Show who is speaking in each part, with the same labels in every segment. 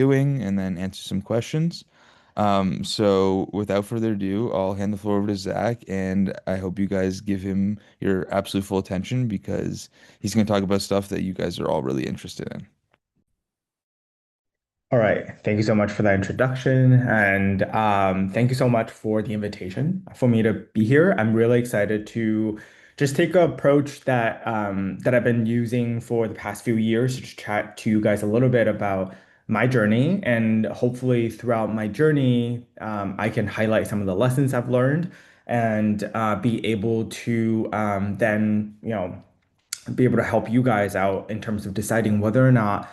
Speaker 1: doing and then answer some questions. So without further ado, I'll hand the floor over to Zach, and I hope you guys give him your absolute full attention because he's going to talk about stuff that you guys are all really interested in.
Speaker 2: All right. Thank you so much for that introduction. And thank you so much for the invitation for me to be here. I'm really excited to just take an approach that I've been using for the past few years to chat to you guys a little bit about my journey. And hopefully throughout my journey, I can highlight some of the lessons I've learned and be able to then, be able to help you guys out in terms of deciding whether or not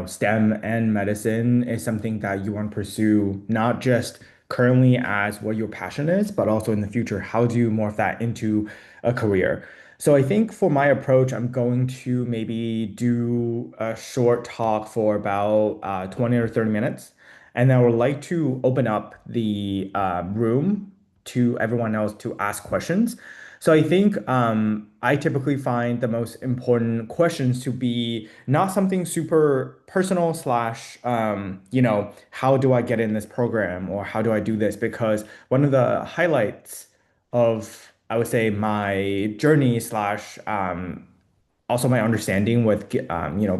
Speaker 2: STEM and medicine is something that you want to pursue, not just currently as what your passion is, but also in the future, how do you morph that into a career? So I think for my approach, I'm going to maybe do a short talk for about 20 or 30 minutes. And I would like to open up the room to everyone else to ask questions. So I think I typically find the most important questions to be not something super personal slash, how do I get in this program or how do I do this? Because one of the highlights of, I would say, my journey slash also my understanding with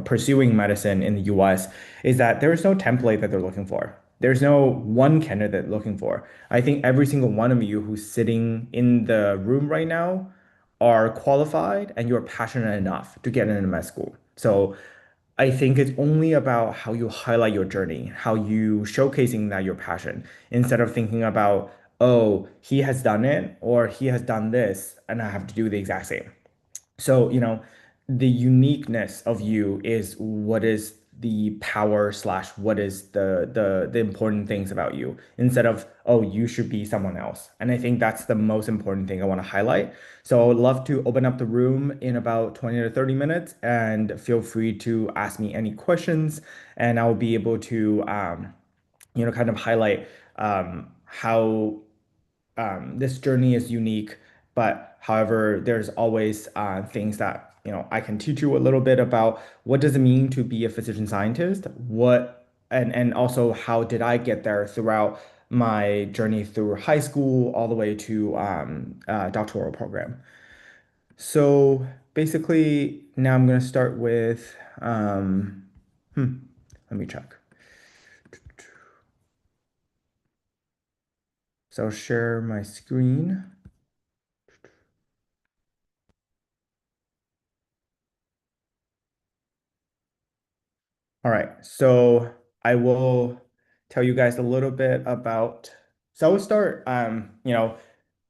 Speaker 2: pursuing medicine in the US is that there is no template that they're looking for. There's no one candidate looking for. I think every single one of you who's sitting in the room right now are qualified and you're passionate enough to get into med school. So I think it's only about how you highlight your journey, how you showcasing that your passion, instead of thinking about, oh, he has done it or he has done this and I have to do the exact same. So, the uniqueness of you is what is the power slash what is the important things about you instead of, oh, you should be someone else. And I think that's the most important thing I want to highlight. So I would love to open up the room in about 20 to 30 minutes and feel free to ask me any questions and I'll be able to kind of highlight how this journey is unique, but however, there's always things that I can teach you a little bit about what does it mean to be a physician scientist, what and also how did I get there throughout my journey through high school all the way to doctoral program. So basically, now I'm gonna start with hmm, let me check. So I'll share my screen. All right, so I will tell you guys a little bit about. So I will start,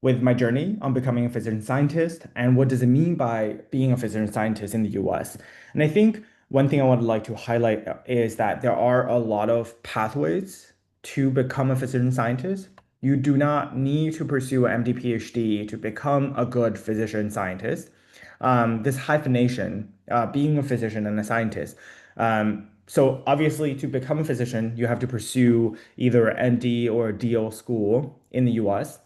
Speaker 2: with my journey on becoming a physician scientist and what does it mean by being a physician scientist in the US. And I think one thing I would like to highlight is that there are a lot of pathways to become a physician scientist. You do not need to pursue an MD PhD to become a good physician scientist. This hyphenation, being a physician and a scientist. So obviously, to become a physician, you have to pursue either ND or DO school in the US.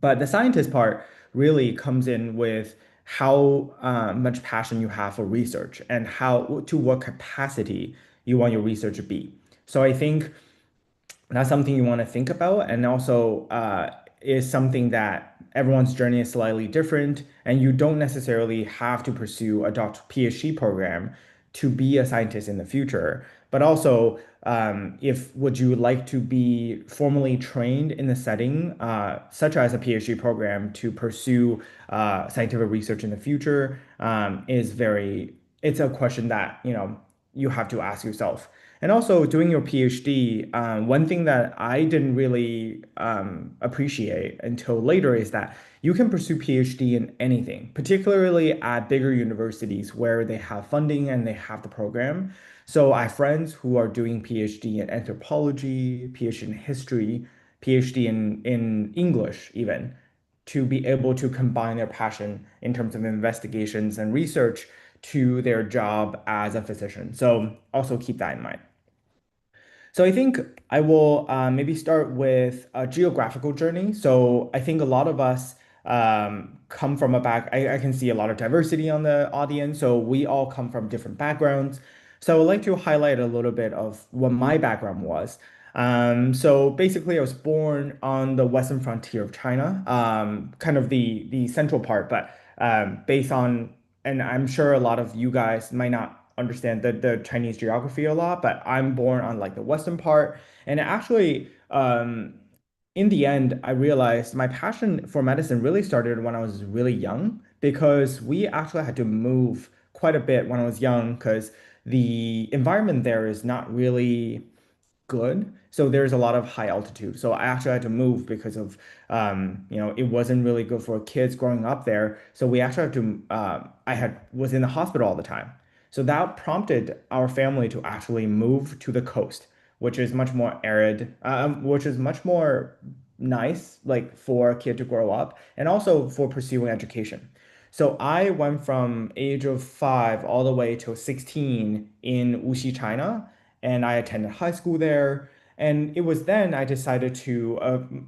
Speaker 2: But the scientist part really comes in with how much passion you have for research and how to what capacity you want your research to be. So I think that's something you want to think about, and also is something that everyone's journey is slightly different, and you don't necessarily have to pursue a doctor PhD program to be a scientist in the future. But also, if would you like to be formally trained in the setting, such as a PhD program, to pursue scientific research in the future, is very. It's a question that you have to ask yourself. And also doing your PhD, one thing that I didn't really appreciate until later is that you can pursue PhD in anything, particularly at bigger universities where they have funding and they have the program. So I have friends who are doing PhD in anthropology, PhD in history, PhD in English even, to be able to combine their passion in terms of investigations and research to their job as a physician. So also keep that in mind. So I think I will maybe start with a geographical journey. So I think a lot of us come from a back. I can see a lot of diversity on the audience. So we all come from different backgrounds. So I would like to highlight a little bit of what my background was. So basically, I was born on the western frontier of China, kind of the central part, but based on, and I'm sure a lot of you guys might not understand the Chinese geography a lot, but I'm born on like the western part, and actually, in the end, I realized my passion for medicine really started when I was really young because we actually had to move quite a bit when I was young because the environment there is not really good. So there's a lot of high altitude. So I actually had to move because of, it wasn't really good for kids growing up there. So we actually had to, was in the hospital all the time. So that prompted our family to actually move to the coast, which is much more arid, which is much more nice, like for a kid to grow up and also for pursuing education. So I went from age of 5 all the way to 16 in Wuxi, China, and I attended high school there. And it was then I decided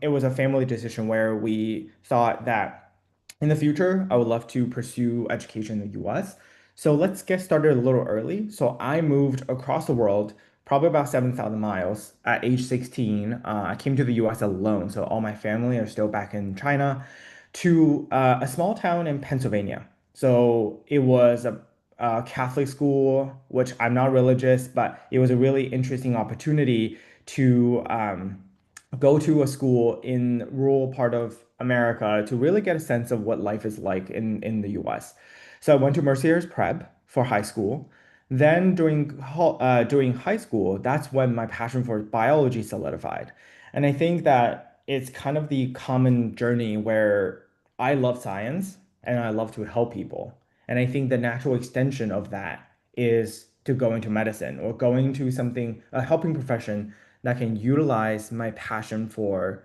Speaker 2: it was a family decision where we thought that in the future, I would love to pursue education in the US. So let's get started a little early. So I moved across the world, probably about 7,000 miles at age 16. I came to the US alone. So all my family are still back in China to a small town in Pennsylvania. So it was a Catholic school, which I'm not religious, but it was a really interesting opportunity to go to a school in rural part of America to really get a sense of what life is like in the US. So I went to Mercier's Prep for high school. Then during high school, that's when my passion for biology solidified. And I think that it's kind of the common journey where I love science and I love to help people. And I think the natural extension of that is to go into medicine or going to something, a helping profession that can utilize my passion for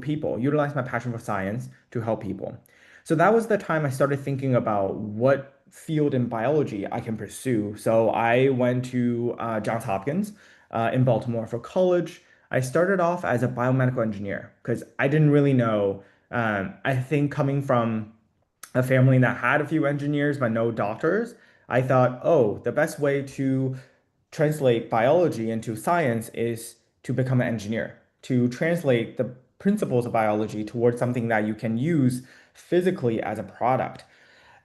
Speaker 2: people, utilize my passion for science to help people. So that was the time I started thinking about what field in biology I can pursue. So I went to Johns Hopkins in Baltimore for college. I started off as a biomedical engineer because I didn't really know. I think coming from a family that had a few engineers but no doctors, I thought, oh, the best way to translate biology into science is to become an engineer, to translate the principles of biology towards something that you can use physically as a product.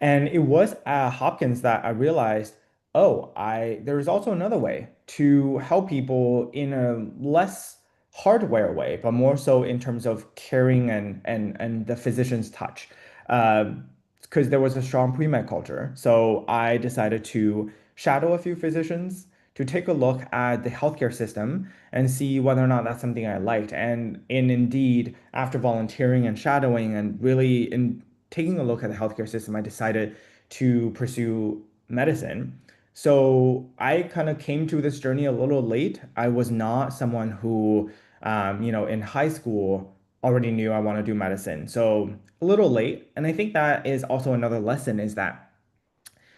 Speaker 2: And it was at Hopkins that I realized, oh, I there is also another way to help people in a less hardware way, but more so in terms of caring and the physician's touch. Because there was a strong pre-med culture. So I decided to shadow a few physicians to take a look at the healthcare system and see whether or not that's something I liked. And indeed, after volunteering and shadowing and really in taking a look at the healthcare system, I decided to pursue medicine. So I kind of came to this journey a little late. I was not someone who, in high school already knew I want to do medicine. So a little late. And I think that is also another lesson is that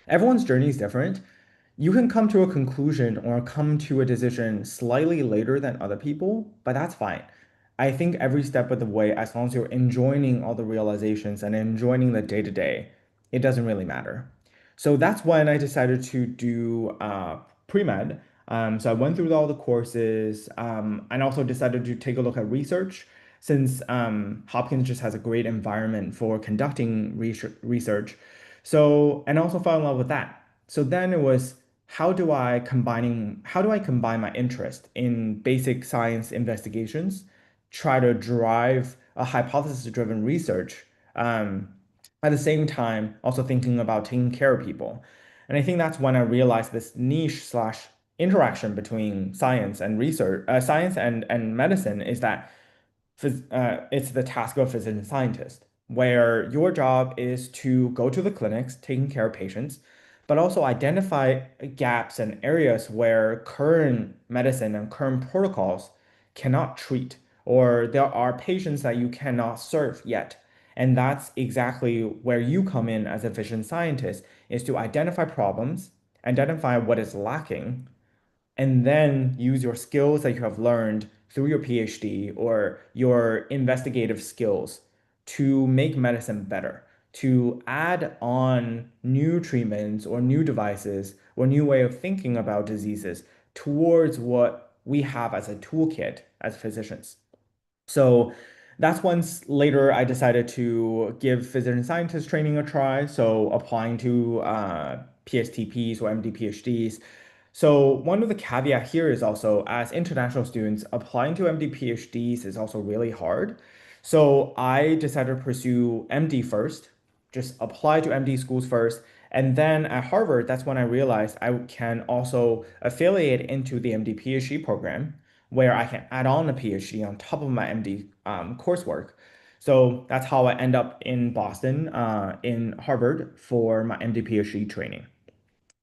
Speaker 2: everyone's journey is different. You can come to a conclusion or come to a decision slightly later than other people, but that's fine. I think every step of the way, as long as you're enjoying all the realizations and enjoying the day to day, it doesn't really matter. So that's when I decided to do pre-med. So I went through all the courses and also decided to take a look at research since Hopkins just has a great environment for conducting research. So, and also fell in love with that. So then it was how do I combine my interest in basic science investigations, try to drive a hypothesis-driven research, um, at the same time also thinking about taking care of people. And I think that's when I realized this niche slash interaction between science and research, science and medicine is that it's the task of a physician scientist, where your job is to go to the clinics, taking care of patients, but also identify gaps and areas where current medicine and current protocols cannot treat, or there are patients that you cannot serve yet. And that's exactly where you come in as a physician scientist, is to identify problems, identify what is lacking, and then use your skills that you have learned through your PhD or your investigative skills to make medicine better, to add on new treatments or new devices or new way of thinking about diseases towards what we have as a toolkit as physicians. So that's once later I decided to give physician scientist training a try. So applying to PSTPs or MD PhDs. So one of the caveat here is also as international students, applying to MD PhDs is also really hard. So I decided to pursue MD first, just apply to MD schools first. And then at Harvard, that's when I realized I can also affiliate into the MD PhD program where I can add on a PhD on top of my MD coursework. So that's how I end up in Boston, in Harvard for my MD PhD training.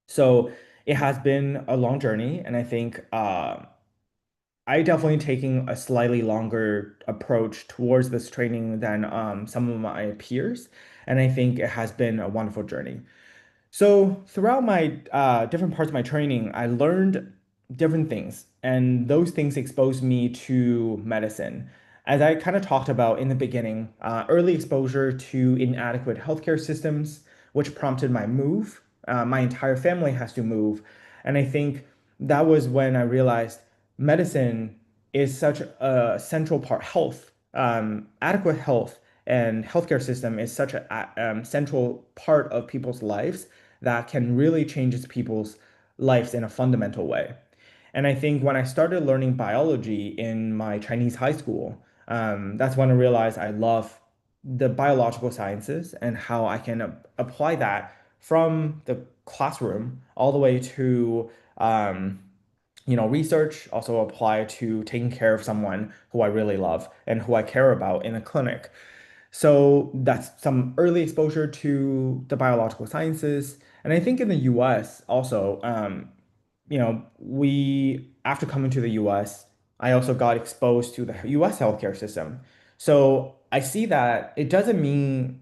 Speaker 2: So it has been a long journey, and I think I definitely taking a slightly longer approach towards this training than some of my peers, and I think it has been a wonderful journey. So throughout my different parts of my training, I learned different things, and those things exposed me to medicine. As I kind of talked about in the beginning, early exposure to inadequate healthcare systems, which prompted my move. My entire family has to move, and I think that was when I realized medicine is such a central part. Health, adequate health, and healthcare system is such a central part of people's lives that can really change people's lives in a fundamental way. And I think when I started learning biology in my Chinese high school, that's when I realized I love the biological sciences and how I can apply that from the classroom all the way to research, also apply to taking care of someone who I really love and who I care about in a clinic. So that's some early exposure to the biological sciences. And I think in the US also, we, after coming to the US, I also got exposed to the US healthcare system. So I see that it doesn't mean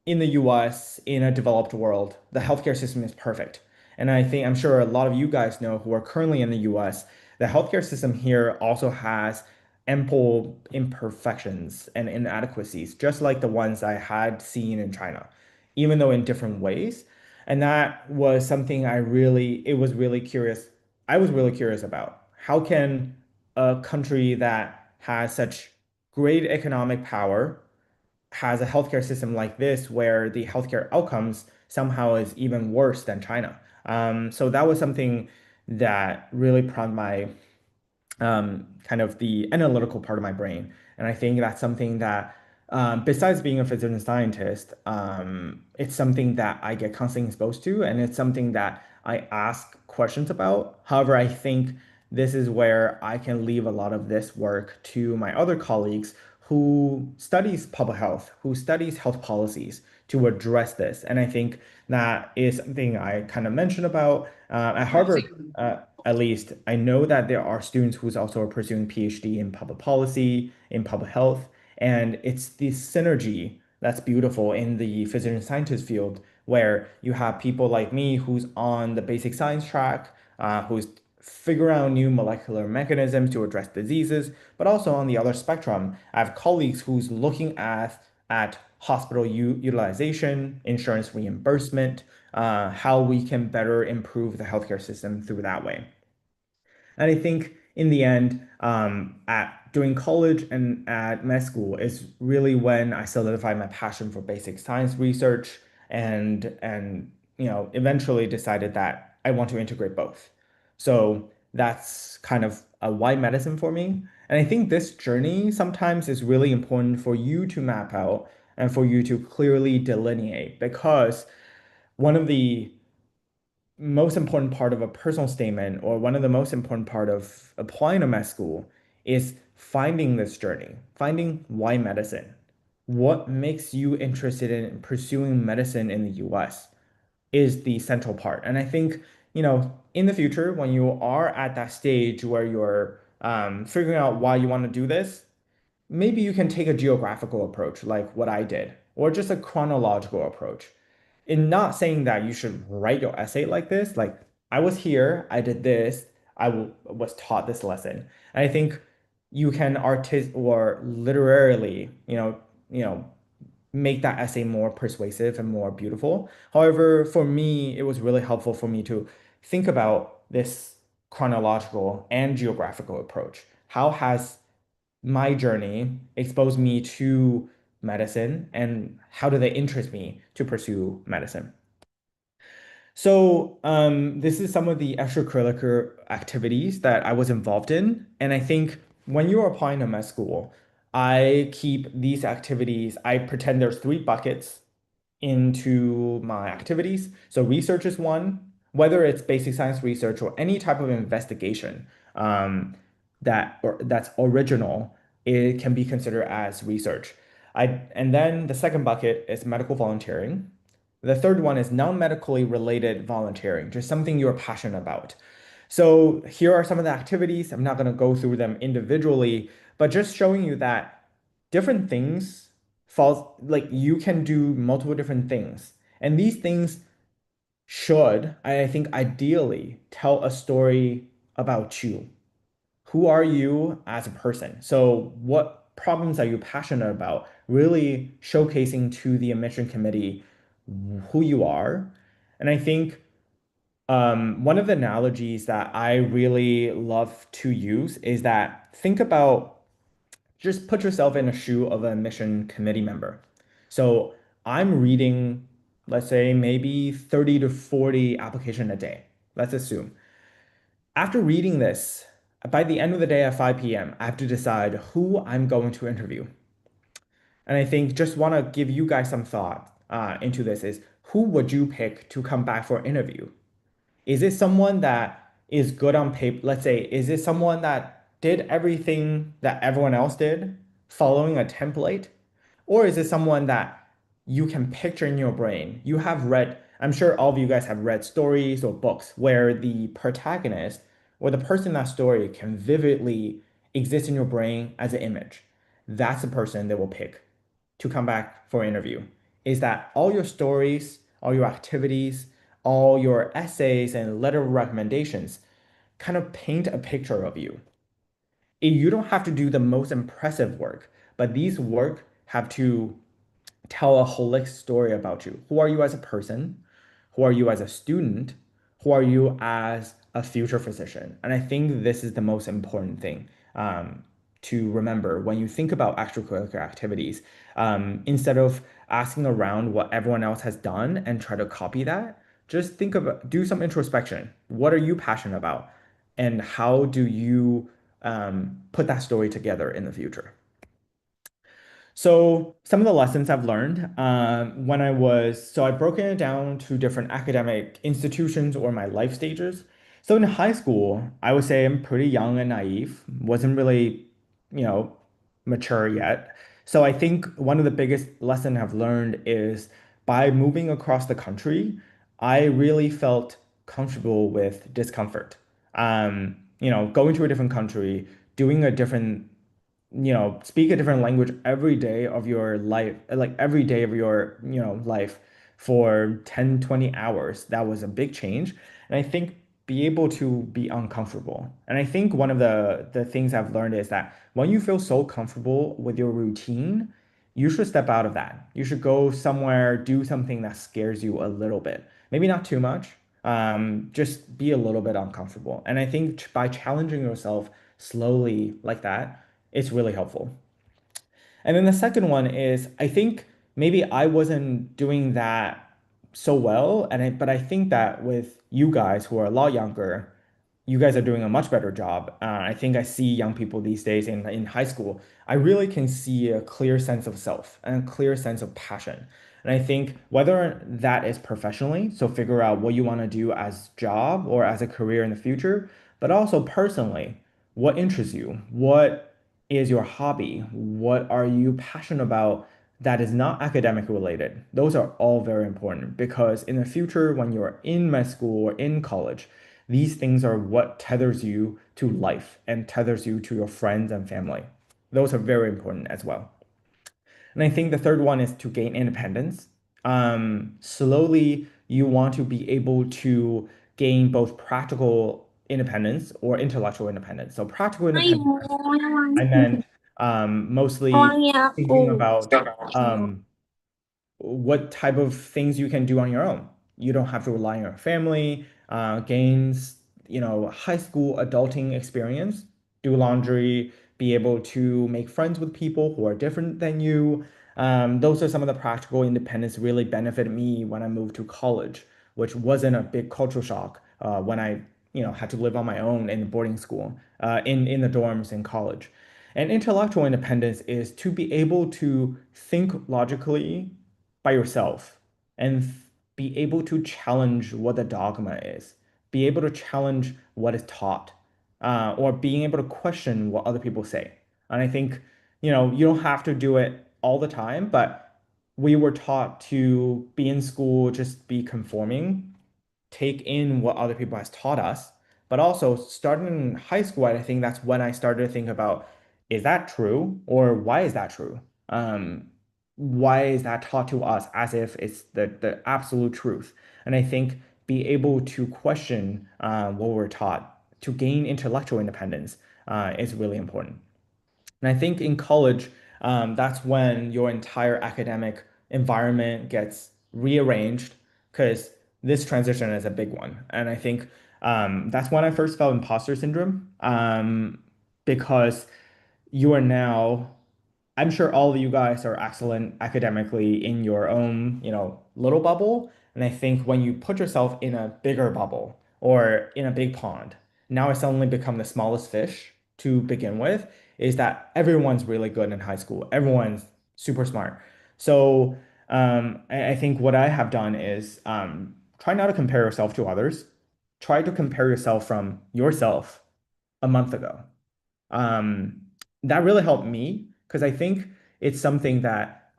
Speaker 2: in the US, in a developed world, the healthcare system is perfect. And I think I'm sure a lot of you guys know who are currently in the US, the healthcare system here also has ample imperfections and inadequacies, just like the ones I had seen in China, even though in different ways. And that was something it was really curious. I was really curious about. How can a country that has such great economic power has a healthcare system like this where the healthcare outcomes somehow is even worse than China. So that was something that really prompted my kind of the analytical part of my brain. And I think that's something that, besides being a physician scientist, it's something that I get constantly exposed to, and it's something that I ask questions about. However, I think this is where I can leave a lot of this work to my other colleagues who studies public health, who studies health policies to address this. And I think that is something I kind of mentioned about at Harvard. At least I know that there are students who's also pursuing PhD in public policy, in public health, and it's the synergy that's beautiful in the physician scientist field, where you have people like me who's on the basic science track, who's figure out new molecular mechanisms to address diseases, but also on the other spectrum, I have colleagues who's looking at hospital utilization, insurance reimbursement, how we can better improve the healthcare system through that way. And I think in the end, at during college and at med school is really when I solidified my passion for basic science research and eventually decided that I want to integrate both. So that's kind of a why medicine for me. And I think this journey sometimes is really important for you to map out and for you to clearly delineate because one of the most important part of a personal statement or one of the most important part of applying to med school is finding this journey, finding why medicine. What makes you interested in pursuing medicine in the US is the central part. And I think, in the future, when you are at that stage where you're figuring out why you want to do this, maybe you can take a geographical approach like what I did, or just a chronological approach. In not saying that you should write your essay like this, like I was here, I did this, was taught this lesson. And I think you can artist or literarily, make that essay more persuasive and more beautiful. However, for me, it was really helpful for me to think about this chronological and geographical approach. How has my journey exposed me to medicine, and how do they interest me to pursue medicine? So, this is some of the extracurricular activities that I was involved in. And I think when you're applying to med school, I keep these activities, I pretend there's three buckets into my activities. So research is one, whether it's basic science research or any type of investigation that's original, it can be considered as research. And then the second bucket is medical volunteering. The third one is non-medically related volunteering, just something you're passionate about. So here are some of the activities. I'm not going to go through them individually, but just showing you that different things falls like you can do multiple different things. And these things should, I think, ideally tell a story about you. Who are you as a person? So what problems are you passionate about? Really showcasing to the admission committee who you are. And I think one of the analogies that I really love to use is that think about just put yourself in a shoe of a admission committee member. So I'm reading, let's say, maybe 30 to 40 application a day. Let's assume. After reading this, by the end of the day at 5 p.m., I have to decide who I'm going to interview. And I think just want to give you guys some thought into this is who would you pick to come back for an interview? Is it someone that is good on paper? Let's say, is it someone that did everything that everyone else did, following a template? Or is it someone that you can picture in your brain? You have read, I'm sure all of you guys have read stories or books where the protagonist or the person in that story can vividly exist in your brain as an image. That's the person they will pick to come back for an interview. Is that all your stories, all your activities, all your essays and letter of recommendations kind of paint a picture of you. You don't have to do the most impressive work, but these work have to tell a holistic story about you. Who are you as a person? Who are you as a student? Who are you as a future physician? And I think this is the most important thing to remember when you think about extracurricular activities. Instead of asking around what everyone else has done and try to copy that, just do some introspection. What are you passionate about? And how do you put that story together in the future? So some of the lessons I've learned so I've broken it down to different academic institutions or my life stages. So in high school, I would say I'm pretty young and naive, wasn't really, you know, mature yet. So I think one of the biggest lesson I've learned is by moving across the country, I really felt comfortable with discomfort. Going to a different country, doing a different speak a different language every day of your life, like every day of your, life for 10, 20 hours. That was a big change. And I think be able to be uncomfortable. And I think one of the things I've learned is that when you feel so comfortable with your routine, you should step out of that. You should go somewhere, do something that scares you a little bit. Maybe not too much. Just be a little bit uncomfortable. And I think by challenging yourself slowly like that, it's really helpful. And then the second one is I think maybe I wasn't doing that so well, but I think that with you guys who are a lot younger, you guys are doing a much better job. I think I see young people these days in high school. I really can see a clear sense of self and a clear sense of passion. And I think whether that is professionally, so figure out what you want to do as job or as a career in the future, but also personally, what interests you? What is your hobby? What are you passionate about that is not academic related? Those are all very important because in the future, when you're in med school or in college, these things are what tethers you to life and tethers you to your friends and family. Those are very important as well. And I think the third one is to gain independence. Slowly, you want to be able to gain both practical independence or intellectual independence. So practical
Speaker 3: Ay,
Speaker 2: independence, I meant mostly
Speaker 3: orangnya aku.
Speaker 2: thinking about what type of things you can do on your own. You don't have to rely on your family. gains, high school adulting experience, do laundry, be able to make friends with people who are different than you. Those are some of the practical independence really benefited me when I moved to college, which wasn't a big cultural shock when I, had to live on my own in boarding school, in the dorms in college. And intellectual independence is to be able to think logically by yourself and be able to challenge what the dogma is, be able to challenge what is taught, or being able to question what other people say. And I think, you don't have to do it all the time, but we were taught to be in school, just be conforming, take in what other people has taught us. But also starting in high school, I think that's when I started to think about, is that true? Or why is that true? Why is that taught to us as if it's the absolute truth? And I think be able to question what we're taught to gain intellectual independence is really important. And I think in college, that's when your entire academic environment gets rearranged because this transition is a big one. And I think that's when I first felt imposter syndrome because you are now, I'm sure all of you guys are excellent academically in your own, little bubble. And I think when you put yourself in a bigger bubble or in a big pond, now it's suddenly become the smallest fish to begin with, is that everyone's really good in high school. Everyone's super smart. So I think what I have done is try not to compare yourself to others. Try to compare yourself from yourself a month ago. Um, that really helped me because I think it's something that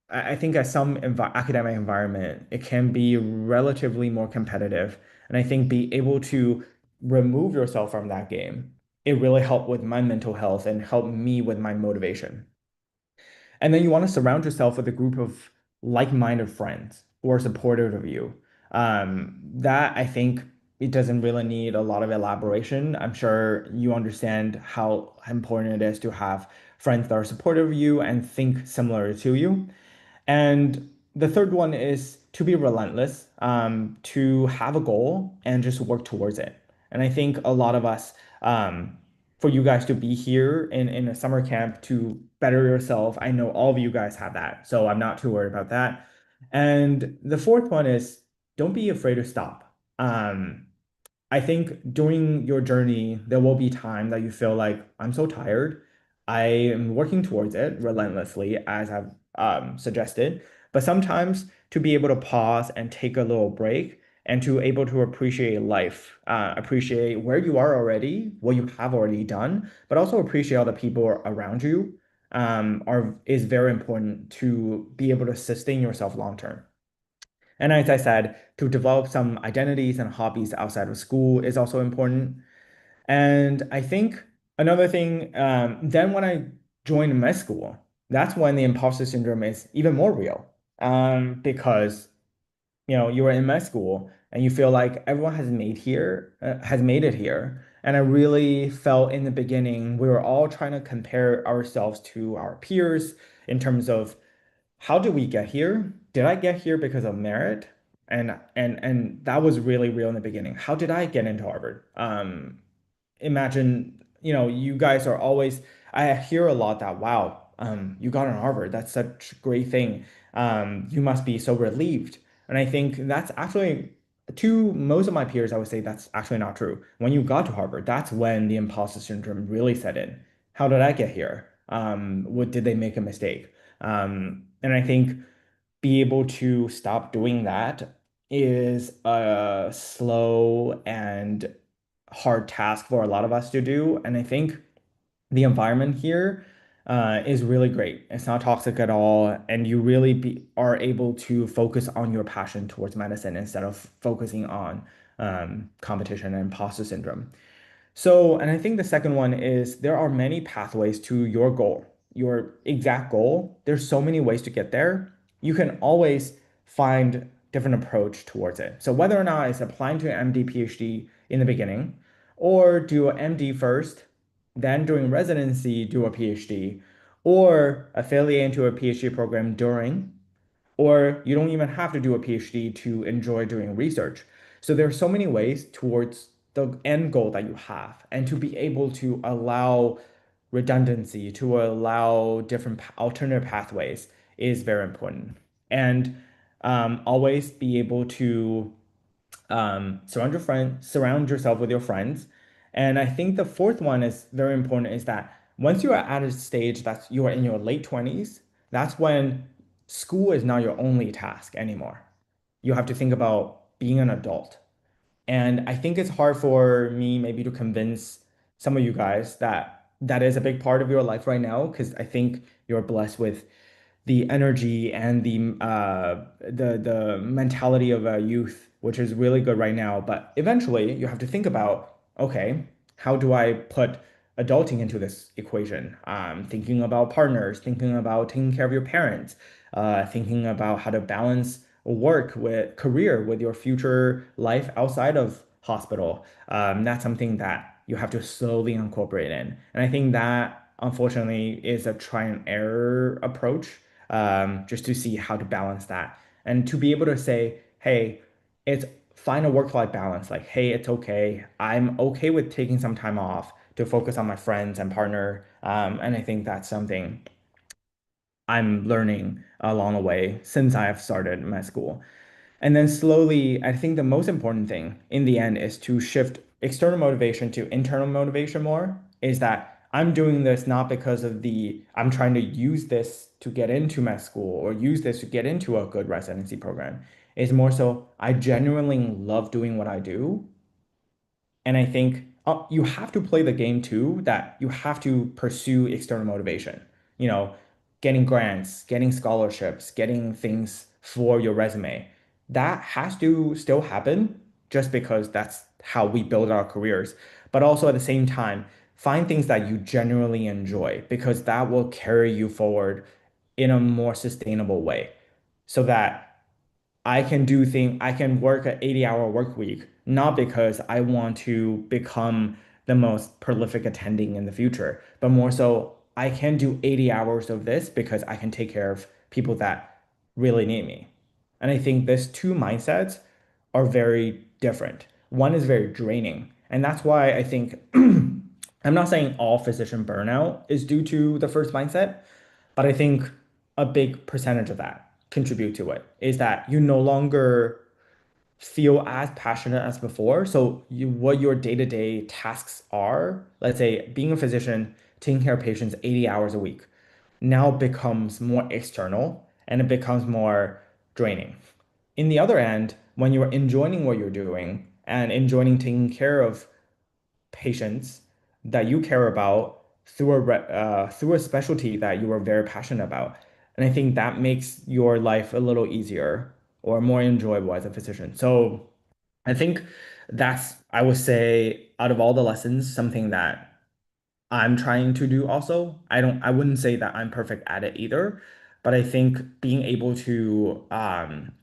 Speaker 2: I think at some academic environment, it can be relatively more competitive. And I think be able to remove yourself from that game, it really helped with my mental health and helped me with my motivation. And then you want to surround yourself with a group of like-minded friends who are supportive of you. That I think it doesn't really need a lot of elaboration. I'm sure you understand how important it is to have friends that are supportive of you and think similar to you. And the third one is to be relentless, to have a goal and just work towards it. And I think a lot of us, for you guys to be here in a summer camp to better yourself, I know all of you guys have that. So I'm not too worried about that. And the fourth one is don't be afraid to stop. I think during your journey, there will be time that you feel like I'm so tired. I am working towards it relentlessly, as I've suggested. But sometimes to be able to pause and take a little break and to able to appreciate life, appreciate where you are already, what you have already done, but also appreciate all the people around you, are is very important to be able to sustain yourself long term. And as I said, to develop some identities and hobbies outside of school is also important. And I think another thing, then when I joined med school, that's when the imposter syndrome is even more real. Because you were in med school and you feel like everyone has made it here. And I really felt in the beginning we were all trying to compare ourselves to our peers in terms of how did we get here? Did I get here because of merit? And that was really real in the beginning. How did I get into Harvard? Imagine, you guys are always, I hear a lot that, wow, you got on Harvard. That's such a great thing. You must be so relieved. And I think that's actually, to most of my peers, I would say that's actually not true. When you got to Harvard, that's when the imposter syndrome really set in. How did I get here? What did they make a mistake? And I think be able to stop doing that is a slow and hard task for a lot of us to do. And I think the environment here is really great. It's not toxic at all, and you really are able to focus on your passion towards medicine instead of focusing on competition and imposter syndrome. So, and I think the second one is there are many pathways to your goal, your exact goal. There's so many ways to get there. You can always find different approach towards it. So whether or not it's applying to an MD, PhD in the beginning, or do an MD first, then doing residency, do a PhD, or affiliate into a PhD program during, or you don't even have to do a PhD to enjoy doing research. So there are so many ways towards the end goal that you have, and to be able to allow redundancy, to allow different alternative pathways is very important. And always be able to surround yourself with your friends. And I think the fourth one is very important is that once you are at a stage that you are in your late 20s, that's when school is not your only task anymore. You have to think about being an adult. And I think it's hard for me maybe to convince some of you guys that that is a big part of your life right now, because I think you're blessed with the energy and the mentality of a youth, which is really good right now. But eventually, you have to think about, okay, how do I put adulting into this equation? Thinking about partners, thinking about taking care of your parents, thinking about how to balance work with career with your future life outside of hospital. That's something that you have to slowly incorporate in. And I think that unfortunately is a try and error approach, just to see how to balance that. And to be able to say, hey, it's find a work-life balance. Like, hey, it's okay. I'm okay with taking some time off to focus on my friends and partner. And I think that's something I'm learning along the way since I've started my school. And then slowly, I think the most important thing in the end is to shift external motivation to internal motivation more. Is that I'm doing this not because of I'm trying to use this to get into med school or use this to get into a good residency program. It's more so I genuinely love doing what I do, and I think you have to play the game too, that you have to pursue external motivation. You know, getting grants, getting scholarships, getting things for your resume. That has to still happen just because that's how we build our careers. But also at the same time, find things that you genuinely enjoy because that will carry you forward in a more sustainable way so that I can work an 80-hour work week, not because I want to become the most prolific attending in the future, but more so I can do 80 hours of this because I can take care of people that really need me. And I think these two mindsets are very different. One is very draining. And that's why I think I'm not saying all physician burnout is due to the first mindset, but I think a big percentage of that contribute to it is that you no longer feel as passionate as before. So what your day-to-day tasks are, let's say being a physician, taking care of patients 80 hours a week, now becomes more external and it becomes more draining. In the other end, when you're enjoying what you're doing and enjoying taking care of patients that you care about through a specialty that you are very passionate about. And I think that makes your life a little easier or more enjoyable as a physician. So I think that's, I would say, out of all the lessons, something that I'm trying to do also. I wouldn't say that I'm perfect at it either, but I think being able to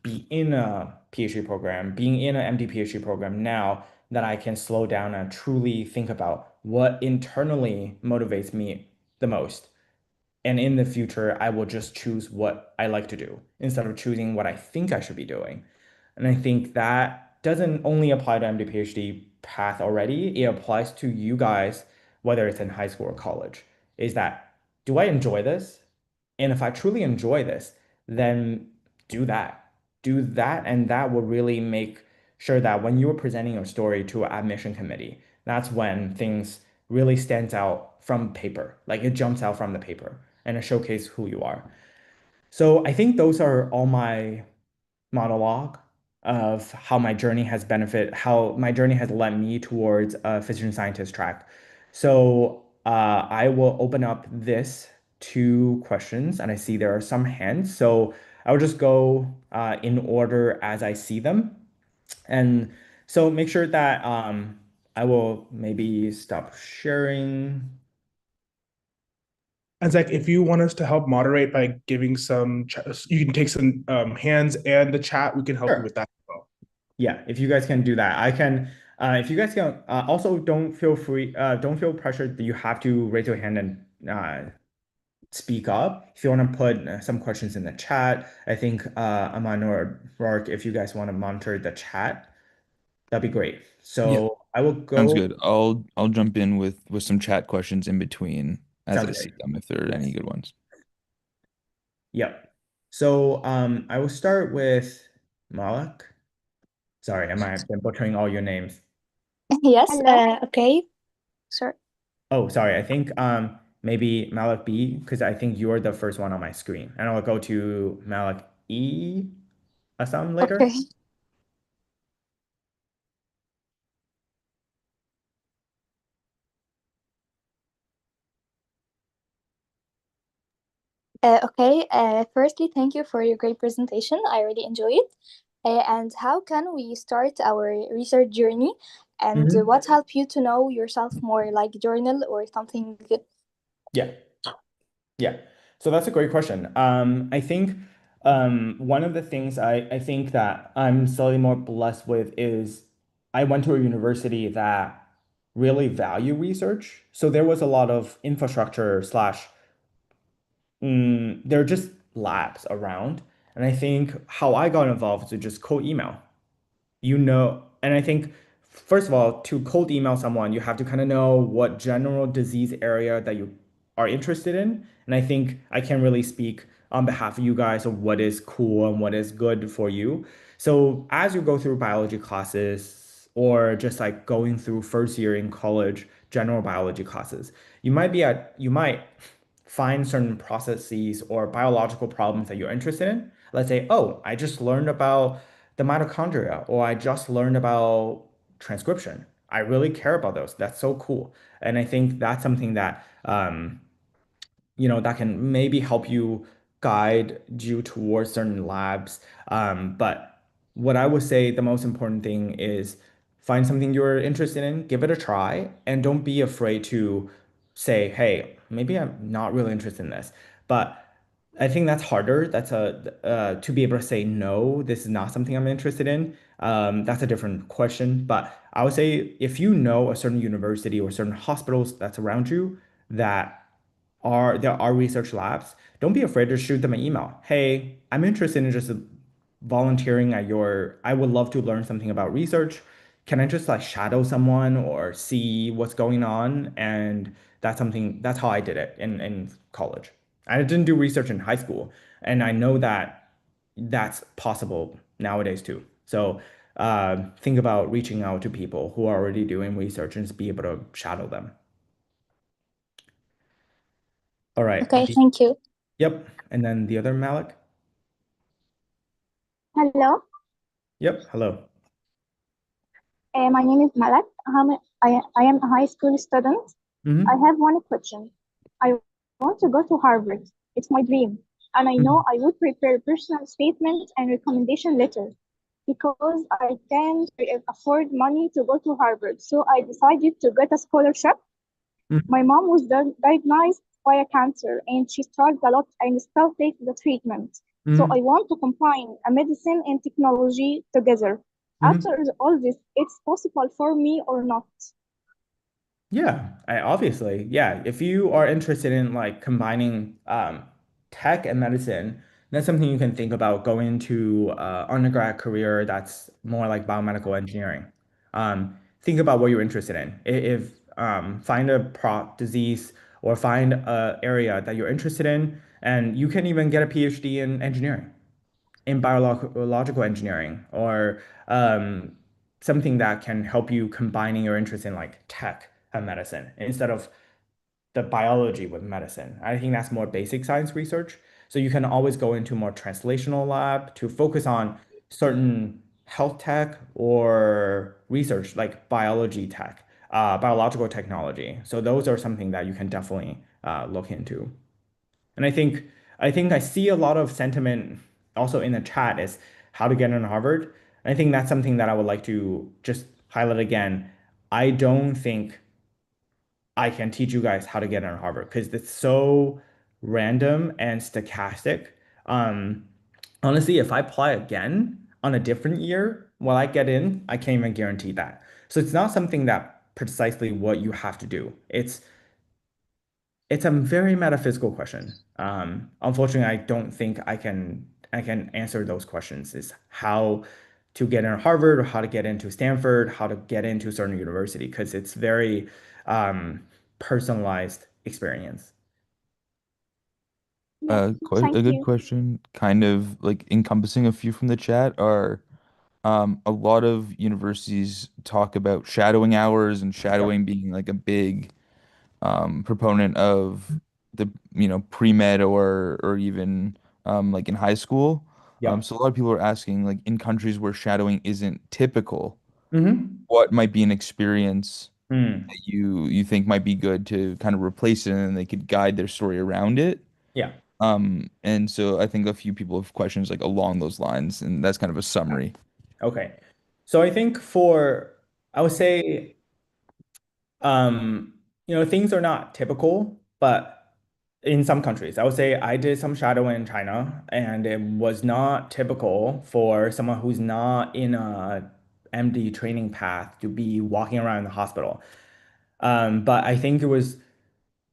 Speaker 2: be in a PhD program, being in an MD PhD program now that I can slow down and truly think about what internally motivates me the most. And in the future, I will just choose what I like to do instead of choosing what I think I should be doing. And I think that doesn't only apply to MD PhD path already, it applies to you guys, whether it's in high school or college. Is that, do I enjoy this? And if I truly enjoy this, then do that. Do that, and that will really make sure that when you're presenting your story to an admission committee, that's when things really stands out from paper. Like it jumps out from the paper and it showcases who you are. So I think those are all my monologue of how my journey has led me towards a physician scientist track. So I will open up this two questions, and I see there are some hands. So I will just go in order as I see them. And so make sure that I will maybe stop sharing.
Speaker 3: And Zach, if you want us to help moderate by giving some, you can take some hands and the chat. We can help you
Speaker 2: Sure.
Speaker 3: with that as well.
Speaker 2: Yeah, if you guys can do that, I can. If you guys can, also don't feel pressured that you have to raise your hand and speak up. If you want to put some questions in the chat, I think Aman or Rourke, if you guys want to monitor the chat. That'd be great.
Speaker 1: Yeah,
Speaker 2: So I will
Speaker 1: sounds
Speaker 2: go.
Speaker 1: good. I'll jump in with some chat questions in between as
Speaker 2: Sounds
Speaker 1: I
Speaker 2: great.
Speaker 1: see them if there are any
Speaker 2: Yes.
Speaker 1: good ones.
Speaker 2: Yep. So I will start with Malak. Sorry, am I been butchering all your names?
Speaker 4: Yes, okay. Sorry.
Speaker 2: Oh, sorry. I think maybe Malik B, because I think you're the first one on my screen. And I'll go to Malik E Assam later.
Speaker 4: Okay. Okay. Firstly, thank you for your great presentation. I really enjoyed it. And how can we start our research journey? And
Speaker 2: Mhm.
Speaker 4: what helped you to know yourself more, like journal or something good?
Speaker 2: Yeah. Yeah. So that's a great question. I think one of the things I think that I'm slightly more blessed with is I went to a university that really value research. So there was a lot of infrastructure slash there are just labs around. And I think how I got involved is just cold email. And I think, first of all, to cold email someone, you have to kind of know what general disease area that you are interested in. And I think I can really speak on behalf of you guys of what is cool and what is good for you. So as you go through biology classes or just like going through first year in college, general biology classes, you might find certain processes or biological problems that you're interested in. Let's say, oh, I just learned about the mitochondria, or I just learned about transcription. I really care about those. That's so cool. And I think that's something that that can maybe help you guide you towards certain labs. But what I would say the most important thing is find something you're interested in, give it a try, and don't be afraid to say, hey, maybe I'm not really interested in this. But I think that's harder. That's a to be able to say no, this is not something I'm interested in. That's a different question. But I would say if you know a certain university or certain hospitals that's around you that there are research labs, don't be afraid to shoot them an email. Hey, I'm interested in just volunteering at your, I would love to learn something about research. Can I just like shadow someone or see what's going on? And that's how I did it in college. I didn't do research in high school, and I know that that's possible nowadays too. So think about reaching out to people who are already doing research and just be able to shadow them. All right.
Speaker 4: Okay, thank you.
Speaker 2: Yep. And then the other Malik.
Speaker 5: Hello,
Speaker 2: Yep. Hello.
Speaker 5: my name is Malak. I am a high school student. I
Speaker 2: Hmm.
Speaker 5: have one question. I want to go to Harvard. It's my dream. And I know I would prepare personal statements and recommendation letters because I can't afford money to go to Harvard. So I decided to get a scholarship. My mom was diagnosed by a cancer and she struggled a lot and still takes the treatment. So
Speaker 2: Hmm.
Speaker 5: I want to combine a medicine and technology together.
Speaker 2: Hmm.
Speaker 5: After all this, it's possible for me or not.
Speaker 2: Yeah, yeah. If you are interested in like combining tech and medicine, that's something you can think about going to undergrad career that's more like biomedical engineering. Think about what you're interested in. If find a pro disease or find a area that you're interested in, and you can even get a PhD in engineering, in biological engineering, or something that can help you combining your interest in like tech and medicine instead of the biology with medicine. I think that's more basic science research. So you can always go into more translational lab to focus on certain health tech or research like biology tech, biological technology. So those are something that you can definitely look into. And I think I see a lot of sentiment also in the chat is how to get into Harvard. And I think that's something that I would like to just highlight again. I don't think I can teach you guys how to get into Harvard because it's so random and stochastic. Um, Honestly, if I apply again on a different year, while I get in, I can't even guarantee that. So it's not something that precisely what you have to do. It's a very metaphysical question. Unfortunately, I don't think I can answer those questions. Is how to get into Harvard or how to get into Stanford, how to get into a certain university, because it's very personalized experience.
Speaker 5: Yeah,
Speaker 1: Quite a
Speaker 5: thank
Speaker 1: good
Speaker 5: you.
Speaker 1: question. Kind of like encompassing a few from the chat are a lot of universities talk about shadowing hours and
Speaker 2: Yep.
Speaker 1: shadowing being like a big proponent of the pre-med or even like in high school.
Speaker 2: Yep.
Speaker 1: So a lot of people are asking like in countries where shadowing isn't typical,
Speaker 2: Hmm.
Speaker 1: what might be an experience
Speaker 2: Hmm.
Speaker 1: that you think might be good to kind of replace it and they could guide their story around it.
Speaker 2: Yeah.
Speaker 1: And so I think a few people have questions like along those lines, and that's kind of a summary.
Speaker 2: Okay. So I think I would say, things are not typical, but in some countries, I would say I did some shadow in China, and it was not typical for someone who's not in a MD training path to be walking around the hospital. But I think it was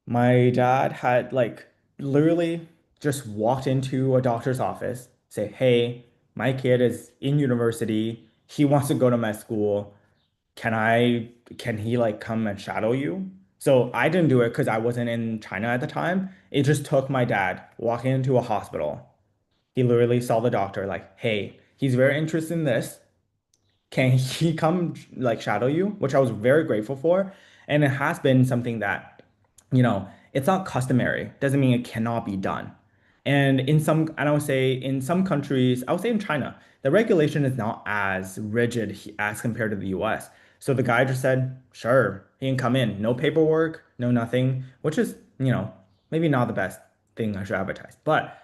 Speaker 2: my dad had like literally just walked into a doctor's office, say, "Hey, my kid is in university. He wants to go to med school. Can I, can he like come and shadow you?" So I didn't do it because I wasn't in China at the time. It just took my dad walking into a hospital. He literally saw the doctor, like, "Hey, he's very interested in this. Can he come like shadow you?" Which I was very grateful for. And it has been something that, it's not customary. Doesn't mean it cannot be done. And I would say in some countries, I would say in China, the regulation is not as rigid as compared to the US. So the guy just said, sure, he can come in. No paperwork, no nothing, which is, maybe not the best thing I should advertise. But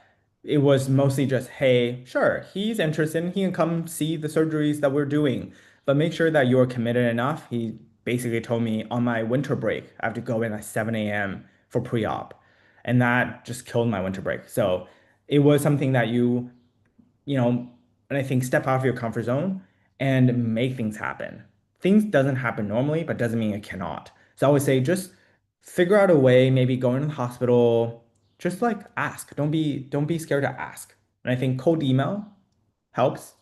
Speaker 2: it was mostly just, hey, sure, he's interested. He can come see the surgeries that we're doing, but make sure that you're committed enough. He basically told me on my winter break, I have to go in at 7 a.m. for pre-op. And that just killed my winter break. So it was something that you know, and I think step out of your comfort zone and make things happen. Things doesn't happen normally, but doesn't mean it cannot. So I would say just figure out a way, maybe go into the hospital, just like ask. Don't be scared to ask. And I think cold email helps.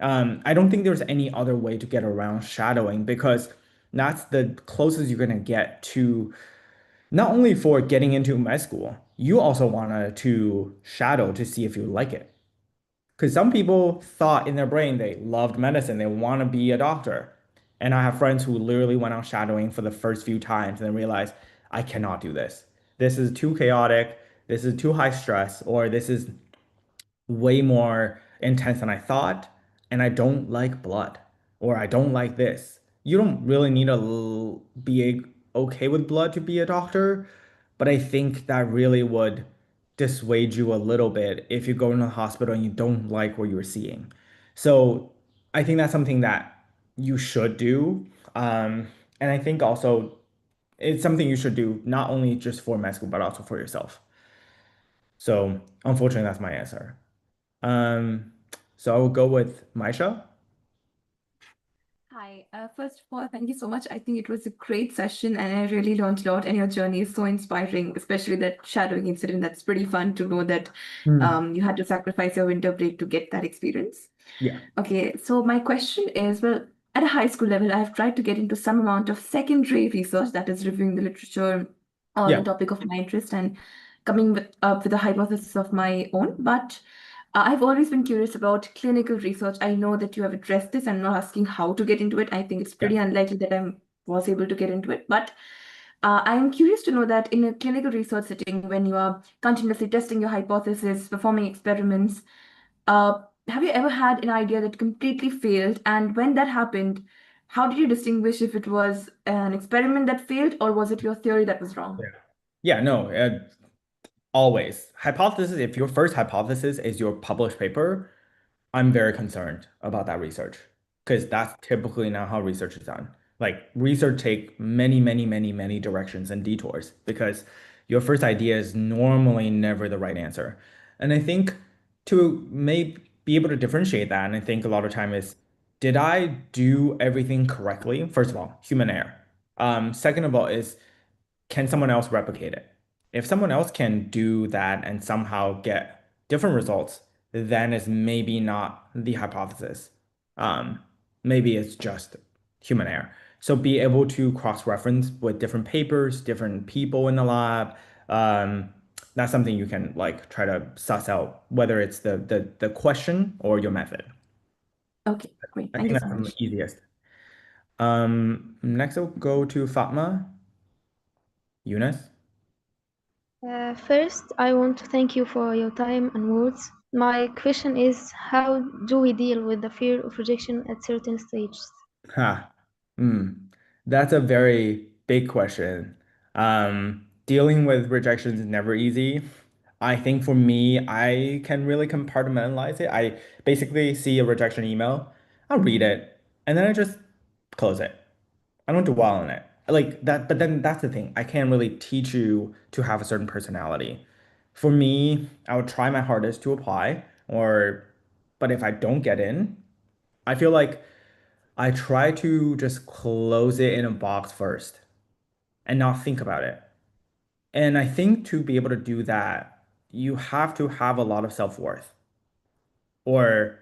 Speaker 2: I don't think there's any other way to get around shadowing because that's the closest you're gonna get to not only for getting into med school, you also want to shadow to see if you like it. Because some people thought in their brain they loved medicine, they want to be a doctor. And I have friends who literally went out shadowing for the first few times and then realized, I cannot do this. This is too chaotic. This is too high stress, or this is way more intense than I thought, and I don't like blood, or I don't like this. You don't really need to be okay with blood to be a doctor, but I think that really would dissuade you a little bit if you go into the hospital and you don't like what you're seeing. So I think that's something that you should do. And I think also it's something you should do not only just for med school, but also for yourself. So unfortunately, that's my answer. Um, so I will go with Maisha.
Speaker 6: Hi. First of all, thank you so much. I think it was a great session and I really learned a lot. And your journey is so inspiring, especially that shadowing incident. That's pretty fun to know that
Speaker 2: Hmm.
Speaker 6: you had to sacrifice your winter break to get that experience.
Speaker 2: Yeah.
Speaker 6: Okay, so my question is, well, at a high school level, I've tried to get into some amount of secondary research, that is reviewing the literature or the
Speaker 2: Yeah.
Speaker 6: topic of my interest and coming up with a hypothesis of my own. But I've always been curious about clinical research. I know that you have addressed this. I'm not asking how to get into it. I think it's
Speaker 2: Yeah.
Speaker 6: pretty unlikely that I was able to get into it. But I'm curious to know that in a clinical research setting, when you are continuously testing your hypothesis, performing experiments, have you ever had an idea that completely failed? And when that happened, how did you distinguish if it was an experiment that failed or was it your theory that was wrong?
Speaker 2: Yeah. Yeah. No, always. Hypothesis, if your first hypothesis is your published paper, I'm very concerned about that research because that's typically not how research is done. Like research take many, many, many, many directions and detours because your first idea is normally never the right answer. And I think to may be able to differentiate that, and I think a lot of time is, did I do everything correctly? First of all, human error. Second of all is, can someone else replicate it? If someone else can do that and somehow get different results, then it's maybe not the hypothesis. Um, Maybe it's just human error. So be able to cross-reference with different papers, different people in the lab. Um, that's something you can like try to suss out whether it's the question or your method.
Speaker 6: Okay, great.
Speaker 2: I
Speaker 6: Thank
Speaker 2: think
Speaker 6: you so
Speaker 2: that's the
Speaker 6: much.
Speaker 2: easiest. Next I'll go to Fatma, Eunice.
Speaker 7: First, I want to thank you for your time and words. My question is, how do we deal with the fear of rejection at certain stages?
Speaker 2: Ha. Hmm. That's a very big question. Dealing with rejection is never easy. I think for me, I can really compartmentalize it. I basically see a rejection email, I'll read it, and then I just close it. I don't dwell on it. Like that, but then that's the thing. I can't really teach you to have a certain personality. For me, I would try my hardest to apply, but if I don't get in, I feel like I try to just close it in a box first and not think about it. And I think to be able to do that, you have to have a lot of self-worth, or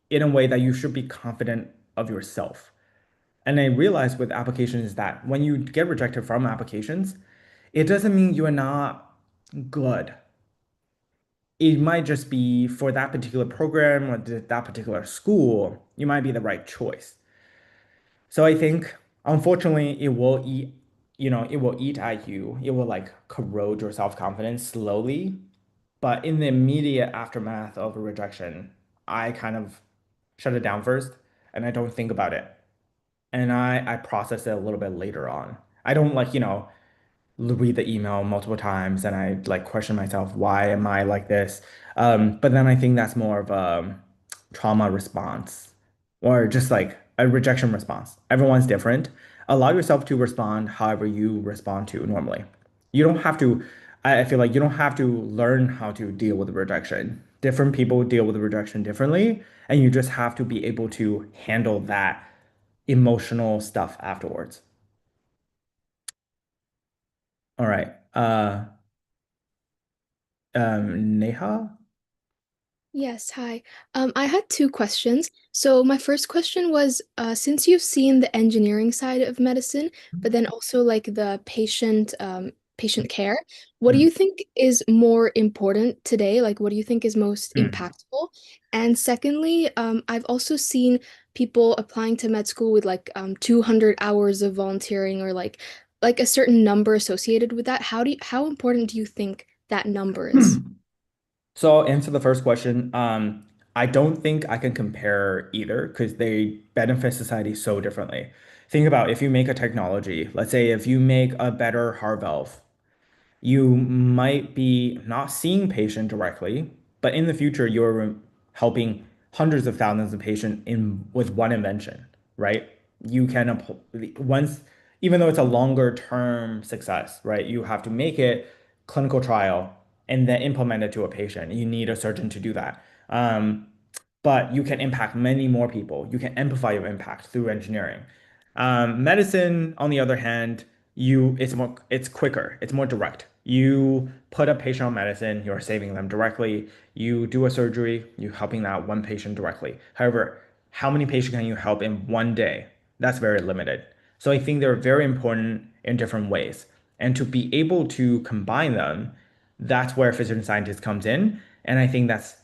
Speaker 2: in a way that you should be confident of yourself. And I realized with applications that when you get rejected from applications, it doesn't mean you are not good. It might just be for that particular program or that particular school, you might be the right choice. So I think, unfortunately, it will eat, it will eat at you. It will like corrode your self-confidence slowly. But in the immediate aftermath of a rejection, I kind of shut it down first and I don't think about it. And I process it a little bit later on. I don't like, read the email multiple times and I like question myself, why am I like this? But then I think that's more of a trauma response or just like a rejection response. Everyone's different. Allow yourself to respond however you respond to normally. You don't have to, I feel like you don't have to learn how to deal with rejection. Different people deal with rejection differently, and you just have to be able to handle that emotional stuff afterwards. All right. Neha?
Speaker 8: Yes, hi. I had two questions. So my first question was, since you've seen the engineering side of medicine, but then also like the patient care, what do
Speaker 2: Mm,
Speaker 8: you think is more important today? Like, what do you think is most
Speaker 2: mm,
Speaker 8: impactful? And secondly, I've also seen people applying to med school with like 200 hours of volunteering or like a certain number associated with that. How important do you think that number is?
Speaker 2: mm. So I'll answer the first question. I don't think I can compare either because they benefit society so differently. Think about if you make a technology, let's say if you make a better heart valve, you might be not seeing patient directly, but in the future you're helping hundreds of thousands of patients in with one invention, right? You can once, even though it's a longer term success, right? You have to make it clinical trial and then implement it to a patient. You need a surgeon to do that. But you can impact many more people. You can amplify your impact through engineering. Medicine, on the other hand, it's quicker, it's more direct. You put a patient on medicine, you're saving them directly. You do a surgery, you're helping that one patient directly. However, how many patients can you help in one day? That's very limited. So I think they're very important in different ways. And to be able to combine them, that's where physician scientist comes in. And I think that's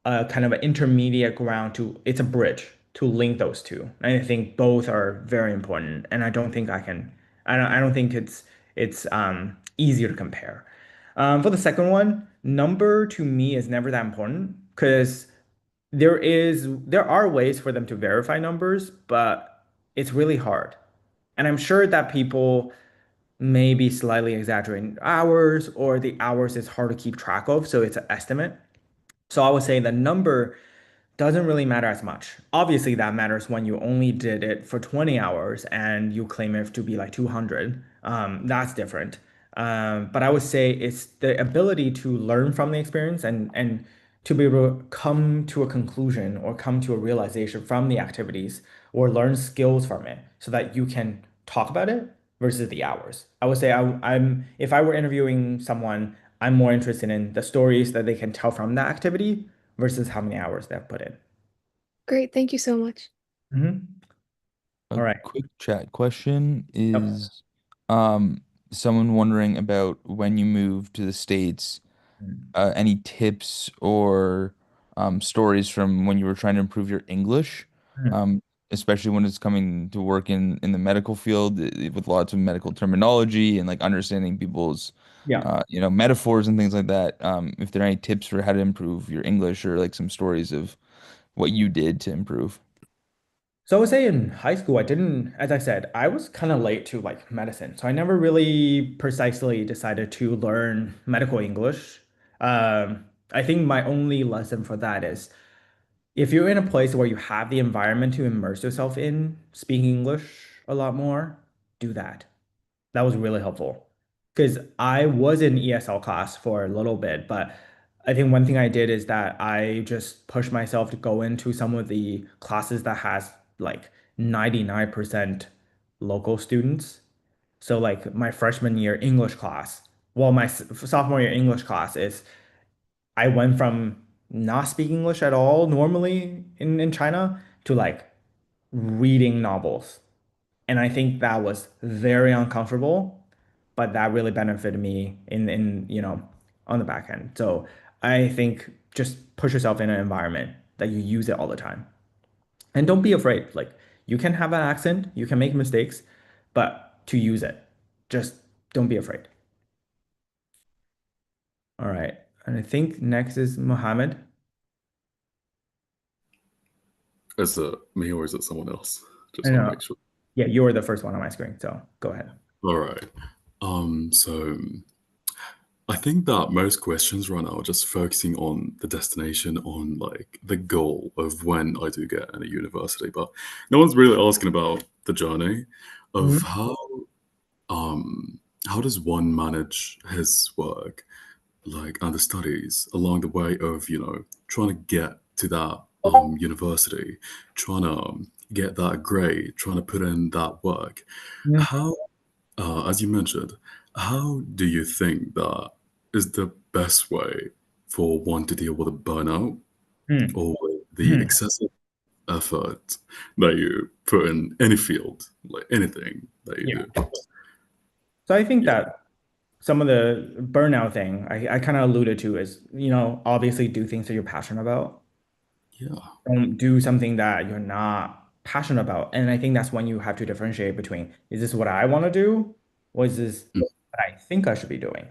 Speaker 2: a kind of an intermediate ground to it's a bridge to link those two. And I think both are very important. And I don't think I don't think it's easier to compare. For the second one, number to me is never that important because there are ways for them to verify numbers, but it's really hard. And I'm sure that people may be slightly exaggerating hours or the hours is hard to keep track of, so it's an estimate. So I would say the number doesn't really matter as much. Obviously, that matters when you only did it for 20 hours and you claim it to be like 200. That's different. But I would say it's the ability to learn from the experience and to be able to come to a conclusion or come to a realization from the activities or learn skills from it so that you can talk about it versus the hours. I would say I'm if I were interviewing someone, I'm more interested in the stories that they can tell from that activity versus how many hours they've put in.
Speaker 8: Great. Thank you so much.
Speaker 2: Mhm.
Speaker 1: A
Speaker 2: All right.
Speaker 1: quick chat question
Speaker 2: Yep.
Speaker 1: is um someone wondering about when you moved to the States, any tips or stories from when you were trying to improve your English,
Speaker 2: Mhm.
Speaker 1: um, especially when it's coming to work in the medical field with lots of medical terminology and like understanding people's
Speaker 2: Yeah.
Speaker 1: metaphors and things like that. If there are any tips for how to improve your English or like some stories of what you did to improve.
Speaker 2: So I would say in high school, I didn't, as I said, I was kind of late to like medicine. So I never really precisely decided to learn medical English. I think my only lesson for that is if you're in a place where you have the environment to immerse yourself in speaking English a lot more, do that. That was really helpful because I was in ESL class for a little bit, but I think one thing I did is that I just pushed myself to go into some of the classes that has like 99% local students. So like my freshman year English class, well, my sophomore year English class is I went from not speaking English at all normally in China to like reading novels. And I think that was very uncomfortable, but that really benefited me in on the back end. So I think just push yourself in an environment that you use it all the time. And don't be afraid. Like you can have an accent, you can make mistakes, but to use it, just don't be afraid. All right. And I think next is Mohammed.
Speaker 9: Is it me or is it someone else?
Speaker 2: I
Speaker 9: Just want to
Speaker 2: know.
Speaker 9: make sure.
Speaker 2: Yeah, you were the first one on my screen, so go ahead.
Speaker 9: All right. So I think that most questions right now are just focusing on the destination, on like the goal of when I do get in a university, but no one's really asking about the journey of
Speaker 2: Mhm.
Speaker 9: um how does one manage his work like and the studies along the way of trying to get to that university, trying to get that grade, trying to put in that work.
Speaker 2: Mhm.
Speaker 9: How as you mentioned, how do you think that is the best way for one to deal with a burnout
Speaker 2: Mhm.
Speaker 9: or the
Speaker 2: Mhm.
Speaker 9: excessive effort that you put in any field, like anything that you
Speaker 2: Yeah.
Speaker 9: do?
Speaker 2: So I think
Speaker 9: Yeah,
Speaker 2: that some of the burnout thing I kind of alluded to is, obviously do things that you're passionate about.
Speaker 9: yeah.
Speaker 2: Don't do something that you're not passionate about. And I think that's when you have to differentiate between, is this what I want to do? Or is this
Speaker 9: Mm.
Speaker 2: what I think I should be doing?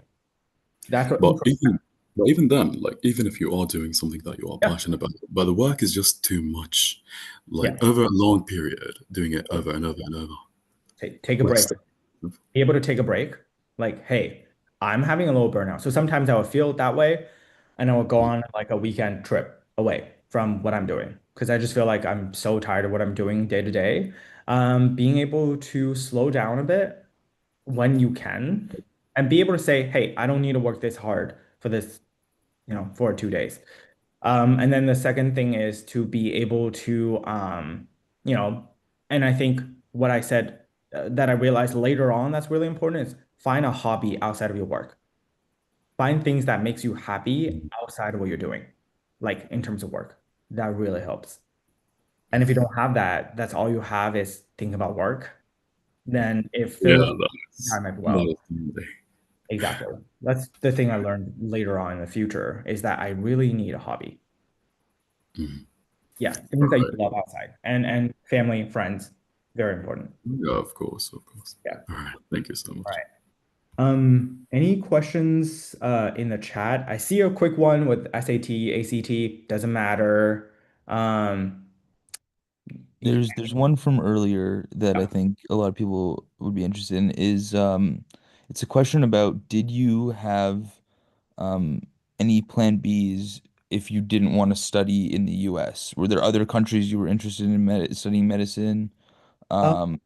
Speaker 2: That's what
Speaker 9: But
Speaker 2: intro.
Speaker 9: even then, like even if you are doing something that you are
Speaker 2: Yeah.
Speaker 9: passionate about, but the work is just too much, like
Speaker 2: Yeah.
Speaker 9: over a long period, doing it over and over and over.
Speaker 2: Take a break.
Speaker 9: What's the
Speaker 2: Be able to take a break. Like, hey, I'm having a little burnout. So sometimes I will feel that way and I will go on like a weekend trip away from what I'm doing because I just feel like I'm so tired of what I'm doing day to day. Being able to slow down a bit when you can and be able to say, hey, I don't need to work this hard for this, for 2 days. And then the second thing is to be able to, you know, and I think what I said that I realized later on that's really important is find a hobby outside of your work. Find things that makes you happy outside of what you're doing, like in terms of work. That really helps. And if you don't have that, that's all you have is think about work, then it
Speaker 9: yeah,
Speaker 2: fills
Speaker 9: that's
Speaker 2: time as
Speaker 9: that
Speaker 2: well.
Speaker 9: is the
Speaker 2: Exactly. That's the thing I learned later on in the future is that I really need a hobby.
Speaker 9: Mhm.
Speaker 2: Yeah, things that you
Speaker 9: Right.
Speaker 2: love outside and family, friends, very important.
Speaker 9: Yeah, of course, of course.
Speaker 2: Yeah.
Speaker 9: All right. Thank you so
Speaker 2: All
Speaker 9: much.
Speaker 2: right. Any questions in the chat? I see a quick one with SAT, ACT, doesn't matter. Um, yeah.
Speaker 1: There's one from earlier that I think a lot of people would be interested in is it's a question about did you have um any plan Bs if you didn't want to study in the US? Were there other countries you were interested in studying medicine?
Speaker 2: Uh,
Speaker 1: Um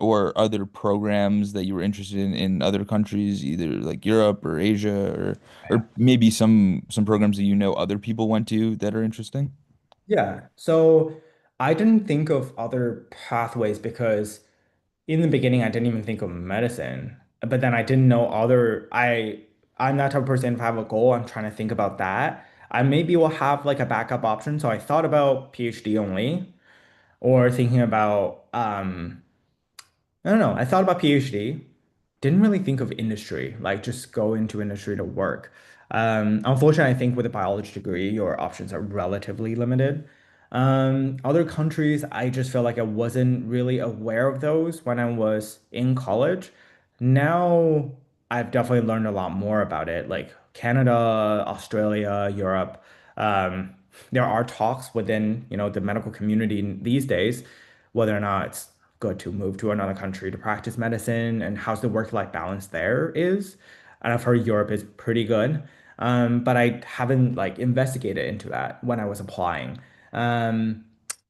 Speaker 1: or other programs that you were interested in other countries, either like Europe or Asia or maybe some programs that you know other people went to that are interesting?
Speaker 2: yeah. So I didn't think of other pathways because in the beginning, I didn't even think of medicine, but then I didn't know I'm that type of person. If I have a goal, I'm trying to think about that. I maybe will have like a backup option. So I thought about PhD only, or thinking about I don't know. I thought about PhD, didn't really think of industry, like just go into industry to work. Unfortunately, I think with a biology degree, your options are relatively limited. Other countries, I just feel like I wasn't really aware of those when I was in college. Now I've definitely learned a lot more about it, like Canada, Australia, Europe. Um, there are talks within, the medical community these days, whether or not it's good to move to another country to practice medicine and how's the work-life balance there is. And I've heard Europe is pretty good. But I haven't like investigated into that when I was applying. Um,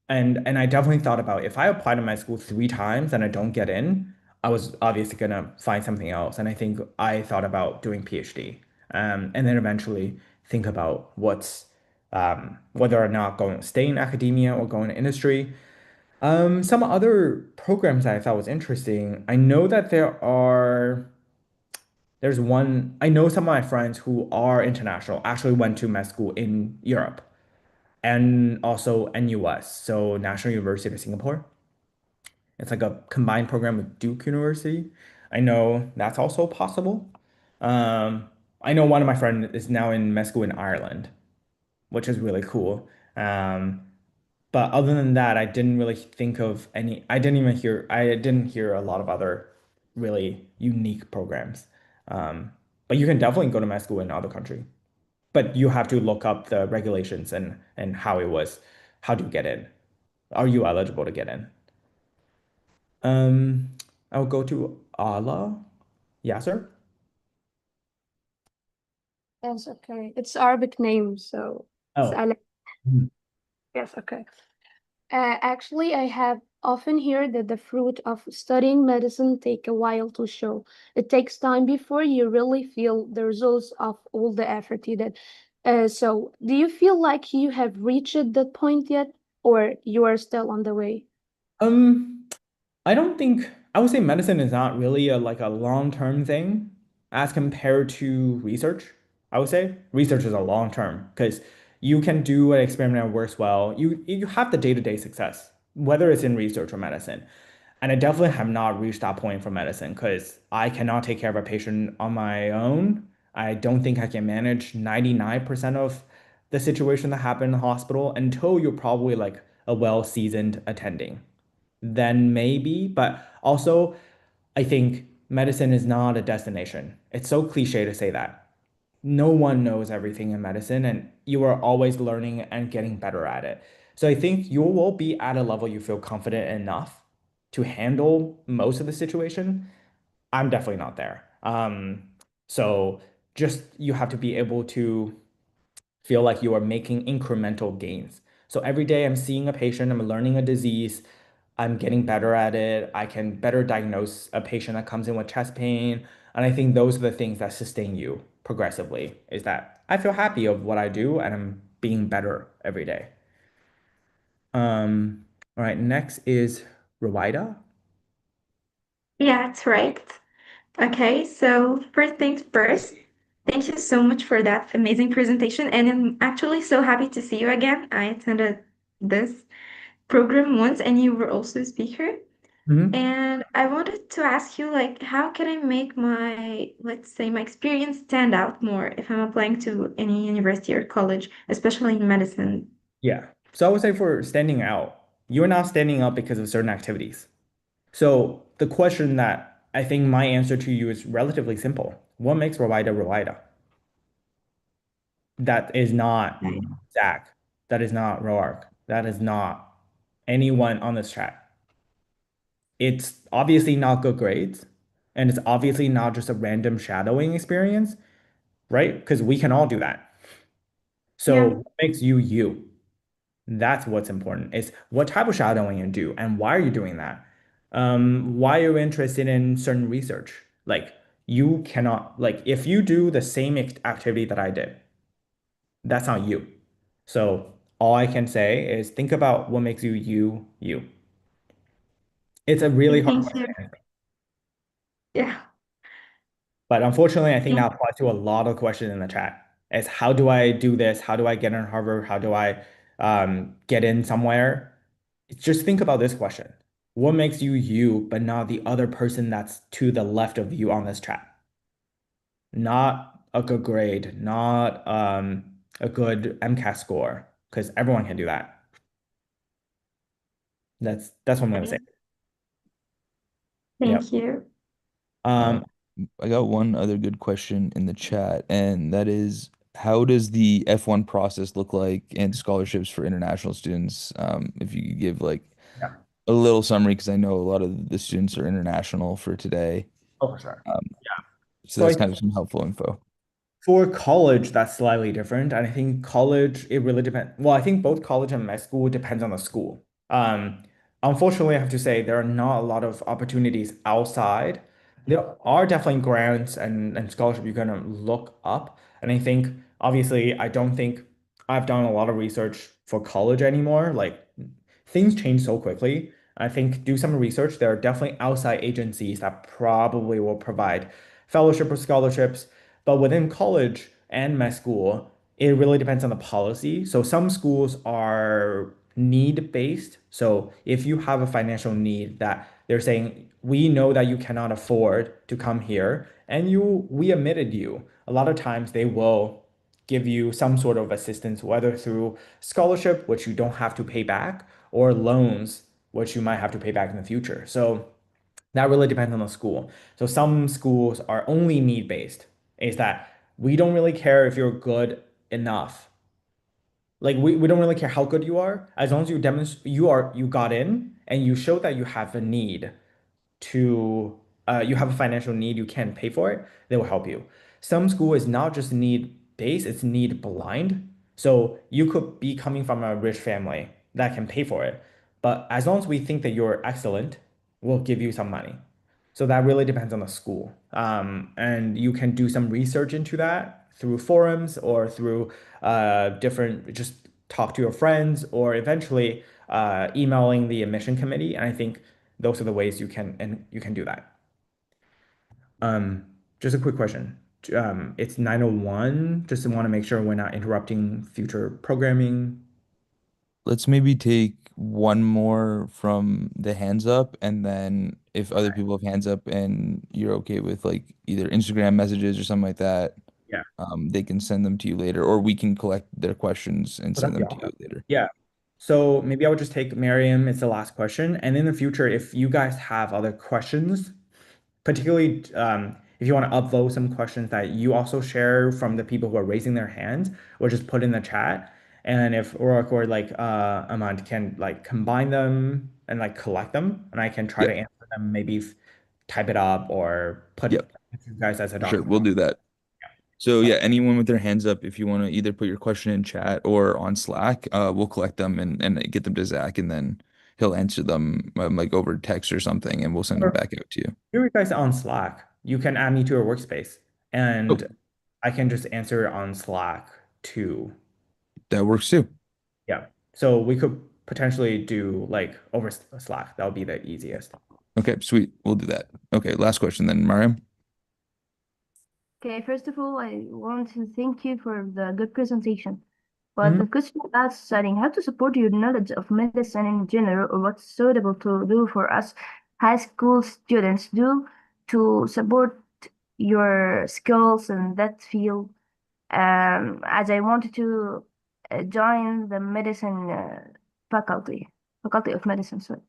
Speaker 2: and I definitely thought about if I apply to my school 3 times and I don't get in, I was obviously gonna find something else. And I think I thought about doing PhD. And then eventually think about whether or not going to stay in academia or go in industry. Some other programs that I thought was interesting. I know that there's one, I know some of my friends who are international actually went to med school in Europe and also NUS, so National University of Singapore. It's like a combined program with Duke University. I know that's also possible. Um, I know one of my friends is now in med school in Ireland, which is really cool. But other than that, I didn't really think of any, I didn't hear a lot of other really unique programs. Um, but you can definitely go to med school in other country, but you have to look up the regulations and how to get in. Are you eligible to get in? I'll go to Ala. Yeah, sir.
Speaker 10: Yes, okay. It's Arabic name, so it's
Speaker 2: Oh.
Speaker 10: Ale.
Speaker 2: Mhm.
Speaker 10: Yes, okay. Actually, I have often heard that the fruit of studying medicine take a while to show. It takes time before you really feel the results of all the effort you did. So, do you feel like you have reached that point yet, or you are still on the way?
Speaker 2: Um, I don't think I would say medicine is not really a long-term thing as compared to research. I would say research is a long term because you can do an experiment that works well. You have the day-to-day success, whether it's in research or medicine. And I definitely have not reached that point for medicine because I cannot take care of a patient on my own. I don't think I can manage 99% of the situation that happened in the hospital until you're probably like a well-seasoned attending, then maybe. But also, I think medicine is not a destination. It's so cliche to say that. No one knows everything in medicine, and you are always learning and getting better at it. So I think you will be at a level you feel confident enough to handle most of the situation. I'm definitely not there. So just you have to be able to feel like you are making incremental gains. So every day I'm seeing a patient, I'm learning a disease, I'm getting better at it. I can better diagnose a patient that comes in with chest pain. And I think those are the things that sustain you progressively, is that I feel happy of what I do and I'm being better every day. All right, next is Rawida.
Speaker 6: Yeah, that's right. Okay, so first things first, thank you so much for that amazing presentation. And I'm actually so happy to see you again. I attended this program once and you were also a speaker.
Speaker 2: Mhm.
Speaker 6: And I wanted to ask you, like, how can I make my, let's say, my experience stand out more if I'm applying to any university or college, especially in medicine?
Speaker 2: Yeah. So I would say for standing out, you're not standing out because of certain activities. So the question that I think my answer to you is relatively simple. What makes Rawida Rawida? That is not Zach. That is not Roark. That is not anyone on this chat. It's obviously not good grades, and it's obviously not just a random shadowing experience, right? Because we can all do that. So
Speaker 6: Yeah,
Speaker 2: what makes you you? That's what's important. Is what type of shadowing you do and why are you doing that? Why are you interested in certain research? Like you cannot, like if you do the same activity that I did, that's not you. So all I can say is think about what makes you you, you. It's a really
Speaker 6: okay,
Speaker 2: hard
Speaker 6: thank
Speaker 2: question
Speaker 6: you.
Speaker 2: to answer.
Speaker 6: Yeah,
Speaker 2: But unfortunately, I think
Speaker 6: thank
Speaker 2: that applies to a lot of questions in the chat. Is how do I do this? How do I get in Harvard? How do I get in somewhere? Just think about this question. What makes you you, but not the other person that's to the left of you on this chat? Not a good grade, not a good MCAT score, because everyone can do that. That's what I'm gonna say. Yep.
Speaker 6: Thank you.
Speaker 1: Uh,
Speaker 2: Um,
Speaker 1: I got one other good question in the chat, and that is, how does the F1 process look like and scholarships for international students? If you could give like
Speaker 2: yeah.
Speaker 1: a little summary, because I know a lot of the students are international for today.
Speaker 2: Oh, for sure.
Speaker 1: Um,
Speaker 2: Yeah.
Speaker 1: so
Speaker 2: So
Speaker 1: that's
Speaker 2: I
Speaker 1: kind of some helpful info.
Speaker 2: For college, that's slightly different. And I think college, it really depends. Well, I think both college and med school depends on the school. Unfortunately, I have to say there are not a lot of opportunities outside. There are definitely grants and scholarship you can look up. And I think, obviously, I don't think I've done a lot of research for college anymore. Like things change so quickly. I think do some research. There are definitely outside agencies that probably will provide fellowship or scholarships, but within college and med school, it really depends on the policy. So some schools are need based. So if you have a financial need that they're saying, we know that you cannot afford to come here and we admitted you, a lot of times they will give you some sort of assistance, whether through scholarship, which you don't have to pay back, or loans, which you might have to pay back in the future. So that really depends on the school. So some schools are only need based, is that we don't really care if you're good enough. Like we don't really care how good you are, as long as you demonstrate you got in and you show that you have a need to you have a financial need, you can't pay for it, they will help you. Some school is not just need based, it's need blind. So you could be coming from a rich family that can pay for it. But as long as we think that you're excellent, we'll give you some money. So that really depends on the school. And you can do some research into that through forums or through different, just talk to your friends or eventually emailing the admission committee. And I think those are the ways you can do that. Um, just a quick question. It's 9:01. Just want to make sure we're not interrupting future programming.
Speaker 1: Let's maybe take one more from the hands up, and then if other people have hands up and you're okay with like either Instagram messages or something like that,
Speaker 2: Yeah.
Speaker 1: they can send them to you later, or we can collect their questions and
Speaker 2: Oh,
Speaker 1: send
Speaker 2: that'd be
Speaker 1: them to you
Speaker 2: awesome.
Speaker 1: later.
Speaker 2: Yeah. So maybe I would just take Miriam. It's the last question. And in the future, if you guys have other questions, particularly if you want to upvote some questions that you also share from the people who are raising their hands, or just put in the chat. And if Rourke or like Amand can like combine them and like collect them, and I can try to
Speaker 1: Yep.
Speaker 2: answer them, maybe type it up or put
Speaker 1: Yep.
Speaker 2: you guys as a
Speaker 1: For sure. We'll
Speaker 2: document.
Speaker 1: do that. So
Speaker 2: So
Speaker 1: yeah, anyone with their hands up, if you want to either put your question in chat or on Slack, we'll collect them and get them to Zach, and then he'll answer them like over text or something, and we'll send them
Speaker 2: or
Speaker 1: back out to you.
Speaker 2: you guys on Slack, you can add me to your workspace,
Speaker 1: Oh,
Speaker 2: and I can just answer on Slack too.
Speaker 1: that works too.
Speaker 2: Yeah. So we could potentially do like over Slack. That would be the easiest.
Speaker 1: Okay, sweet. We'll do that. Okay, last question then, Mariam.
Speaker 10: Okay, first of all, I want to thank you for the good presentation. But
Speaker 2: Mhm.
Speaker 10: the question about studying how to support your knowledge of medicine in general, or what's suitable to do for us high school students do to support your skills in that field. As I wanted to join the medicine faculty, faculty of medicine, sorry.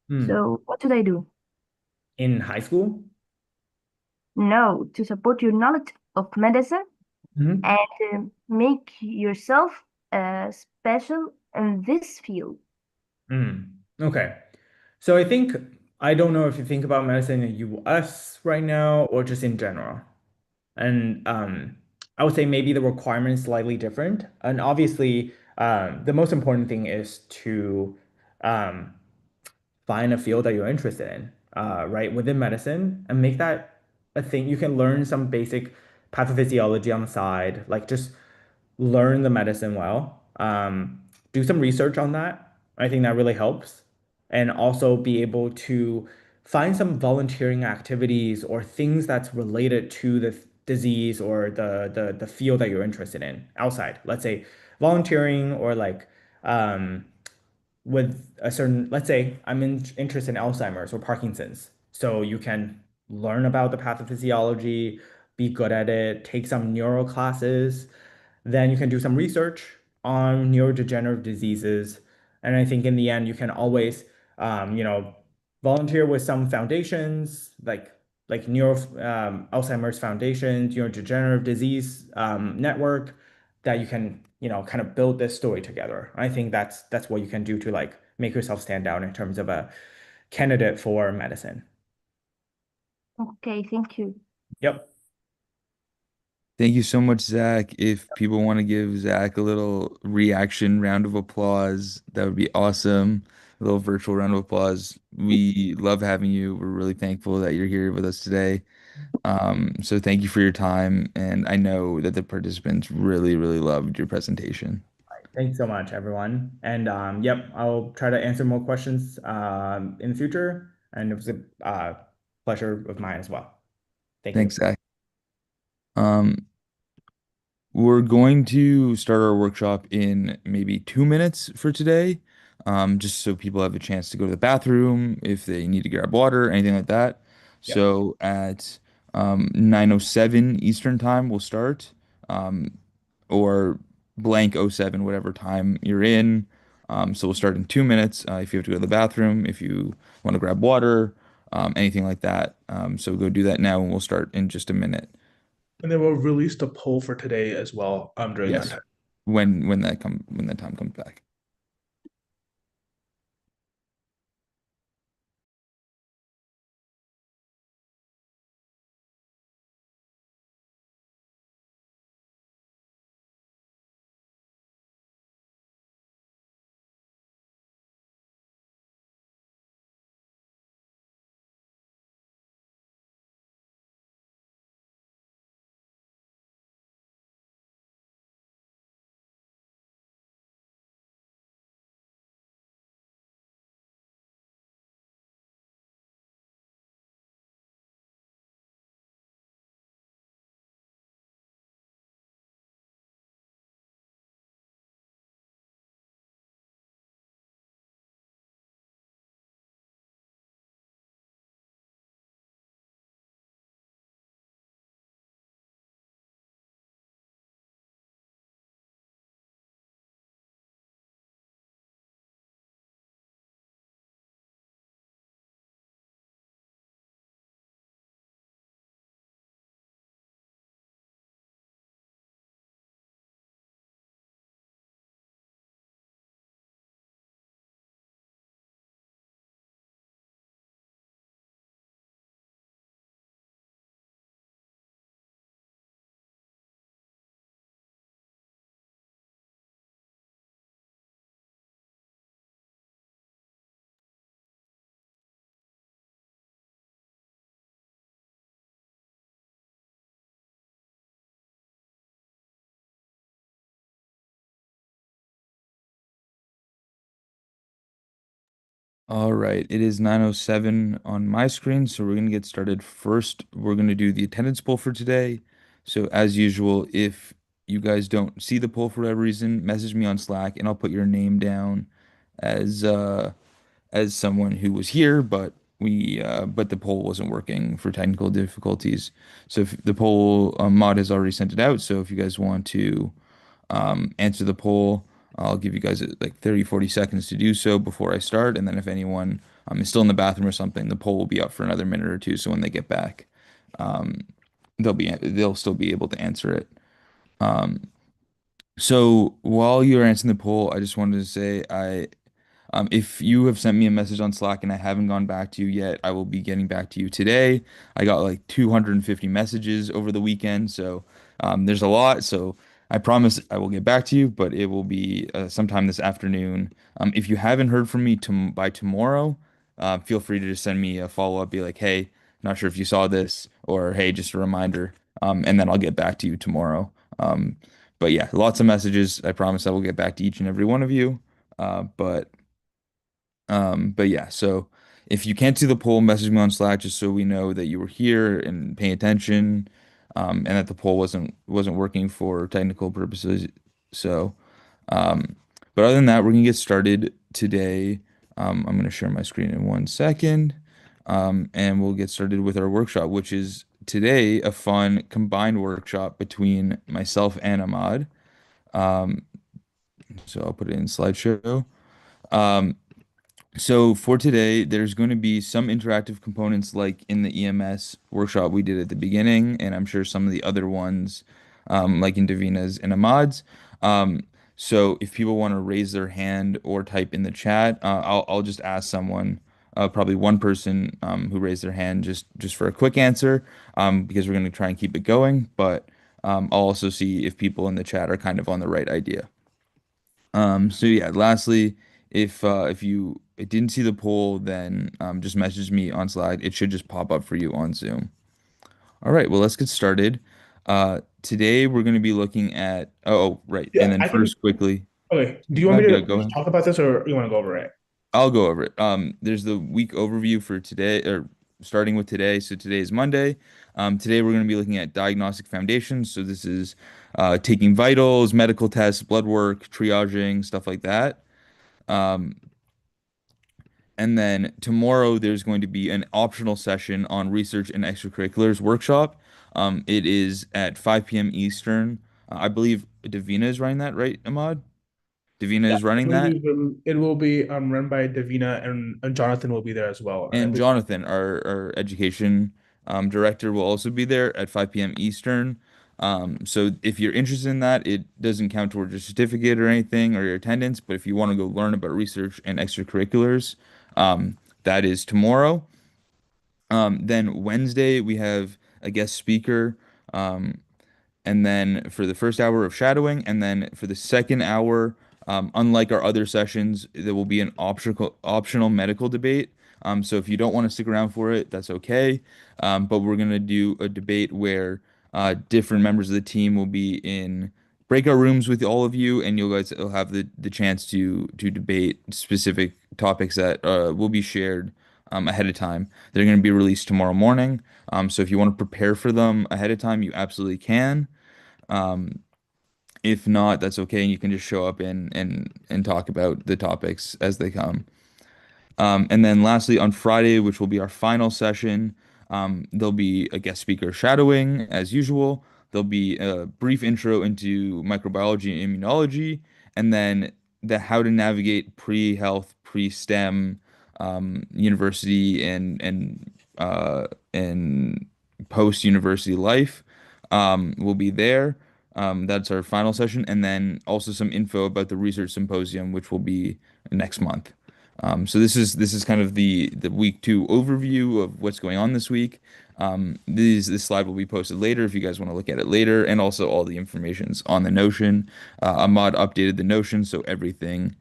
Speaker 2: Hmm.
Speaker 10: So what should I do?
Speaker 2: In high school?
Speaker 10: No, to support your knowledge of medicine
Speaker 2: Mhm.
Speaker 10: and make yourself special in this field.
Speaker 2: Okay. So I think I don't know if you think about medicine in the US right now or just in general. And I would say maybe the requirement is slightly different. And obviously, the most important thing is to um, find a field that you're interested in, right, within medicine and make that a thing. You can learn some basic pathophysiology on the side, like just learn the medicine well. Do some research on that. I think that really helps. And also be able to find some volunteering activities or things that's related to disease or the field that you're interested in outside. Let's say volunteering or like with a certain, let's say I'm interested in Alzheimer's or Parkinson's. So you can learn about the pathophysiology, be good at it, take some neuro classes, then you can do some research on neurodegenerative diseases. And I think in the end, you can always, you know, volunteer with some foundations like Alzheimer's Foundation, neurodegenerative disease network that you can, you know, kind of build this story together. I think that's what you can do to like make yourself stand out in terms of a candidate for medicine.
Speaker 10: Okay, thank you.
Speaker 2: Yep.
Speaker 1: Thank you so much, Zach. If people want to give Zach a little reaction round of applause, that would be awesome. A little virtual round of applause. We love having you. We're really thankful that you're here with us today. So thank you for your time, and I know that the participants really, really loved your presentation.
Speaker 2: Thanks so much, everyone. And yep, I'll try to answer more questions in the future. And it was a pleasure of mine as well. Thank you.
Speaker 1: Thanks, Zach. Um, We're going to start our workshop in maybe 2 minutes for today, just so people have a chance to go to the bathroom if they need to grab water, anything like that.
Speaker 2: Yep.
Speaker 1: So at 9:07 Eastern time, we'll start, um, or blank '07, whatever time you're in. So we'll start in 2 minutes. If you have to go to the bathroom, if you want to grab water, anything like that. So go do that now, and we'll start in just a minute.
Speaker 3: And then we'll release the poll for today as well during that
Speaker 1: Yes.
Speaker 3: time.
Speaker 1: When that time comes back. All right, it is 9:07 on my screen, so we're going to get started. First, we're going to do the attendance poll for today. So as usual, if you guys don't see the poll for whatever reason, message me on Slack and I'll put your name down as someone who was here, but the poll wasn't working for technical difficulties. So if the poll mod has already sent it out, so if you guys want to answer the poll. I'll give you guys like 30, 40 seconds to do so before I start. And then if anyone is still in the bathroom or something, the poll will be up for another minute or two. So when they get back, um, they'll still be able to answer it. Um, so while you're answering the poll, I just wanted to say if you have sent me a message on Slack and I haven't gone back to you yet, I will be getting back to you today. I got like 250 messages over the weekend, so there's a lot. So I promise I will get back to you, but it will be sometime this afternoon. If you haven't heard from me by tomorrow, feel free to just send me a follow-up, be like, hey, not sure if you saw this, or hey, just a reminder, and then I'll get back to you tomorrow. But yeah, lots of messages. I promise I will get back to each and every one of you. But yeah, so if you can't see the poll, message me on Slack just so we know that you were here and paying attention. and that the poll wasn't working for technical purposes. So, um, but other than that, we're gonna get started today. I'm gonna share my screen in 1 second, and we'll get started with our workshop, which is today a fun combined workshop between myself and Ahmad. Um, so I'll put it in slideshow. Um, so for today, there's going to be some interactive components like in the EMS workshop we did at the beginning, and I'm sure some of the other ones, like in Davina's and Ahmad's. Um, so if people want to raise their hand or type in the chat, I'll just ask someone, probably one person, who raised their hand just for a quick answer, because we're going to try and keep it going. But I'll also see if people in the chat are kind of on the right idea. So yeah, lastly, if you didn't see the poll, then just message me on Slack. It should just pop up for you on Zoom. All right, well, let's get started. Today we're going to be looking at right. And
Speaker 3: Yeah,
Speaker 1: then
Speaker 3: I can.
Speaker 1: first quickly,
Speaker 3: Okay. Do you
Speaker 1: go
Speaker 3: want me
Speaker 1: ahead,
Speaker 3: to
Speaker 1: go
Speaker 3: just
Speaker 1: ahead.
Speaker 3: talk about this, or you want to go over it?
Speaker 1: I'll go over it. There's the week overview for today, or starting with today. So today is Monday. Today we're going to be looking at diagnostic foundations. So this is taking vitals, medical tests, blood work, triaging, stuff like that. Um, And then tomorrow there's going to be an optional session on research and extracurriculars workshop. It is at 5 p.m. Eastern. I believe Davina is running that, right, Ahmad? Davina
Speaker 3: Yeah,
Speaker 1: is running that.
Speaker 3: it will be run by Davina, and Jonathan will be there as well. And I
Speaker 1: And
Speaker 3: believe,
Speaker 1: Jonathan, our education director, will also be there at 5 p.m. Eastern. So if you're interested in that, it doesn't count towards your certificate or anything or your attendance. But if you want to go learn about research and extracurriculars, that is tomorrow. Then Wednesday we have a guest speaker. Um, and then for the first hour of shadowing, and then for the second hour, unlike our other sessions, there will be an optional medical debate. So if you don't want to stick around for it, that's okay. But we're gonna do a debate where different members of the team will be in breakout rooms with all of you, and you guys will have the chance to debate specific topics that will be shared ahead of time. They're going to be released tomorrow morning. So if you want to prepare for them ahead of time, you absolutely can. Um, if not, that's okay, and you can just show up and talk about the topics as they come. And then lastly, on Friday, which will be our final session, there'll be a guest speaker shadowing as usual. There'll be a brief intro into microbiology and immunology, and then the how to navigate pre-health, pre-STEM, university and post-university life, will be there. That's our final session, and then also some info about the research symposium, which will be next month. So this is kind of the week two overview of what's going on this week. This slide will be posted later if you guys want to look at it later, and also all the information's on the Notion. Ahmad updated the Notion, so everything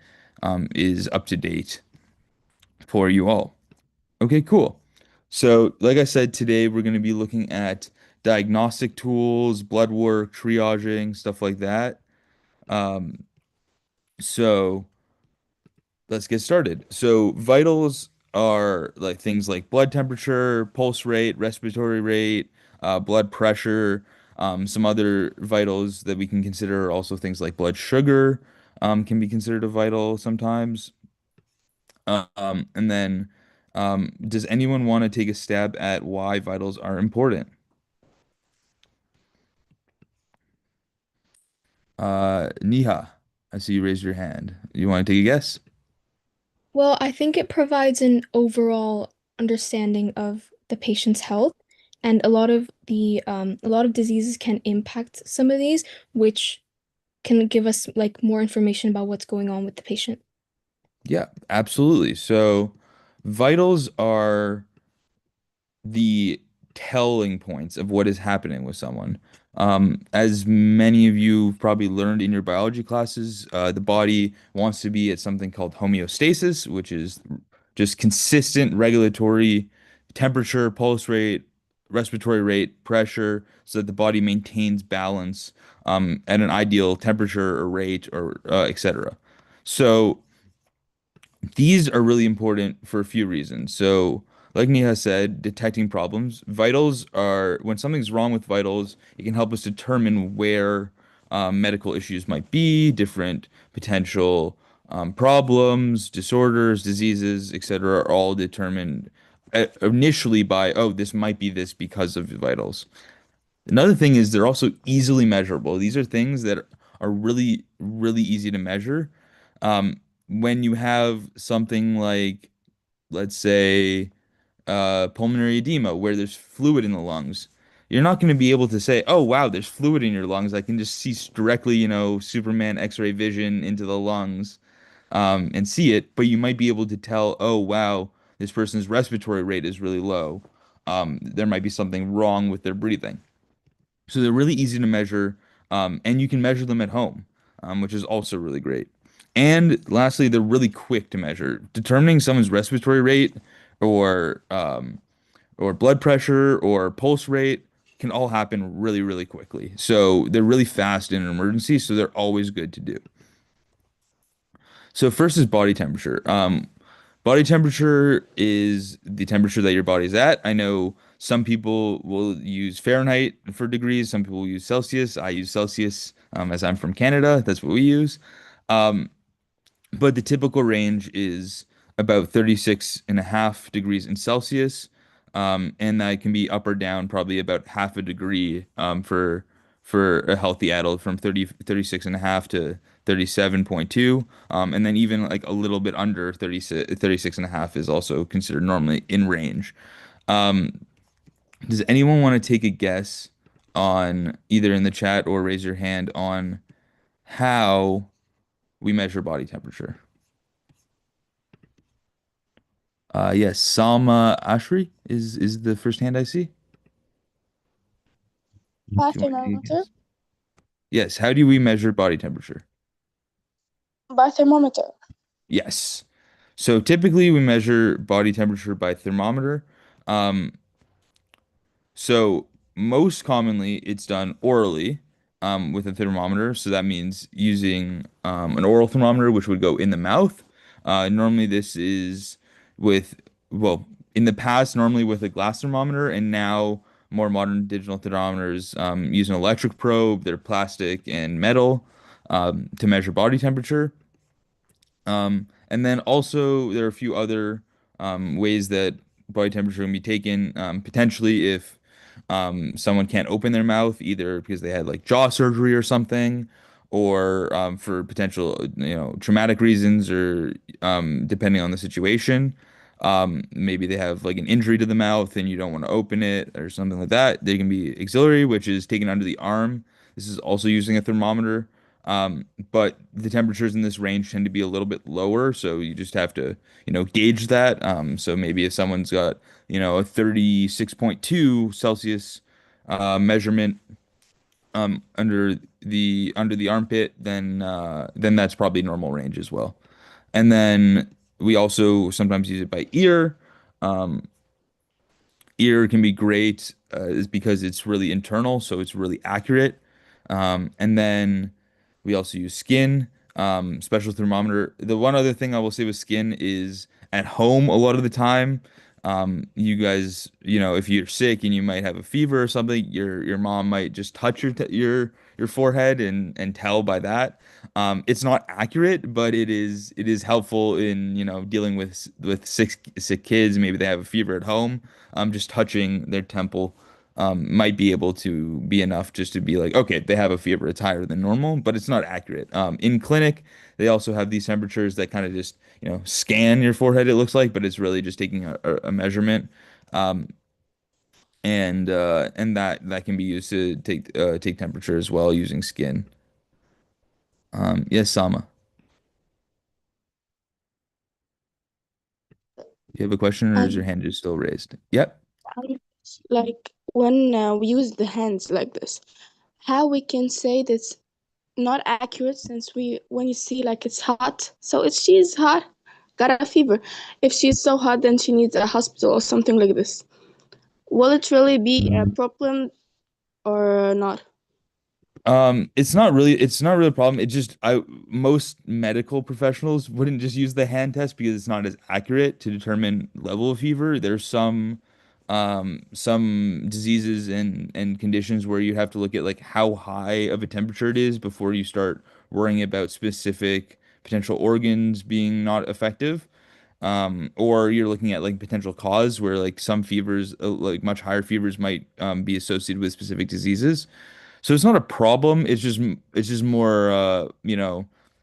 Speaker 1: is up to date for you all. Okay, cool. So, like I said, today we're going to be looking at diagnostic tools, blood work, triaging, stuff like that. Um, so. Let's get started. So vitals are like things like blood temperature, pulse rate, respiratory rate, blood pressure. Some other vitals that we can consider are also things like blood sugar, can be considered a vital sometimes. And then, does anyone want to take a stab at why vitals are important? Niha, I see you raised your hand. You want to take a guess?
Speaker 8: Well, I think it provides an overall understanding of the patient's health, and a lot of diseases can impact some of these, which can give us like more information about what's going on with the patient.
Speaker 1: Yeah, absolutely. So vitals are the telling points of what is happening with someone. As many of you probably learned in your biology classes, the body wants to be at something called homeostasis, which is just consistent regulatory temperature, pulse rate, respiratory rate, pressure, so that the body maintains balance at an ideal temperature or rate or etc. So these are really important for a few reasons. So like Neha said, detecting problems. Vitals are when something's wrong with vitals, it can help us determine where medical issues might be, different potential problems, disorders, diseases, etc. are all determined initially by, oh, this might be this because of vitals. Another thing is they're also easily measurable. These are things that are really, really easy to measure. When you have something like, let's say, pulmonary edema, where there's fluid in the lungs, you're not going to be able to say, "Oh, wow, there's fluid in your lungs. I can just see directly, Superman X-ray vision into the lungs, and see it." But you might be able to tell, "Oh, wow, this person's respiratory rate is really low. There might be something wrong with their breathing." So they're really easy to measure, and you can measure them at home, which is also really great. And lastly, they're really quick to measure. Determining someone's respiratory rate or blood pressure or pulse rate can all happen really, really quickly. So they're really fast in an emergency, so they're always good to do. So first is body temperature. Body temperature is the temperature that your body's at. I know some people will use Fahrenheit for degrees. Some people will use Celsius. I use Celsius, as I'm from Canada. That's what we use. Um, but the typical range is about 36.5 degrees in Celsius. And that can be up or down probably about half a degree, for a healthy adult from 36.5 to 37.2. And then even like a little bit under 36.5 is also considered normally in range. Um, does anyone want to take a guess on either in the chat or raise your hand on how we measure body temperature? Yes, Salma Ashri is the first hand I see.
Speaker 5: By
Speaker 1: Do you want to take a
Speaker 5: thermometer?
Speaker 1: guess? Yes, how do we measure body temperature?
Speaker 5: By thermometer.
Speaker 1: Yes. So typically we measure body temperature by thermometer. Um, So most commonly it's done orally, with a thermometer. So that means using an oral thermometer, which would go in the mouth. Normally this is with, well, in the past, normally with a glass thermometer, and now more modern digital thermometers use an electric probe. They're plastic and metal, to measure body temperature. And then also there are a few other ways that body temperature can be taken. Potentially, if someone can't open their mouth, either because they had like jaw surgery or something, or for potential, traumatic reasons, or depending on the situation. Maybe they have like an injury to the mouth and you don't want to open it or something like that. They can be auxiliary, which is taken under the arm. This is also using a thermometer. But the temperatures in this range tend to be a little bit lower, so you just have to, gauge that. So maybe if someone's got, a 36.2 Celsius measurement under the armpit, then that's probably normal range as well. And then we also sometimes use it by ear. Um, Ear can be great, is because it's really internal, so it's really accurate. And then we also use skin, special thermometer. The one other thing I will say with skin is at home a lot of the time. You guys, if you're sick and you might have a fever or something, your mom might just touch your forehead and tell by that. It's not accurate, but it is helpful in, dealing with sick kids. Maybe they have a fever at home. Just touching their temple might be able to be enough just to be like, okay, they have a fever, it's higher than normal, but it's not accurate. In clinic, they also have these temperatures that kind of just, scan your forehead, it looks like, but it's really just taking a measurement. Um, and that can be used to take temperature as well using skin. Yes, Sama, you have a question, or is your
Speaker 11: Um,
Speaker 1: hand just still raised? Yep.
Speaker 11: um, like when we use the hands like this, how we can say that's not accurate since when you see like it's hot. So if she's hot, got a fever. If she's so hot, then she needs a hospital or something like this. Will it really be a problem or not?
Speaker 1: it's not really a problem. It just I most medical professionals wouldn't just use the hand test because it's not as accurate to determine level of fever. There's some diseases and conditions where you have to look at like how high of a temperature it is before you start worrying about specific potential organs being not effective. Or you're looking at like potential cause where like some fevers, like much higher fevers might be associated with specific diseases. So it's not a problem. It's just more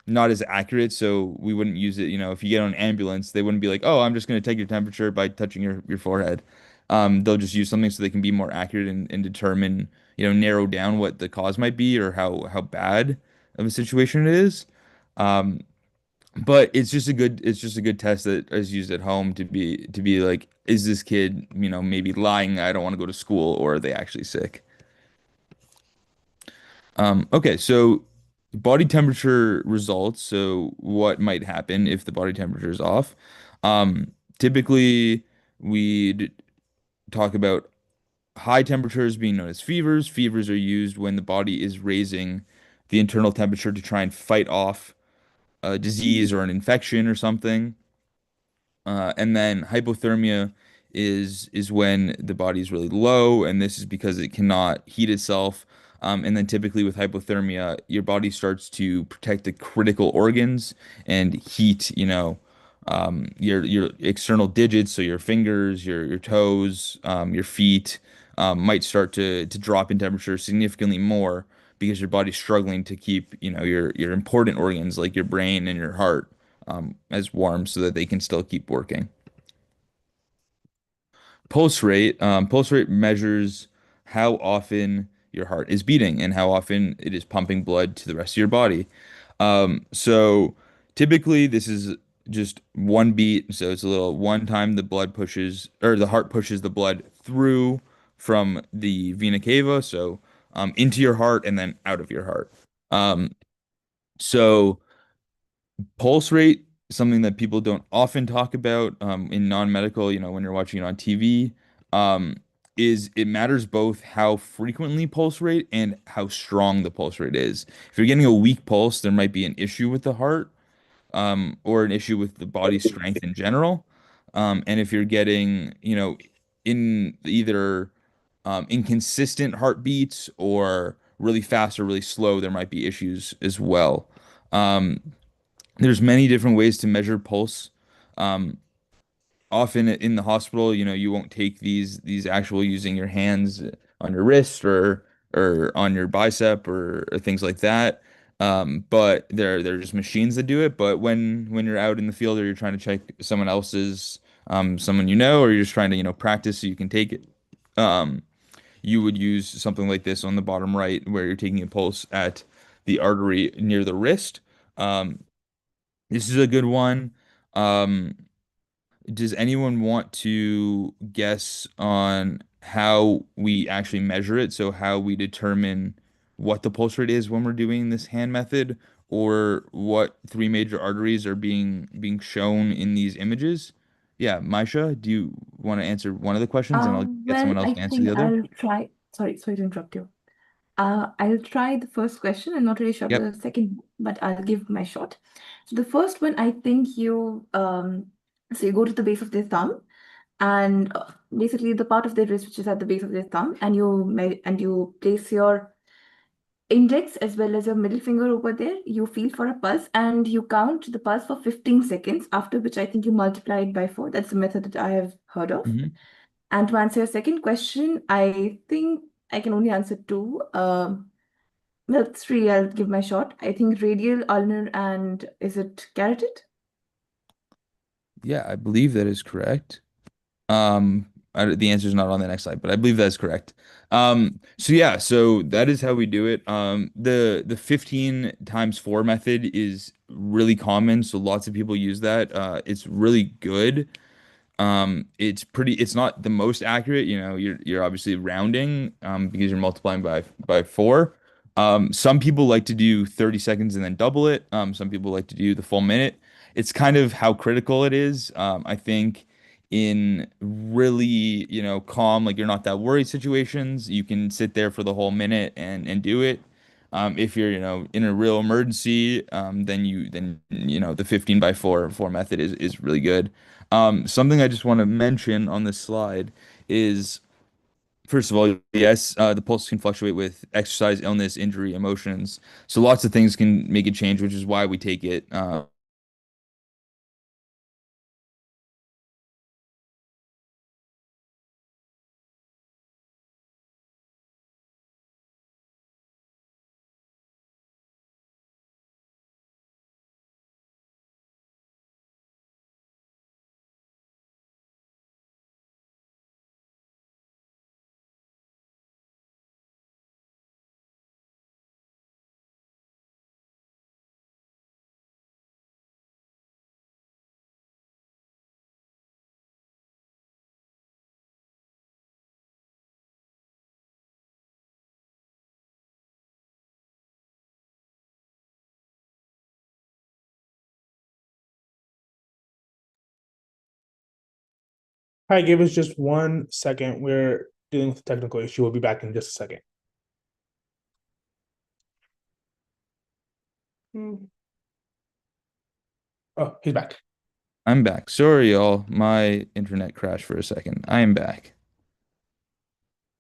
Speaker 1: not as accurate. So we wouldn't use it. If you get on an ambulance, they wouldn't be like, "Oh, I'm just going to take your temperature by touching your forehead." They'll just use something so they can be more accurate and determine, narrow down what the cause might be or how bad of a situation it is. Um, but it's just a good test that is used at home to be like, is this kid, maybe lying? I don't want to go to school, or are they actually sick? Okay, so body temperature results. So what might happen if the body temperature is off? Typically, we'd talk about high temperatures being known as fevers. Fevers are used when the body is raising the internal temperature to try and fight off a disease or an infection or something. And then hypothermia is when the body is really low, and this is because it cannot heat itself. And then typically with hypothermia, your body starts to protect the critical organs and heat, your external digits, so your fingers, your toes, your feet, might start to drop in temperature significantly more because your body's struggling to keep, your important organs like your brain and your heart as warm so that they can still keep working. Pulse rate measures how often your heart is beating and how often it is pumping blood to the rest of your body. So typically this is just one beat. So it's a little one time the blood pushes or the heart pushes the blood through from the vena cava, so into your heart and then out of your heart. Um, so Pulse rate, something that people don't often talk about in non-medical, when you're watching it on TV, um, is it matters both how frequently pulse rate and how strong the pulse rate is. If you're getting a weak pulse, there might be an issue with the heart, or an issue with the body's strength in general. And if you're getting, in either inconsistent heartbeats or really fast or really slow, there might be issues as well. Um, there's many different ways to measure pulse. Um, Often in the hospital, you won't take these actual using your hands on your wrist or on your bicep or things like that. But they're just machines that do it. But when you're out in the field or you're trying to check someone else's someone or you're just trying to practice so you can take it. Um, you would use something like this on the bottom right where you're taking a pulse at the artery near the wrist. Um, this is a good one. Um, does anyone want to guess on how we actually measure it? So how we determine what the pulse rate is when we're doing this hand method, or what three major arteries are being shown in these images? Yeah, Maisha, do you want to answer one of the questions and I'll get
Speaker 6: Well,
Speaker 1: someone else
Speaker 6: I
Speaker 1: to answer the
Speaker 6: think
Speaker 1: other?
Speaker 6: I'll try. Sorry to interrupt you. I'll try the first question. I'm not really sure
Speaker 1: Yep.
Speaker 6: about the second, but I'll give my shot. So the first one, I think so you go to the base of the thumb, and basically the part of the wrist which is at the base of the thumb, and you place your index as well as your middle finger over there. You feel for a pulse, and you count the pulse for 15 seconds. After which, I think you multiply it by 4. That's the method that I have heard of.
Speaker 1: Hmm.
Speaker 6: And to answer your second question, I think I can only answer two. Well, three, I'll give my shot. I think radial, ulnar, and is it carotid?
Speaker 1: Yeah, I believe that is correct. The answer is not on the next slide, but I believe that's correct. So yeah, so that is how we do it. The 15 times 4 method is really common, so lots of people use that. It's really good. It's not the most accurate, you're obviously rounding because you're multiplying by 4. Some people like to do 30 seconds and then double it. Some people like to do the full minute. It's kind of how critical it is. I think in really, calm, like you're not that worried situations, you can sit there for the whole minute and do it. If you're, in a real emergency, then the 15 by 4 method is really good. Something I just want to mention on this slide is, first of all, yes, the pulse can fluctuate with exercise, illness, injury, emotions. So lots of things can make it change, which is why we take it.
Speaker 3: Hi, give us just 1 second. We're dealing with a technical issue. We'll be back in just a second. Hmm. Oh, he's back.
Speaker 1: I'm back. Sorry, y'all. My internet crashed for a second. I am back.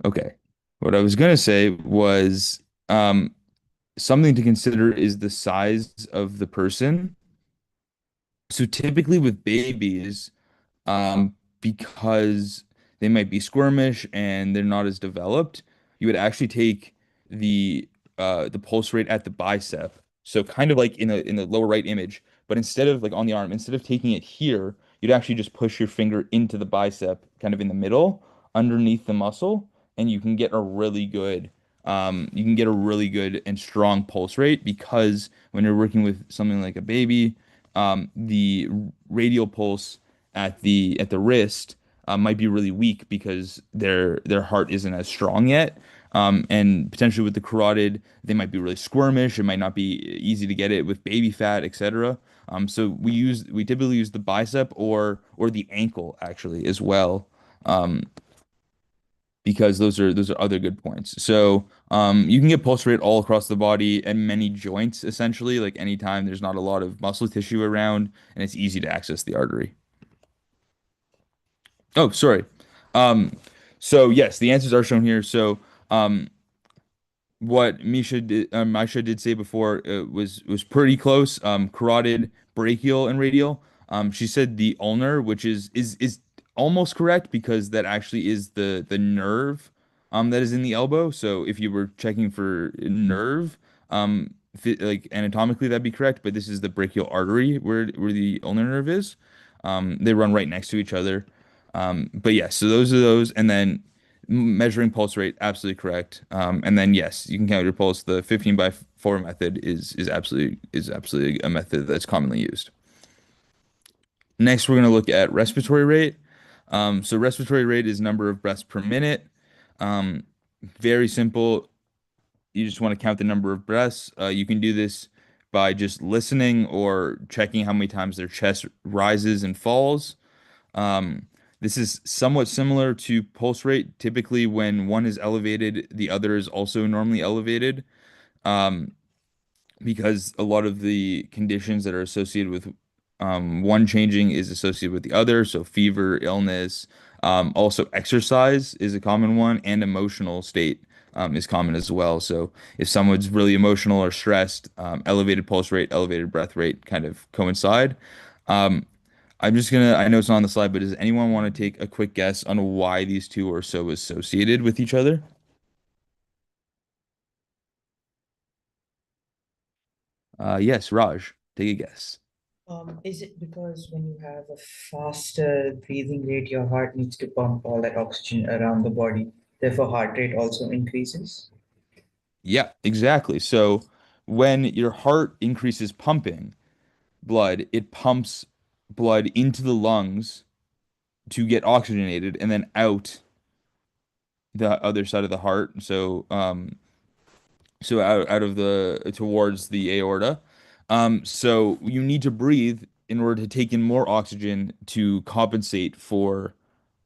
Speaker 1: Okay. What I was gonna say was, something to consider is the size of the person. So typically with babies, because they might be squirmish and they're not as developed, you would actually take the pulse rate at the bicep. So kind of like in the lower right image, but instead of like on the arm, instead of taking it here, you'd actually just push your finger into the bicep, kind of in the middle, underneath the muscle, and you can get a really good and strong pulse rate because when you're working with something like a baby, the radial pulse at the wrist might be really weak because their heart isn't as strong yet. And potentially with the carotid, they might be really squirmish. It might not be easy to get it with baby fat, etc. So we typically use the bicep or the ankle actually as well, because those are other good points. So you can get pulse rate all across the body and many joints essentially, like anytime there's not a lot of muscle tissue around and it's easy to access the artery. Oh, sorry. Um, so yes, the answers are shown here. So um, what Misha did say before was pretty close. Carotid, brachial, and radial. She said the ulnar, which is almost correct because that actually is the nerve that is in the elbow. So if you were checking for nerve, like anatomically that'd be correct, but this is the brachial artery where the ulnar nerve is. They run right next to each other. But yeah, so those are those, and then measuring pulse rate, absolutely correct. And then yes, you can count your pulse. The 15 by 4 method is absolutely a method that's commonly used. Next, we're going to look at respiratory rate. So respiratory rate is number of breaths per minute. Um, Very simple. You just want to count the number of breaths. You can do this by just listening or checking how many times their chest rises and falls. Um, this is somewhat similar to pulse rate. Typically, when one is elevated, the other is also normally elevated, um, because a lot of the conditions that are associated with one changing is associated with the other. So, fever, illness, also exercise is a common one, and emotional state is common as well. So, if someone's really emotional or stressed, elevated pulse rate, elevated breath rate kind of coincide. Um, I know it's not on the slide, but does anyone want to take a quick guess on why these two are so associated with each other? Yes, Raj, take a guess.
Speaker 12: Is it because when you have a faster breathing rate, your heart needs to pump all that oxygen around the body, therefore heart rate also increases?
Speaker 1: Yeah, exactly. So when your heart increases pumping blood, it pumps blood into the lungs to get oxygenated and then out the other side of the heart. So out of the towards the aorta. So you need to breathe in order to take in more oxygen to compensate for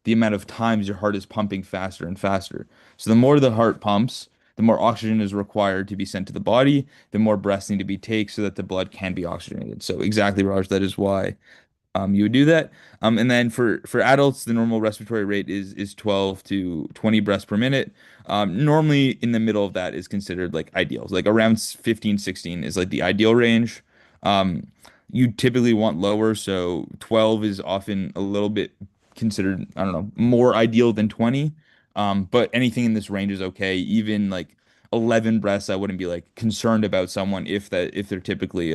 Speaker 1: the amount of times your heart is pumping faster and faster. So the more the heart pumps, the more oxygen is required to be sent to the body, the more breaths need to be taken so that the blood can be oxygenated. So exactly, Raj, that is why you would do that. And then for adults, the normal respiratory rate is 12 to 20 breaths per minute. Normally in the middle of that is considered like ideal. Like around 15, 16 is like the ideal range. Um, you typically want lower, so 12 is often a little bit considered, I don't know, more ideal than 20. But anything in this range is okay. Even like 11 breaths, I wouldn't be like concerned about someone if they're typically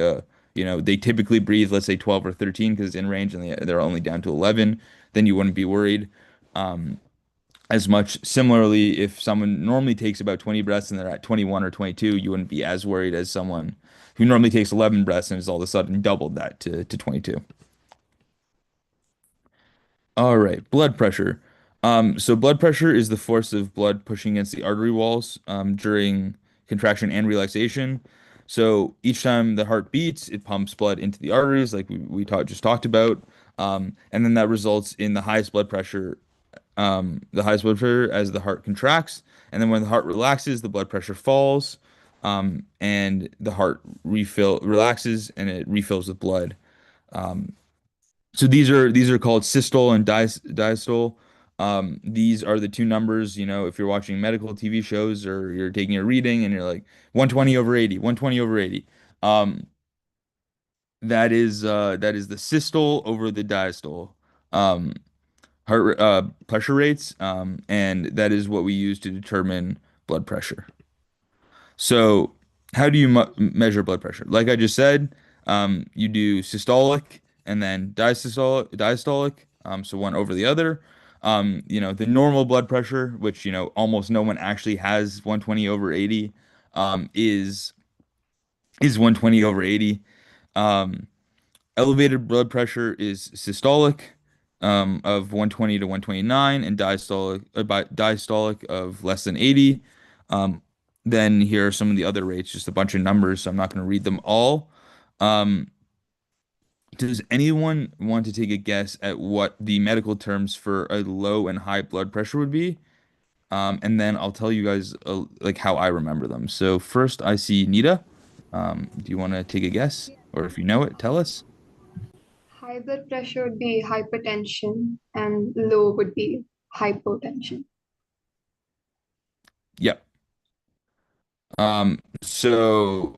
Speaker 1: they typically breathe, let's say 12 or 13 because it's in range and they're only down to 11, then you wouldn't be worried as much. Similarly, if someone normally takes about 20 breaths and they're at 21 or 22, you wouldn't be as worried as someone who normally takes 11 breaths and has all of a sudden doubled that to 22. All right, blood pressure. So blood pressure is the force of blood pushing against the artery walls during contraction and relaxation. So each time the heart beats, it pumps blood into the arteries, like we just talked about, and then that results in the highest blood pressure as the heart contracts, and then when the heart relaxes, the blood pressure falls, and the heart refill relaxes and it refills with blood. Um, so these are called systole and diastole. These are the two numbers, if you're watching medical TV shows or you're taking a reading and you're like 120 over 80, 120 over 80. Um, that is the systole over the diastole. Um, pressure rates, and that is what we use to determine blood pressure. So, how do you measure blood pressure? Like I just said, you do systolic and then diastolic, so one over the other. The normal blood pressure, which almost no one actually has 120 over 80, is 120 over 80. Um, Elevated blood pressure is systolic of 120 to 129 and diastolic of less than 80. Um, then here are some of the other rates, just a bunch of numbers, so I'm not going to read them all. Um, does anyone want to take a guess at what the medical terms for a low and high blood pressure would be? And then I'll tell you guys like how I remember them. So first I see Nita. Do you want to take a guess? Or if you know it, tell us.
Speaker 13: High blood pressure would be hypertension and low would be hypotension.
Speaker 1: Yep. So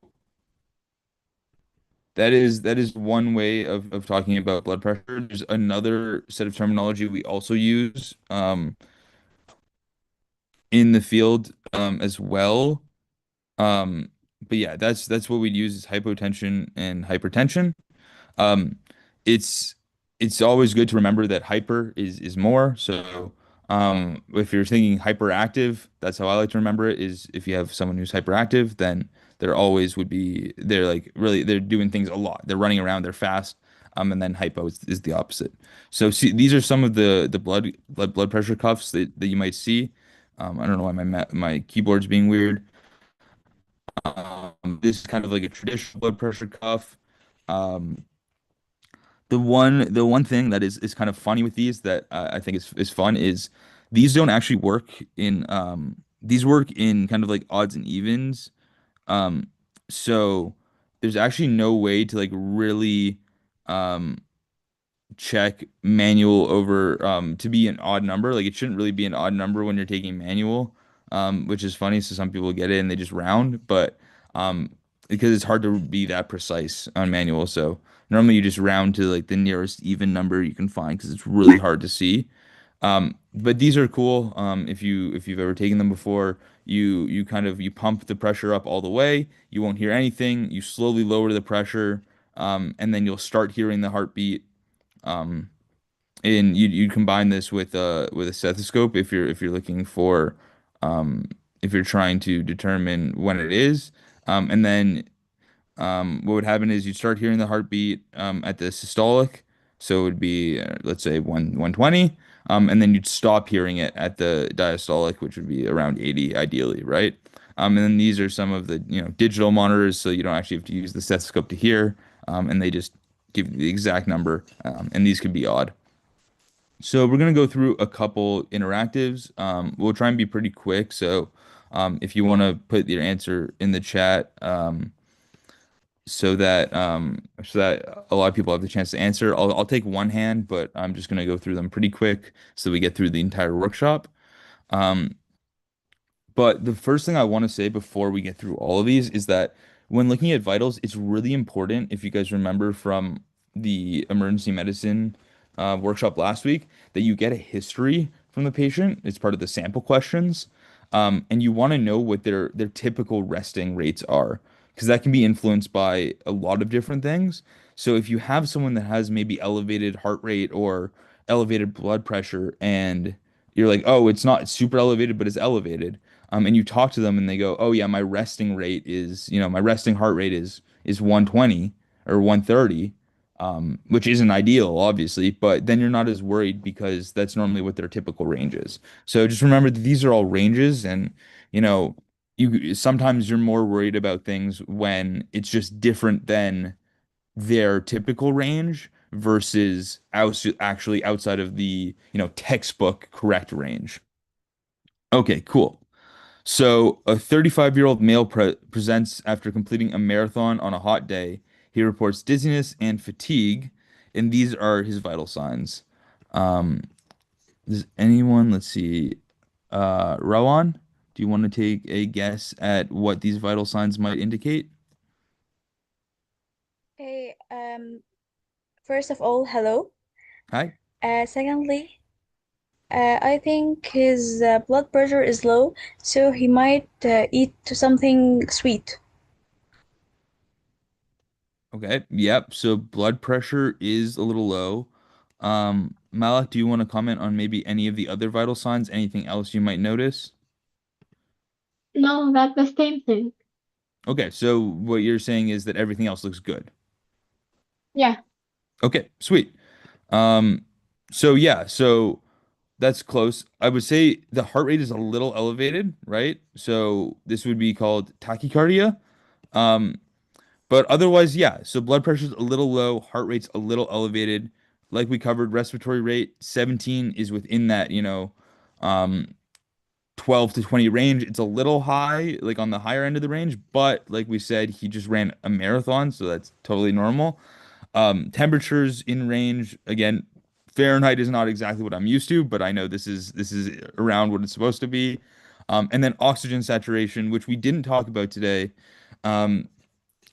Speaker 1: that is one way of talking about blood pressure. There's another set of terminology we also use in the field as well. But yeah, that's what we'd use is hypotension and hypertension. Um, it's it's always good to remember that hyper is more. So if you're thinking hyperactive, that's how I like to remember it, is if you have someone who's hyperactive, then they're like really they're doing things a lot. They're running around, they're fast. And then hypo is the opposite. So see, these are some of the blood pressure cuffs that you might see. I don't know why my keyboard's being weird. This is kind of like a traditional blood pressure cuff. Um, the one thing that is kind of funny with these that I think is fun is these don't actually work in these work in kind of like odds and evens. Um, so there's actually no way to like really um check manual over to be an odd number. Like it shouldn't really be an odd number when you're taking manual, which is funny. So some people get it and they just round, but um because it's hard to be that precise on manual. So normally you just round to like the nearest even number you can find because it's really hard to see. But these are cool. If you've ever taken them before, you kind of you pump the pressure up all the way. You won't hear anything. You slowly lower the pressure, and then you'll start hearing the heartbeat. Um, and you combine this with a stethoscope if you're looking for if you're trying to determine when it is. And then what would happen is you'd start hearing the heartbeat at the systolic, so it would be let's say 120, and then you'd stop hearing it at the diastolic, which would be around 80 ideally, right? And then these are some of the digital monitors, so you don't actually have to use the stethoscope to hear, and they just give you the exact number, and these could be odd. So we're gonna go through a couple interactives. We'll try and be pretty quick. So If you want to put your answer in the chat, so that a lot of people have the chance to answer. I'll take one hand, but I'm just gonna go through them pretty quick so we get through the entire workshop. Um, but the first thing I want to say before we get through all of these is that when looking at vitals, it's really important, if you guys remember from the emergency medicine workshop last week, that you get a history from the patient. It's part of the sample questions. And you want to know what their typical resting rates are, because that can be influenced by a lot of different things. So if you have someone that has maybe elevated heart rate or elevated blood pressure, and you're like, oh, it's not super elevated, but it's elevated, and you talk to them and they go, "Oh yeah, my resting rate is, my resting heart rate is 120 or 130," which isn't ideal, obviously, but then you're not as worried because that's normally what their typical range is. So just remember that these are all ranges, and you know, you sometimes you're more worried about things when it's just different than their typical range versus actually outside of the, textbook correct range. Okay, cool. So, a 35-year-old male presents after completing a marathon on a hot day. He reports dizziness and fatigue, and these are his vital signs. Um, does anyone, let's see, Rowan, do you want to take a guess at what these vital signs might indicate?
Speaker 14: Okay, first of all, hello.
Speaker 1: Hi.
Speaker 14: Secondly, I think his blood pressure is low, so he might eat something sweet.
Speaker 1: Okay. Yep. So blood pressure is a little low. Malak, do you want to comment on maybe any of the other vital signs? Anything else you might notice?
Speaker 7: No, that's the same thing.
Speaker 1: Okay, so what you're saying is that everything else looks good.
Speaker 7: Yeah.
Speaker 1: Okay, sweet. Um, so yeah, so that's close. I would say the heart rate is a little elevated, right? So this would be called tachycardia. Um, but otherwise, yeah. So blood pressure's a little low, heart rate's a little elevated. Like we covered, respiratory rate 17 is within that, um, 12 to 20 range. It's a little high, like on the higher end of the range, but like we said, he just ran a marathon, so that's totally normal. Temperatures in range. Again, Fahrenheit is not exactly what I'm used to, but I know this is around what it's supposed to be. And then oxygen saturation, which we didn't talk about today, um,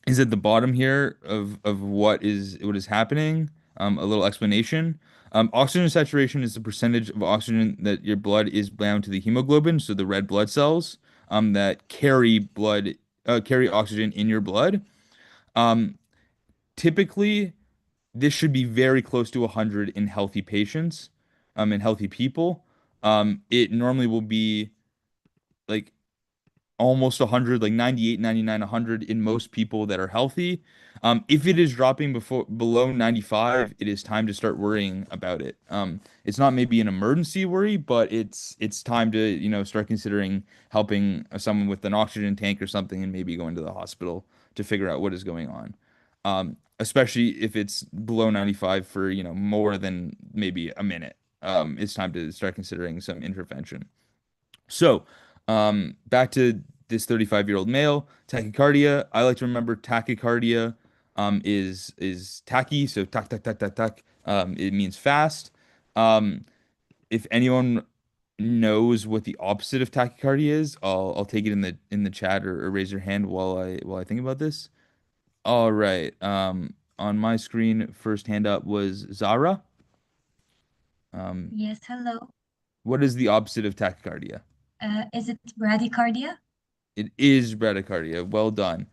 Speaker 1: is at the bottom here of what is happening. A little explanation. Oxygen saturation is the percentage of oxygen that your blood is bound to the hemoglobin, so the red blood cells that carry oxygen in your blood. Um, Typically, this should be very close to 100 in healthy patients, in healthy people. It normally will be like almost 100, like 98, 99, 100 in most people that are healthy. If it is dropping below 95, it is time to start worrying about it. It's not maybe an emergency worry, but it's time to, start considering helping someone with an oxygen tank or something and maybe going to the hospital to figure out what is going on. Especially if it's below 95 for, more than maybe a minute. It's time to start considering some intervention. So, back to this 35-year-old male, tachycardia. I like to remember tachycardia is tachy, so tack tack tack tack tack. It means fast. Um, if anyone knows what the opposite of tachycardia is, I'll take it in the chat, or raise your hand while I think about this. All right. On my screen, first hand up was Zara.
Speaker 15: Yes, hello.
Speaker 1: What is the opposite of tachycardia?
Speaker 15: Is it bradycardia?
Speaker 1: It is bradycardia. Well done.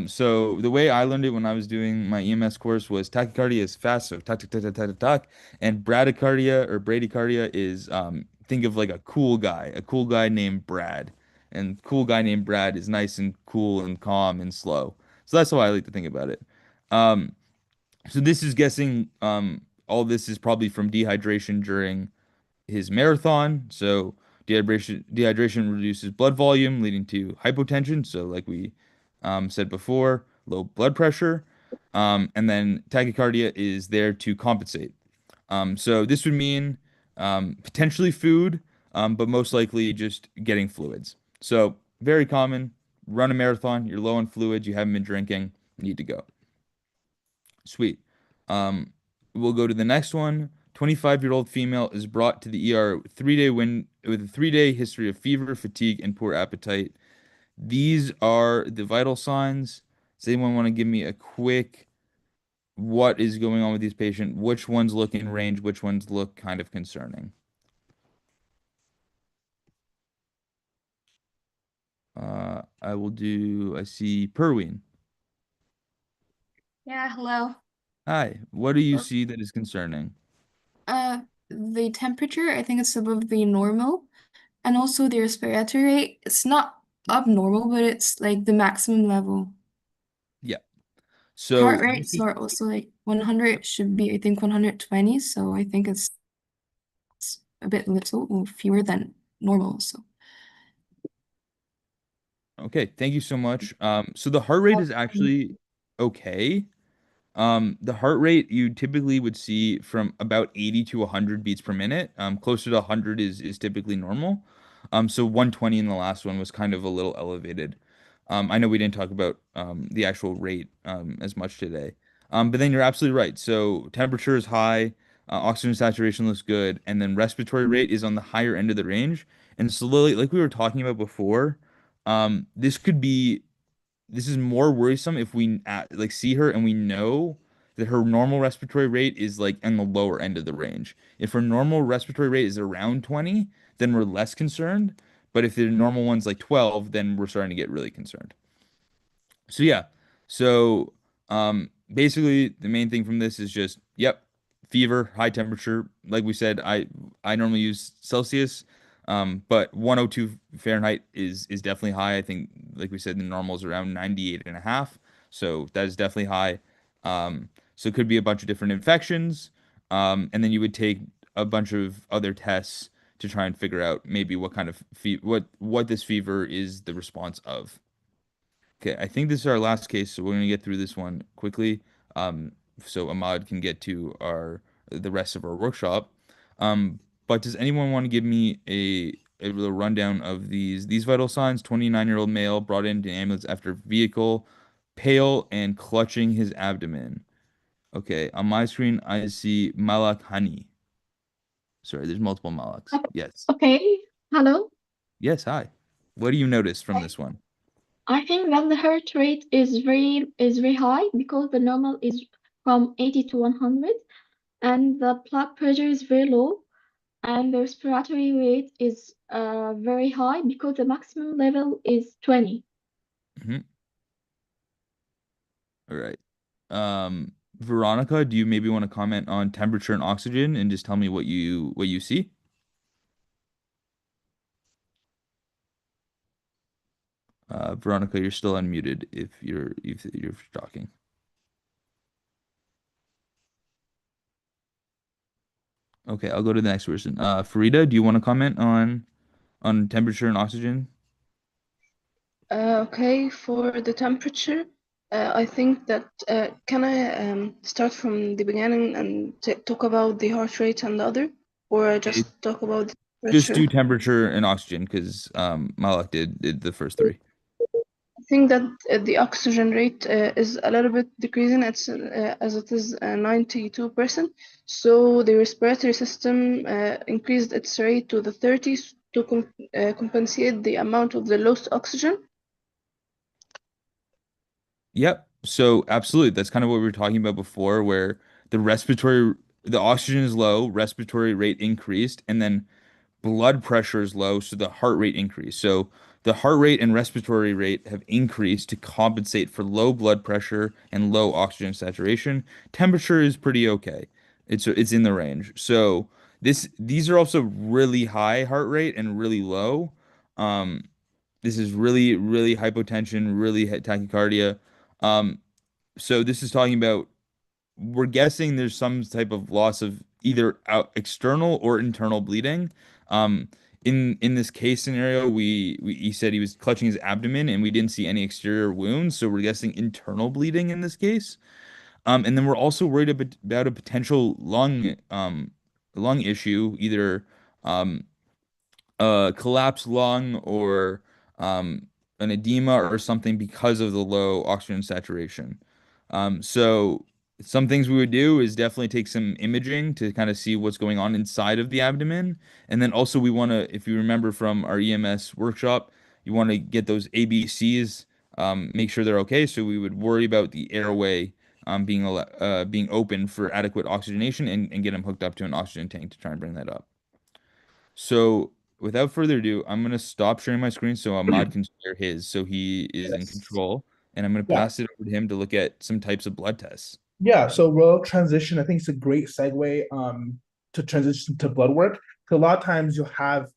Speaker 1: So the way I learned it when I was doing my EMS course was tachycardia is fast, so tack tack tack tack tack tack, tack. And bradycardia or bradycardia is think of like a cool guy named Brad, and cool guy named Brad is nice and cool and calm and slow. So that's how I like to think about it. Um, so this is guessing. All this is probably from dehydration during his marathon. So dehydration reduces blood volume, leading to hypotension. So like we said before, low blood pressure. And then tachycardia is there to compensate. So this would mean potentially food, but most likely just getting fluids. So very common. Run a marathon, you're low on fluids, you haven't been drinking, need to go. Sweet. Um, we'll go to the next one. 25-year-old female is brought to the ER 3-day with a 3-day history of fever, fatigue, and poor appetite. These are the vital signs. Does anyone want to give me a quick what is going on with these patients? Which ones look in range? Which ones look kind of concerning? I will do, I see Perween.
Speaker 16: Yeah, hello.
Speaker 1: Hi, what do you see that is concerning?
Speaker 16: Uh, the temperature, I think it's above the normal, and also the respiratory rate. It's not abnormal, but it's like the maximum level.
Speaker 1: Yeah.
Speaker 16: Heart
Speaker 1: So this
Speaker 16: rates
Speaker 1: is
Speaker 16: are also like 100 should be, I think, 120. So I think it's a bit little or fewer than normal. So
Speaker 1: okay. Thank you so much. So the heart rate is actually okay. The heart rate you typically would see from about 80 to 100 beats per minute. Closer to 100 is typically normal. So 120 in the last one was kind of a little elevated. I know we didn't talk about the actual rate as much today. But then you're absolutely right. So temperature is high, oxygen saturation looks good, and then respiratory rate is on the higher end of the range. And slowly, like we were talking about before, this could be this is more worrisome if we like see her and we know that her normal respiratory rate is like in the lower end of the range. If her normal respiratory rate is around 20, then we're less concerned. But if the normal one's like 12, then we're starting to get really concerned. So yeah. So basically the main thing from this is just yep, fever, high temperature. Like we said, I normally use Celsius. But 102 Fahrenheit is definitely high. I think like we said the normal is around 98 and a half. So that is definitely high. So it could be a bunch of different infections. And then you would take a bunch of other tests to try and figure out maybe what kind of what this fever is the response of. Okay, I think this is our last case, so we're gonna get through this one quickly, um, so Ahmad can get to our the rest of our workshop. But does anyone want to give me a little rundown of these vital signs? 29-year-old male brought into ambulance after vehicle, pale and clutching his abdomen. Okay, on my screen I see Malak Hani. Sorry, there's multiple Malaks. Yes.
Speaker 17: Okay, hello.
Speaker 1: Yes, hi. What do you notice from this one?
Speaker 17: I think that the heart rate is very high because the normal is from 80 to 100, and the blood pressure is very low, and the respiratory rate is very high because the maximum level is 20.
Speaker 1: Mhm. All right. Veronica, do you maybe want to comment on temperature and oxygen and just tell me what you see? Veronica, you're still unmuted if you're talking. Okay, I'll go to the next person. Farida, do you want to comment on temperature and oxygen?
Speaker 11: Okay, for the temperature, I think that can I start from the beginning and talk about the heart rate and the other, or I
Speaker 1: It,
Speaker 11: just talk about the
Speaker 1: just
Speaker 11: temperature?
Speaker 1: do temperature and oxygen because Malak did the first three.
Speaker 11: I think that the oxygen rate is a little bit decreasing. It's as it is 92%. So the respiratory system increased its rate to the 30s to compensate the amount of the lost oxygen.
Speaker 1: Yep. So absolutely, that's kind of what we were talking about before, where the oxygen is low, respiratory rate increased, and then blood pressure is low, so the heart rate increased. So the heart rate and respiratory rate have increased to compensate for low blood pressure and low oxygen saturation. Temperature is pretty okay. It's in the range. So these are also really high heart rate and really low. Um, this is really hypotension, really tachycardia. Um, so this is talking about we're guessing there's some type of loss of either external or internal bleeding. Um, in this case scenario, he said he was clutching his abdomen and we didn't see any exterior wounds, so we're guessing internal bleeding in this case. And then we're also worried about a potential lung issue, either um, collapsed lung or um, an edema or something because of the low oxygen saturation. So some things we would do is definitely take some imaging to kind of see what's going on inside of the abdomen. And then also we want to, if you remember from our EMS workshop, you want to get those ABCs, make sure they're okay. So we would worry about the airway being open for adequate oxygenation and get him hooked up to an oxygen tank to try and bring that up. So without further ado, I'm gonna stop sharing my screen so Ahmad can share his, so he is in
Speaker 3: Yes.
Speaker 1: control, and I'm gonna
Speaker 3: Yeah.
Speaker 1: pass it over to him to look at some types of blood tests.
Speaker 3: Yeah, so we'll transition. I think it's a great segue to transition to blood work. 'Cause a lot of times you'll have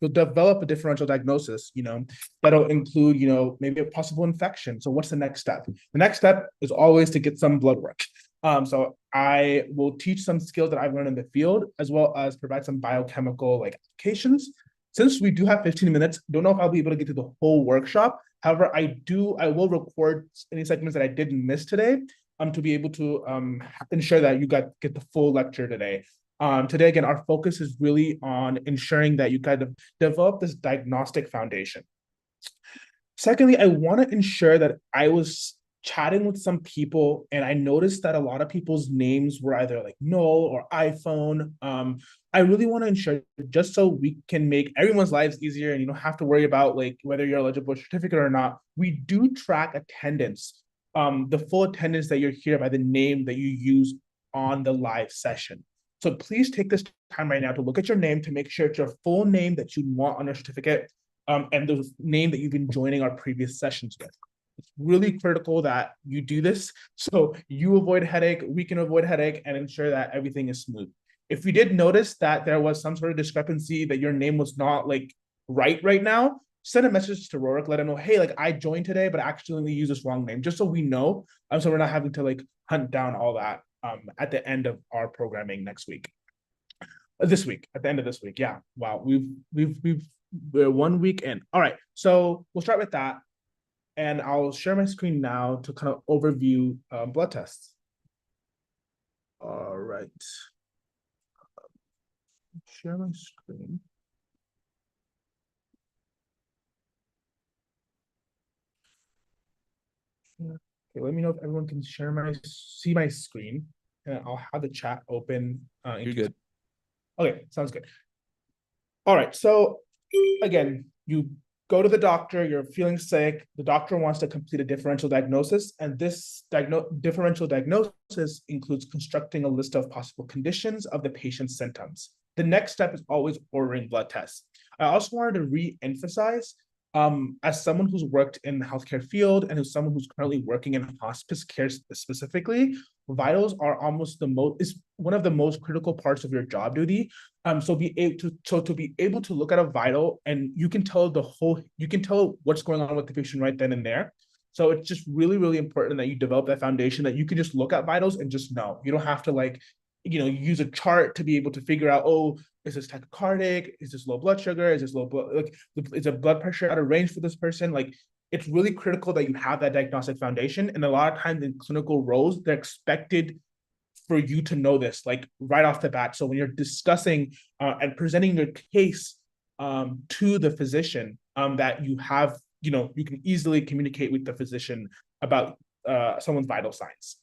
Speaker 3: you'll develop a differential diagnosis, that'll include, maybe a possible infection. So what's the next step? The next step is always to get some blood work. So I will teach some skills that I've learned in the field, as well as provide some biochemical like applications. Since we do have 15 minutes, don't know if I'll be able to get to the whole workshop. However, I will record any segments that I didn't miss today, to be able to ensure that you get the full lecture today. Today, again, our focus is really on ensuring that you kind of develop this diagnostic foundation. Secondly, I want to ensure that I was chatting with some people and I noticed that a lot of people's names were either like null or iPhone. I really want to ensure, just so we can make everyone's lives easier and you don't have to worry about like whether you're eligible for a certificate or not, we do track attendance, the full attendance that you're here by the name that you use on the live session. So please take this time right now to look at your name to make sure it's your full name that you want on your certificate, and the name that you've been joining our previous sessions with. It's really critical that you do this so you avoid headache, we can avoid headache, and ensure that everything is smooth. If you did notice that there was some sort of discrepancy, that your name was not like right now, send a message to Rorik, let him know, hey, like I joined today, but I accidentally used this wrong name, just so we know, so we're not having to like hunt down all that at the end of our programming next week. This week, at the end of this week. Yeah. Wow. We're 1 week in. All right. So we'll start with that. And I'll share my screen now to kind of overview blood tests. All right. Share my screen. Okay, let me know if everyone can see my screen, and I'll have the chat open.
Speaker 1: You're good.
Speaker 3: Okay, sounds good. All right, so again, you go to the doctor, you're feeling sick, the doctor wants to complete a differential diagnosis, and this differential diagnosis includes constructing a list of possible conditions of the patient's symptoms. The next step is always ordering blood tests. I also wanted to re-emphasize, as someone who's worked in the healthcare field and as someone who's currently working in hospice care specifically, vitals are is one of the most critical parts of your job duty. So to be able to look at a vital and you can tell what's going on with the patient right then and there. So it's just really, really important that you develop that foundation, that you can just look at vitals and just know. You don't have to like, use a chart to be able to figure out, oh, is this tachycardic? Is this low blood sugar? Is this low blood, like, is a blood pressure out of range for this person? Like, it's really critical that you have that diagnostic foundation. And a lot of times in clinical roles, they're expected for you to know this, like right off the bat. So when you're discussing and presenting your case to the physician, that you have, you can easily communicate with the physician about someone's vital signs.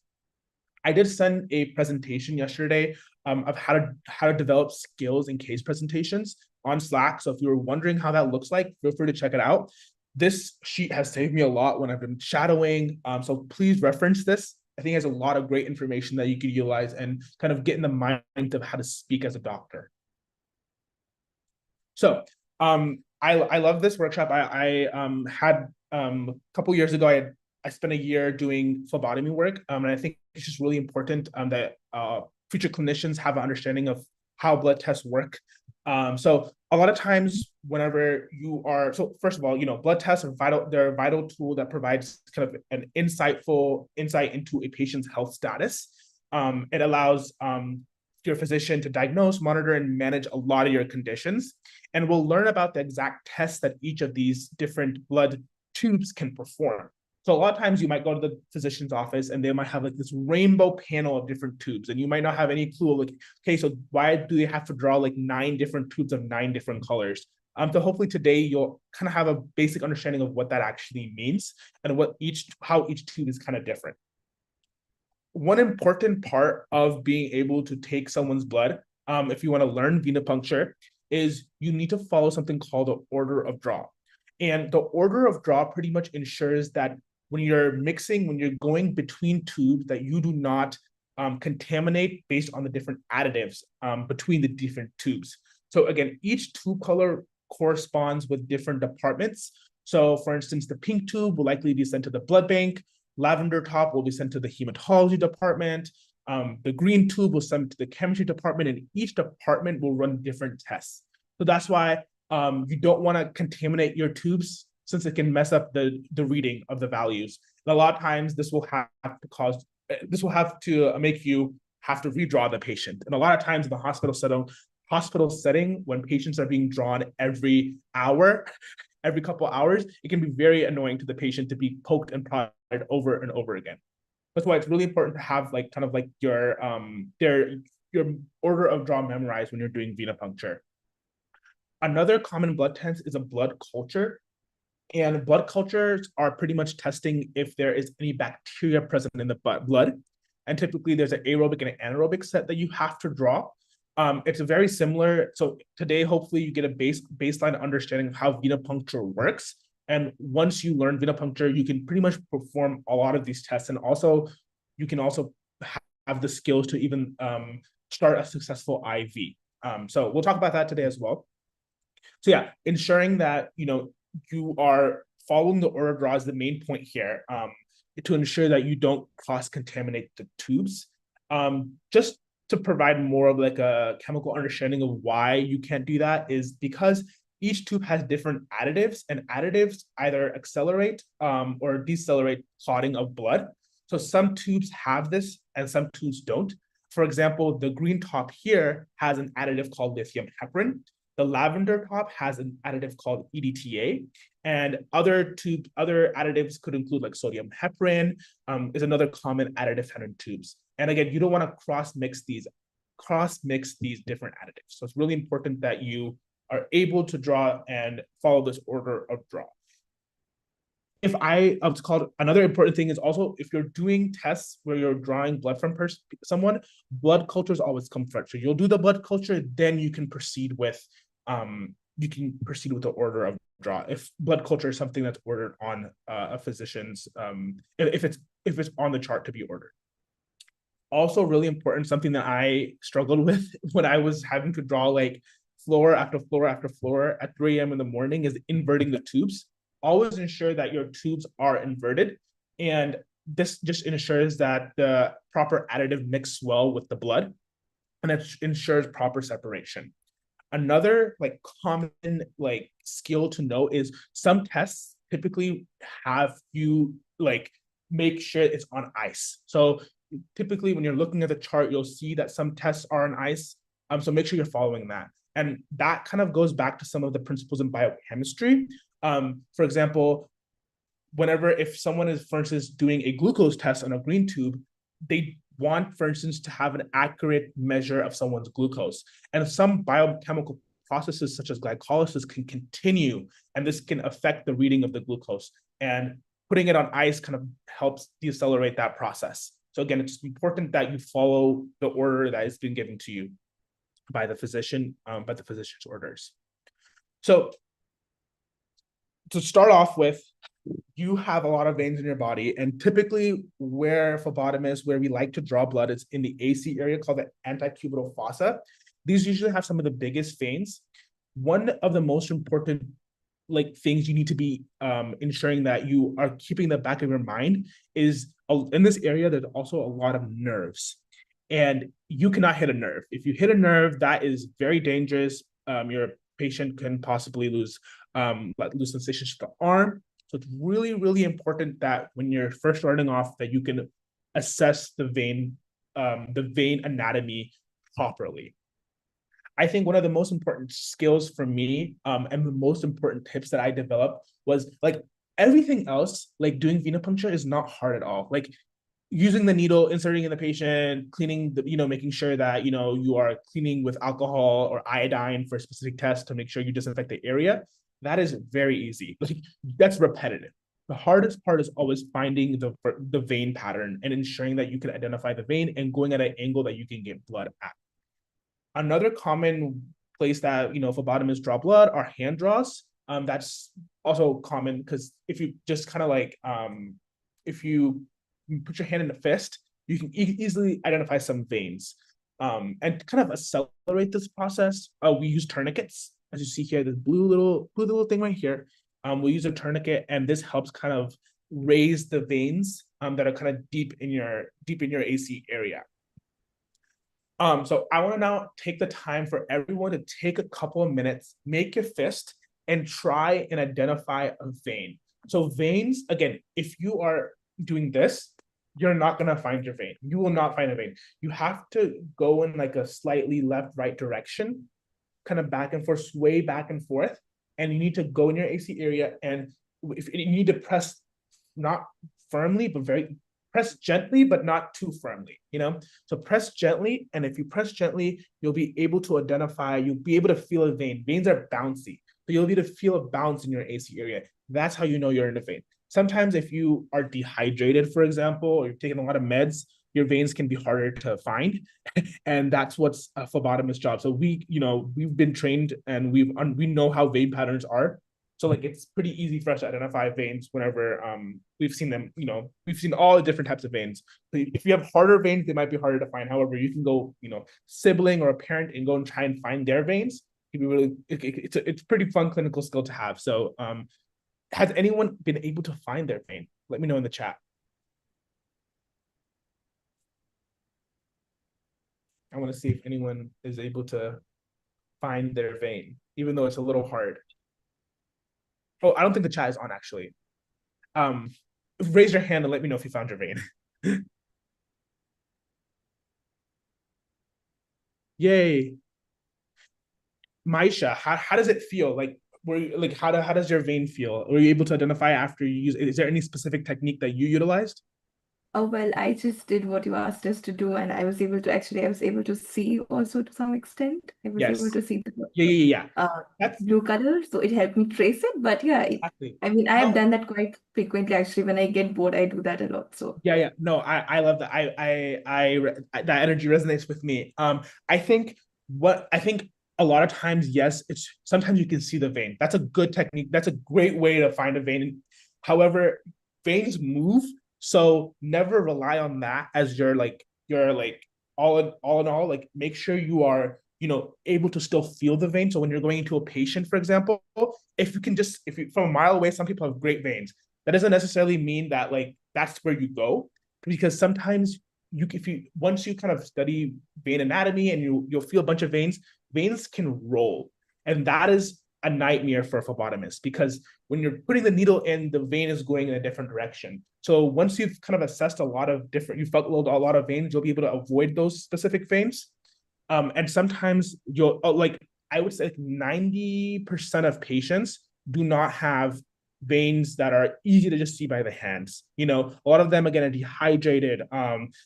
Speaker 3: I did send a presentation yesterday of how to develop skills in case presentations on Slack. So if you were wondering how that looks like, feel free to check it out. This sheet has saved me a lot when I've been shadowing. So please reference this. I think it has a lot of great information that you could utilize and kind of get in the mind of how to speak as a doctor. So I love this workshop. I had a couple years ago, I spent a year doing phlebotomy work, and I think it's just really important that future clinicians have an understanding of how blood tests work. So a lot of times whenever you are, so first of all, blood tests are vital. They're a vital tool that provides kind of an insight into a patient's health status. It allows your physician to diagnose, monitor, and manage a lot of your conditions. And we'll learn about the exact tests that each of these different blood tubes can perform. So a lot of times you might go to the physician's office and they might have like this rainbow panel of different tubes, and you might not have any clue, like, okay, so why do they have to draw like 9 different tubes of 9 different colors? So hopefully today you'll kind of have a basic understanding of what that actually means and how each tube is kind of different. One important part of being able to take someone's blood, if you want to learn venipuncture, is you need to follow something called the order of draw. And the order of draw pretty much ensures that when you're mixing, when you're going between tubes, that you do not contaminate based on the different additives between the different tubes. So again, each tube color corresponds with different departments. So for instance, the pink tube will likely be sent to the blood bank. Lavender top will be sent to the hematology department. The green tube will send to the chemistry department, and each department will run different tests. So that's why you don't want to contaminate your tubes, since it can mess up the reading of the values. And a lot of times this will have to make you have to redraw the patient. And a lot of times in the hospital setting, when patients are being drawn every hour, every couple hours, it can be very annoying to the patient to be poked and prodded over and over again. That's why it's really important to have your order of draw memorized when you're doing venipuncture. Another common blood test is a blood culture. And blood cultures are pretty much testing if there is any bacteria present in the blood. And typically there's an aerobic and an anaerobic set that you have to draw. It's very similar. So today, hopefully you get a baseline understanding of how venipuncture works. And once you learn venipuncture, you can pretty much perform a lot of these tests. And also, you can also have the skills to even start a successful IV. So we'll talk about that today as well. So yeah, ensuring that, you are following the order of draw is the main point here, to ensure that you don't cross-contaminate the tubes. Just to provide more of like a chemical understanding of why you can't do that is because each tube has different additives, and additives either accelerate or decelerate clotting of blood. So some tubes have this and some tubes don't. For example, the green top here has an additive called lithium heparin. The lavender top has an additive called EDTA, and other additives could include like sodium heparin, is another common additive found in tubes. And again, you don't want to cross mix these different additives. So it's really important that you are able to draw and follow this order of draw. It's called another important thing is also if you're doing tests where you're drawing blood from someone, blood cultures always come first. So you'll do the blood culture, then you can proceed with the order of draw. If blood culture is something that's ordered on a physician's, if it's on the chart to be ordered. Also really important, something that I struggled with when I was having to draw like floor after floor after floor at 3 a.m. in the morning is inverting the tubes. Always ensure that your tubes are inverted, and this just ensures that the proper additive mix well with the blood, and it ensures proper separation. Another common skill to know is some tests typically have you make sure it's on ice. So typically when you're looking at the chart, you'll see that some tests are on ice. So make sure you're following that. And that kind of goes back to some of the principles in biochemistry. For example, if someone is, for instance, doing a glucose test on a green tube, they want, for instance, to have an accurate measure of someone's glucose. And some biochemical processes such as glycolysis can continue, and this can affect the reading of the glucose. And putting it on ice kind of helps decelerate that process. So again, it's important that you follow the order that has been given to you by the physician, by the physician's orders. So to start off with, you have a lot of veins in your body, and typically where phlebotomists, where we like to draw blood, is in the AC area called the antecubital fossa. These usually have some of the biggest veins. One of the most important things you need to be ensuring that you are keeping in the back of your mind is in this area, there's also a lot of nerves, and you cannot hit a nerve. If you hit a nerve, that is very dangerous. Your patient can possibly lose sensations to the arm. So it's really, really important that when you're first starting off, that you can assess the vein anatomy properly. I think one of the most important skills for me, and the most important tips that I developed was everything else, doing venipuncture is not hard at all. using the needle, inserting in the patient, cleaning the, making sure that, you are cleaning with alcohol or iodine for a specific test to make sure you disinfect the area. That is very easy. Like, that's repetitive. The hardest part is always finding the vein pattern and ensuring that you can identify the vein and going at an angle that you can get blood at. Another common place that, phlebotomists draw blood are hand draws. That's also common because if you just kind of like, if you put your hand in a fist, you can easily identify some veins. And to kind of accelerate this process, we use tourniquets. As you see here, this blue little thing right here. We'll use a tourniquet, and this helps kind of raise the veins that are kind of deep in your AC area. So I want to now take the time for everyone to take a couple of minutes, make your fist, and try and identify a vein. So veins, again, if you are doing this, you're not going to find your vein. You will not find a vein. You have to go in like a slightly left-right direction, kind of back and forth, sway back and forth. And you need to go in your AC area, and if you need to press not firmly, but press gently, but not too firmly, So press gently, and if you press gently, you'll be able to identify, you'll be able to feel a vein. Veins are bouncy, so you'll be able to feel a bounce in your AC area. That's how you know you're in a vein. Sometimes if you are dehydrated, for example, or you're taking a lot of meds, your veins can be harder to find. And that's what's a phlebotomist's job. So we've been trained, and we know how vein patterns are. So like it's pretty easy for us to identify veins whenever we've seen them, we've seen all the different types of veins. If you have harder veins, they might be harder to find. However, you can go, sibling or a parent and go and try and find their veins. It's a pretty fun clinical skill to have. So has anyone been able to find their vein? Let me know in the chat. I want to see if anyone is able to find their vein, even though it's a little hard. Oh, I don't think the chat is on, actually. Raise your hand and let me know if you found your vein. Yay. Maisha, how does it feel? Like, how does your vein feel? Were you able to identify after you use it? Is there any specific technique that you utilized?
Speaker 6: Oh, well, I just did what you asked us to do, and I was able to see also to some extent. I was able
Speaker 3: Yes.
Speaker 6: to see the
Speaker 3: Yeah.
Speaker 6: blue color, so it helped me trace it. But yeah,
Speaker 3: Exactly.
Speaker 6: I mean, I have done that quite frequently, actually. When I get bored, I do that a lot. So
Speaker 3: Yeah. No, I love that. That energy resonates with me. I think a lot of times, yes, it's sometimes you can see the vein. That's a good technique. That's a great way to find a vein. However, veins move, so never rely on that as your all in all. Like, make sure you are, able to still feel the vein. So when you're going into a patient, for example, if you from a mile away, some people have great veins. That doesn't necessarily mean that like that's where you go, because sometimes once you kind of study vein anatomy and you'll feel a bunch of veins can roll, and that is a nightmare for a phlebotomist, because when you're putting the needle in, the vein is going in a different direction. So once you've kind of assessed you felt a lot of veins, you'll be able to avoid those specific veins. And sometimes I would say 90% of patients do not have veins that are easy to just see by the hands. A lot of them, again, are dehydrated.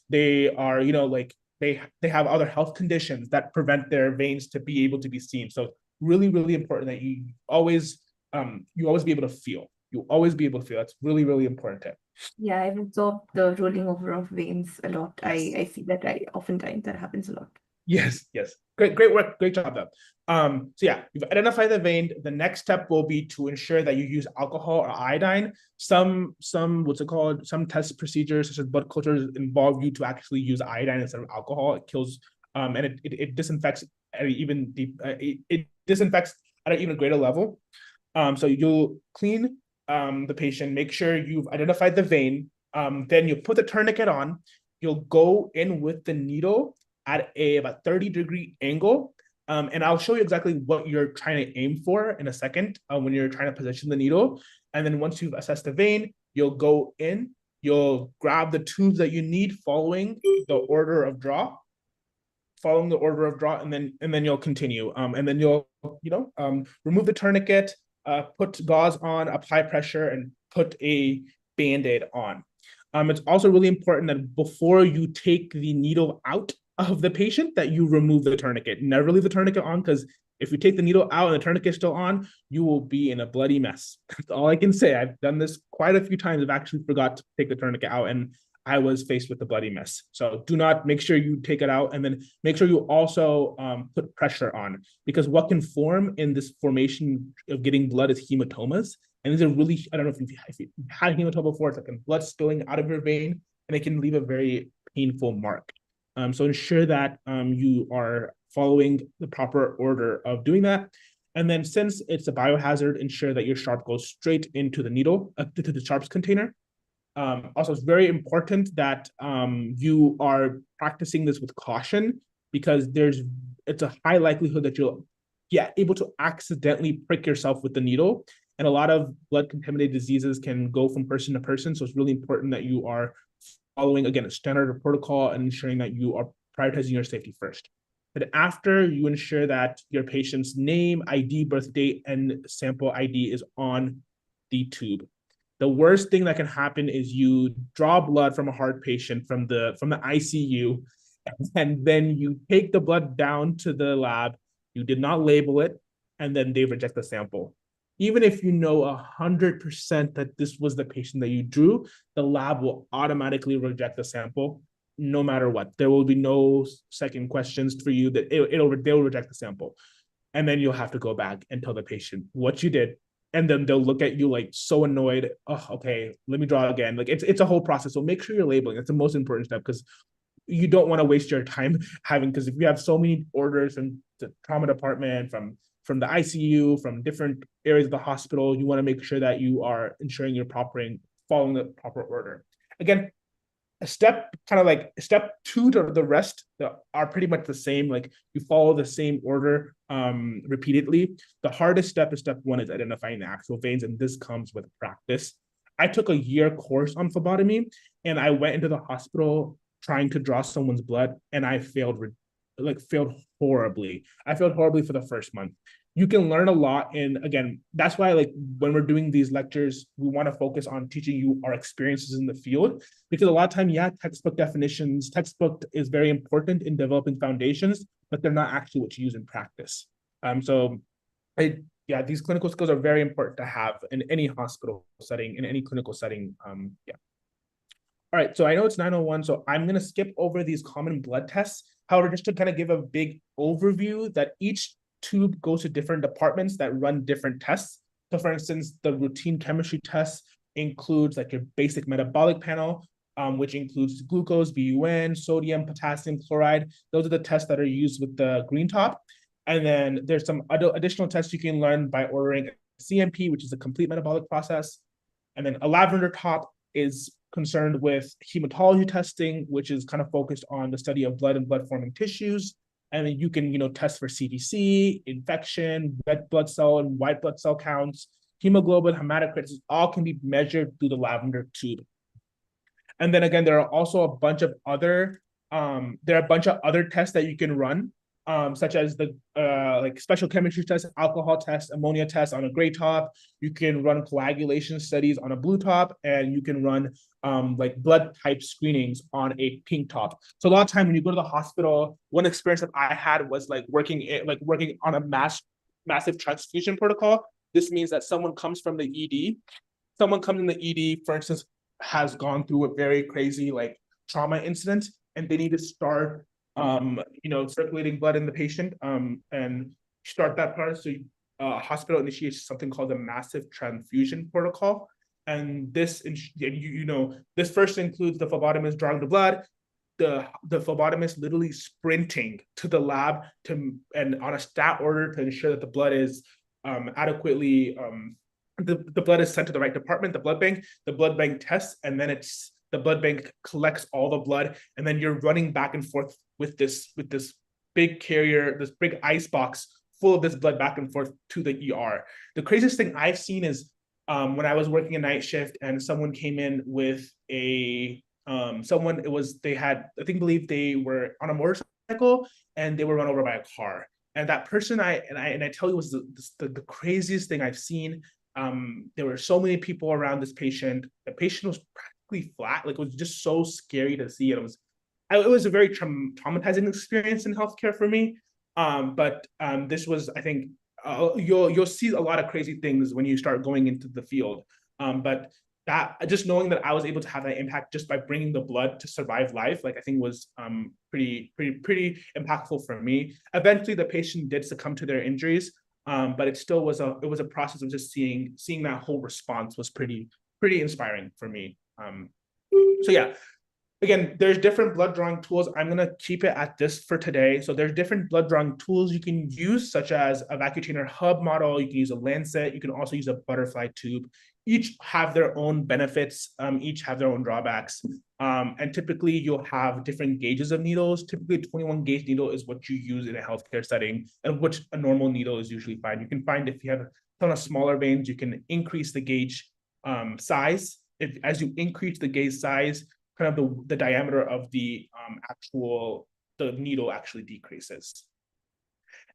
Speaker 3: They are, they have other health conditions that prevent their veins to be able to be seen. So really, really important that you always be able to feel. You always be able to feel. That's really, really important.
Speaker 6: yeah, I've observed the rolling over of veins a lot.
Speaker 3: Yes.
Speaker 6: I see that. Oftentimes that happens a lot.
Speaker 3: Yes. Great work. Great job, though. So yeah, you've identified the vein. The next step will be to ensure that you use alcohol or iodine. Some test procedures such as blood cultures involve you to actually use iodine instead of alcohol. It kills, and it disinfects at it disinfects at an even greater level. So you'll clean the patient, make sure you've identified the vein. Then you put the tourniquet on. You'll go in with the needle at about 30-degree angle. And I'll show you exactly what you're trying to aim for in a second when you're trying to position the needle. And then once you've assessed the vein, you'll go in, you'll grab the tubes that you need following the order of draw, and then you'll continue. And then you'll, remove the tourniquet, put gauze on, apply pressure, and put a Band-Aid on. It's also really important that before you take the needle out of the patient, that you remove the tourniquet. Never leave the tourniquet on, because if you take the needle out and the tourniquet's still on, you will be in a bloody mess. That's all I can say. I've done this quite a few times. I've actually forgot to take the tourniquet out, and I was faced with a bloody mess. So do not, make sure you take it out, and then make sure you also put pressure on, because what can form in this formation of getting blood is hematomas. And these are really, I don't know if you've had hematoma before, it's like blood spilling out of your vein, and it can leave a very painful mark. So ensure that you are following the proper order of doing that. And then, since it's a biohazard, ensure that your sharp goes straight into the needle, to the sharps container. Also, it's very important that you are practicing this with caution, because it's a high likelihood that you'll get able to accidentally prick yourself with the needle. And a lot of blood contaminated diseases can go from person to person. So it's really important that you are following, again, a standard protocol and ensuring that you are prioritizing your safety first. But after, you ensure that your patient's name, ID, birth date, and sample ID is on the tube. The worst thing that can happen is you draw blood from a heart patient from the ICU, and then you take the blood down to the lab. You did not label it, and then they reject the sample. Even if you know 100% that this was the patient that you drew, the lab will automatically reject the sample, no matter what. There will be no second questions for you. That they'll reject the sample, and then you'll have to go back and tell the patient what you did, and then they'll look at you like so annoyed. Oh, okay, let me draw again. Like it's a whole process. So make sure you're labeling. It's the most important step, because you don't want to waste your time because if you have so many orders from the trauma department, from the ICU, from different areas of the hospital, you want to make sure that you are ensuring you're following the proper order. Again, step 2 to the rest are pretty much the same. Like, you follow the same order repeatedly. The hardest step is step 1, is identifying the actual veins, and this comes with practice. I took a year course on phlebotomy, and I went into the hospital trying to draw someone's blood, and I failed horribly. I failed horribly for the first month. You can learn a lot, and again, that's why, like, when we're doing these lectures, we want to focus on teaching you our experiences in the field, because a lot of time, textbook definitions, textbook is very important in developing foundations, but they're not actually what you use in practice. These clinical skills are very important to have in any hospital setting, in any clinical setting. All right, so I know it's 9:01, so I'm going to skip over these common blood tests. However, just to kind of give a big overview, that each tube goes to different departments that run different tests. So for instance, the routine chemistry test includes like your basic metabolic panel, which includes glucose, BUN, sodium, potassium, chloride. Those are the tests that are used with the green top. And then there's some additional tests you can learn by ordering CMP, which is a complete metabolic process. And then a lavender top is concerned with hematology testing, which is kind of focused on the study of blood and blood-forming tissues. And then you can, test for CDC, infection, red blood cell and white blood cell counts, hemoglobin, hematocrit. All can be measured through the lavender tube. And then again, there are also a bunch of other tests that you can run, such as the like special chemistry test, alcohol test, ammonia test on a gray top. You can run coagulation studies on a blue top, and you can run like blood type screenings on a pink top. So a lot of time when you go to the hospital, one experience that I had was working on a massive transfusion protocol. This means that someone comes from the ED. Someone comes in the ED, for instance, has gone through a very crazy trauma incident, and they need to start circulating blood in the patient, and start that part. So hospital initiates something called the massive transfusion protocol. And this, this first includes the phlebotomist drawing the blood, the phlebotomist literally sprinting to the lab and on a stat order to ensure that the blood is adequately, the blood is sent to the right department, the blood bank tests, and then the blood bank collects all the blood, and then you're running back and forth with this big carrier, this big ice box full of this blood back and forth to the ER. The craziest thing I've seen is when I was working a night shift and someone came in with they believe they were on a motorcycle and they were run over by a car. And that person, I tell you, was the craziest thing I've seen. There were so many people around this patient. The patient was perfectly flat. Like it was just so scary to see. It was a very traumatizing experience in healthcare for me. But this was, I think, you'll see a lot of crazy things when you start going into the field. But that just knowing that I was able to have that impact just by bringing the blood to survive life, like I think was pretty impactful for me. Eventually, the patient did succumb to their injuries, but it still was a process of just seeing that whole response was pretty inspiring for me. So yeah, again, there's different blood drawing tools. I'm going to keep it at this for today. So there's different blood drawing tools you can use, such as a Vacutainer hub model. You can use a lancet. You can also use a butterfly tube. Each have their own benefits. Each have their own drawbacks. And typically you'll have different gauges of needles. Typically 21 gauge needle is what you use in a healthcare setting, and which a normal needle is usually fine. You can find if you have a ton of smaller veins, you can increase the gauge size. As you increase the gauge size, kind of the diameter of the the needle actually decreases.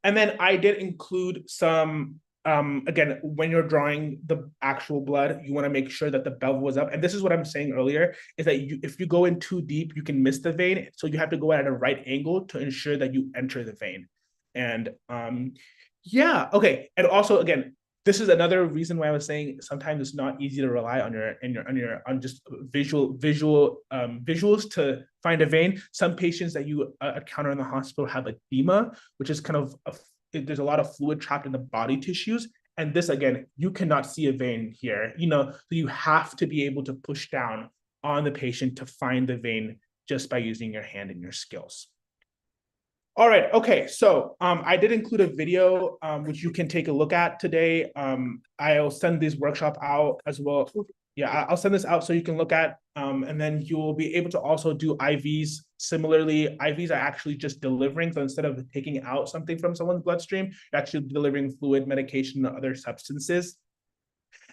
Speaker 3: And then I did include some, again, when you're drawing the actual blood, you want to make sure that the bevel was up. And this is what I'm saying earlier, is that if you go in too deep, you can miss the vein. So you have to go at a right angle to ensure that you enter the vein. And yeah, okay. And also, again, this is another reason why I was saying sometimes it's not easy to rely on on just visuals to find a vein. Some patients that you encounter in the hospital have edema, which is kind of there's a lot of fluid trapped in the body tissues. And this, again, you cannot see a vein here, so you have to be able to push down on the patient to find the vein just by using your hand and your skills. All right, okay, so I did include a video which you can take a look at today. I'll send this workshop out as well. Yeah, I'll send this out so you can look at, and then you will be able to also do IVs. Similarly, IVs are actually just delivering, so instead of taking out something from someone's bloodstream, you're actually delivering fluid, medication, and other substances.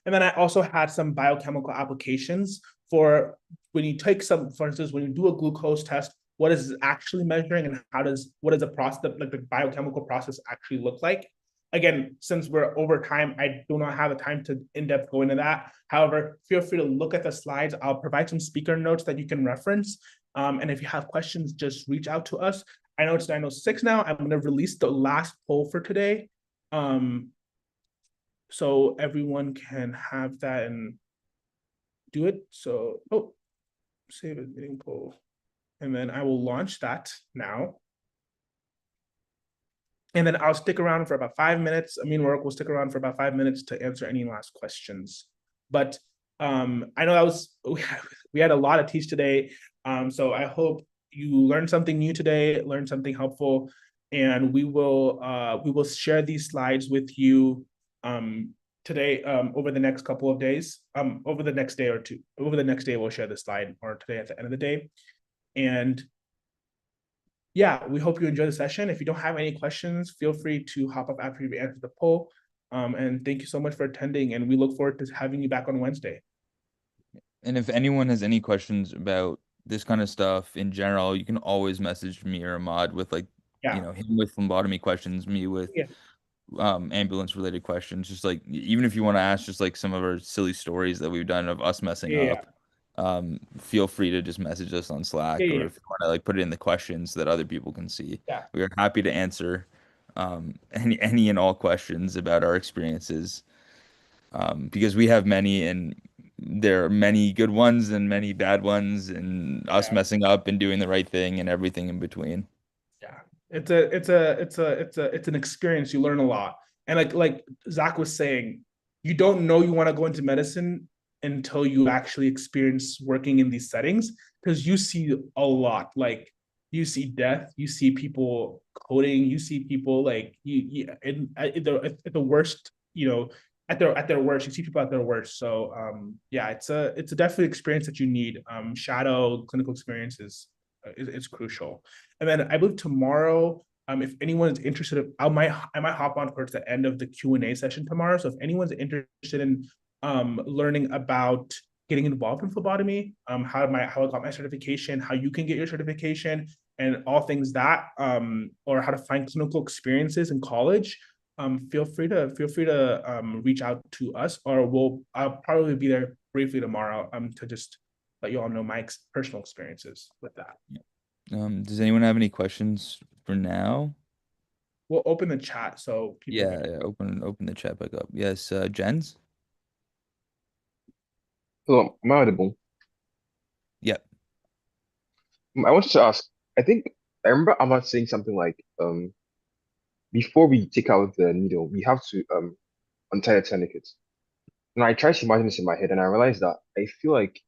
Speaker 3: And then I also had some biochemical applications for when you take some, for instance, when you do a glucose test, what is it actually measuring, and what does the process, like the biochemical process, actually look like? Again, since we're over time, I do not have the time to in-depth go into that. However, feel free to look at the slides. I'll provide some speaker notes that you can reference. And if you have questions, just reach out to us. I know it's 9:06 now. I'm going to release the last poll for today. So everyone can have that and do it. So, save a meeting poll. And then I will launch that now. And then I'll stick around for about 5 minutes. Work will stick around for about 5 minutes to answer any last questions. But I know we had a lot to teach today. So I hope you learned something new today, learned something helpful, and we will share these slides with you today, over the next couple of days, over the next day or two. Over the next day, we'll share the slide, or today at the end of the day. And yeah, we hope you enjoy the session. If you don't have any questions, feel free to hop up after you answer the poll. And thank you so much for attending, and we look forward to having you back on Wednesday.
Speaker 1: And if anyone has any questions about this kind of stuff in general, you can always message me or Ahmad with him with phlebotomy questions, me with ambulance related questions. Just like, even if you want to ask just like some of our silly stories that we've done of us messing up, feel free to just message us on Slack, or if you want to put it in the questions so that other people can see. We are happy to answer any and all questions about our experiences, because we have many, and there are many good ones and many bad ones, and us messing up and doing the right thing and everything in between.
Speaker 3: Yeah, it's an experience. You learn a lot. And like Zach was saying, you don't know you want to go into medicine until you actually experience working in these settings, because you see a lot. Like, you see death, you see people coding, you see people at the worst, at their worst, you see people at their worst. So yeah, it's a definitely experience that you need. Shadow clinical experience is crucial. And then I believe tomorrow, if anyone is interested, I might hop on towards the end of the Q&A session tomorrow. So if anyone's interested in learning about getting involved in phlebotomy, how I got my certification, how you can get your certification, and all things that, or how to find clinical experiences in college, feel free to reach out to us, or I'll probably be there briefly tomorrow to just let you all know my personal experiences with that.
Speaker 1: Does anyone have any questions for now?
Speaker 3: We'll open the chat so people
Speaker 1: Yeah,
Speaker 3: can.
Speaker 1: yeah, open the chat back up. Yes, Jens?
Speaker 18: Hello, am I audible?
Speaker 1: Yep.
Speaker 18: I wanted to ask, I think I remember Ahmad saying something like, before we take out the needle, we have to untie the tourniquet. And I tried to imagine this in my head and I realized that I feel like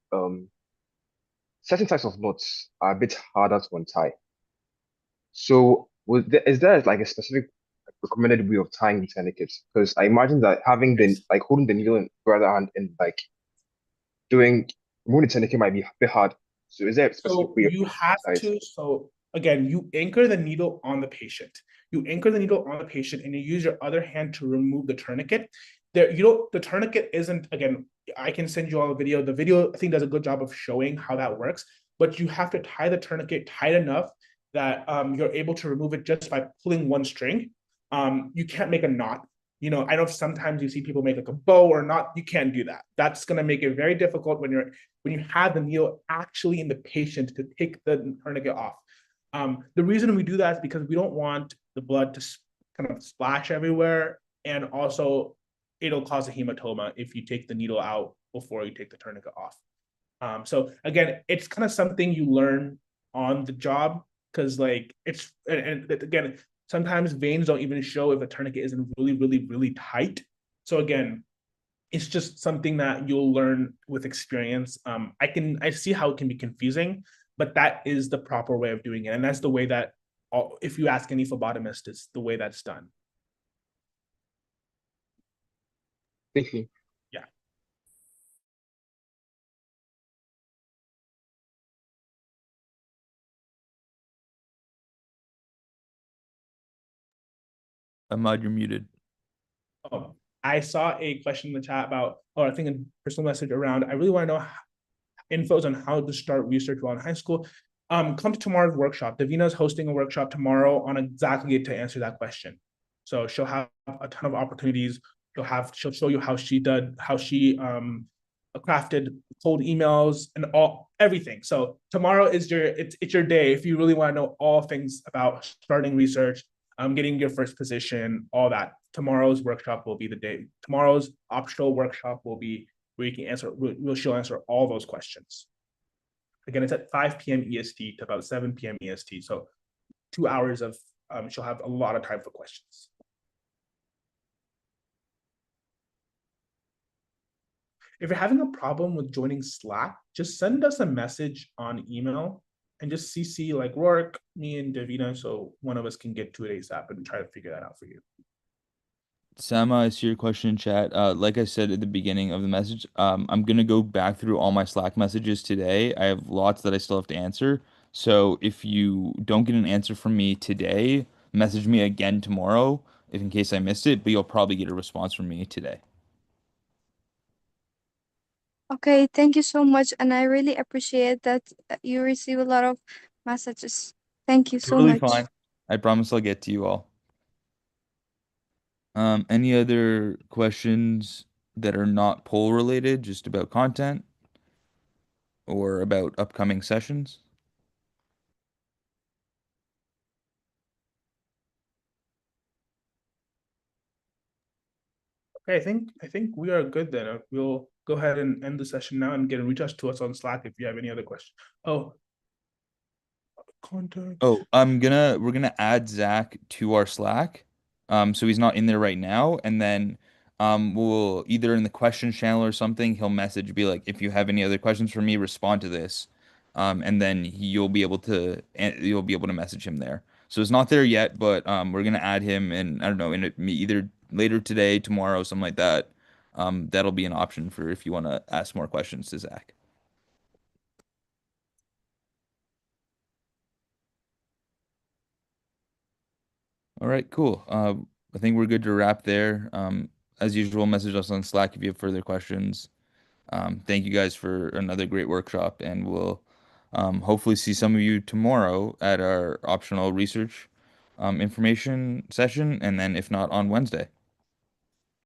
Speaker 18: certain types of knots are a bit harder to untie. So is there like a specific recommended way of tying the tourniquet? Because I imagine that having the
Speaker 3: Yes.
Speaker 18: like holding the needle in the other hand and like doing removing the tourniquet might be a bit hard. So is there a specific
Speaker 3: So
Speaker 18: way of
Speaker 3: you have
Speaker 18: tie it?
Speaker 3: to, so again, you anchor the needle on the patient. You anchor the needle on the patient and you use your other hand to remove the tourniquet. There, the tourniquet isn't, again, I can send you all a video. The video, I think, does a good job of showing how that works, but you have to tie the tourniquet tight enough that you're able to remove it just by pulling one string. You can't make a knot. I know sometimes you see people make like a bow or knot. You can't do that. That's going to make it very difficult when you have the needle actually in the patient to take the tourniquet off. The reason we do that is because we don't want the blood to kind of splash everywhere, and also it'll cause a hematoma if you take the needle out before you take the tourniquet off. So again, it's kind of something you learn on the job because like and again, sometimes veins don't even show if a tourniquet isn't really, really, really tight. So again, it's just something that you'll learn with experience. I see how it can be confusing, but that is the proper way of doing it, and that's the way that if you ask any phlebotomist, it's the way that's done.
Speaker 18: Thank you.
Speaker 3: Yeah.
Speaker 1: Ahmad, you're muted.
Speaker 3: Oh, I saw a question in the chat about, or I think a personal message around. I really want to know infos on how to start research while in high school. Come to tomorrow's workshop. Davina is hosting a workshop tomorrow on exactly to answer that question. So she'll have a ton of opportunities. She'll show you how she crafted cold emails and everything. So tomorrow is it's your day if you really want to know all things about starting research, getting your first position, all that. Tomorrow's workshop will be the day. Tomorrow's optional workshop will be where you can answer, she'll answer all those questions. Again, it's at 5 p.m. EST to about 7 p.m. EST. So 2 hours of, she'll have a lot of time for questions. If you're having a problem with joining Slack, just send us a message on email and just CC like Rourke, me and Davina, so one of us can get to it ASAP and try to figure that out for you.
Speaker 1: Sama, I see your question in chat. Like I said at the beginning of the message, I'm gonna go back through all my Slack messages today. I have lots that I still have to answer. So if you don't get an answer from me today, message me again tomorrow, if in case I missed it, but you'll probably get a response from me today.
Speaker 19: Okay, thank you so much. And I really appreciate that you receive a lot of messages. Thank you so
Speaker 1: Totally
Speaker 19: much.
Speaker 1: fine. I promise I'll get to you all. Any other questions that are not poll related, just about content or about upcoming sessions?
Speaker 3: Okay, I think we are good then. We'll go ahead and end the session now and reach out to us on Slack if you have any other questions. Oh, contact.
Speaker 1: Oh, we're gonna add Zach to our Slack. So he's not in there right now, and then we'll either in the questions channel or something, he'll message, be like, if you have any other questions for me, respond to this. And then you'll be able to message him there. So it's not there yet, but we're gonna add him, and I don't know, either later today, tomorrow, something like that. That'll be an option for if you want to ask more questions to Zach. All right, cool. I think we're good to wrap there. As usual, message us on Slack if you have further questions. Thank you guys for another great workshop, and we'll hopefully see some of you tomorrow at our optional research information session, and then if not on Wednesday.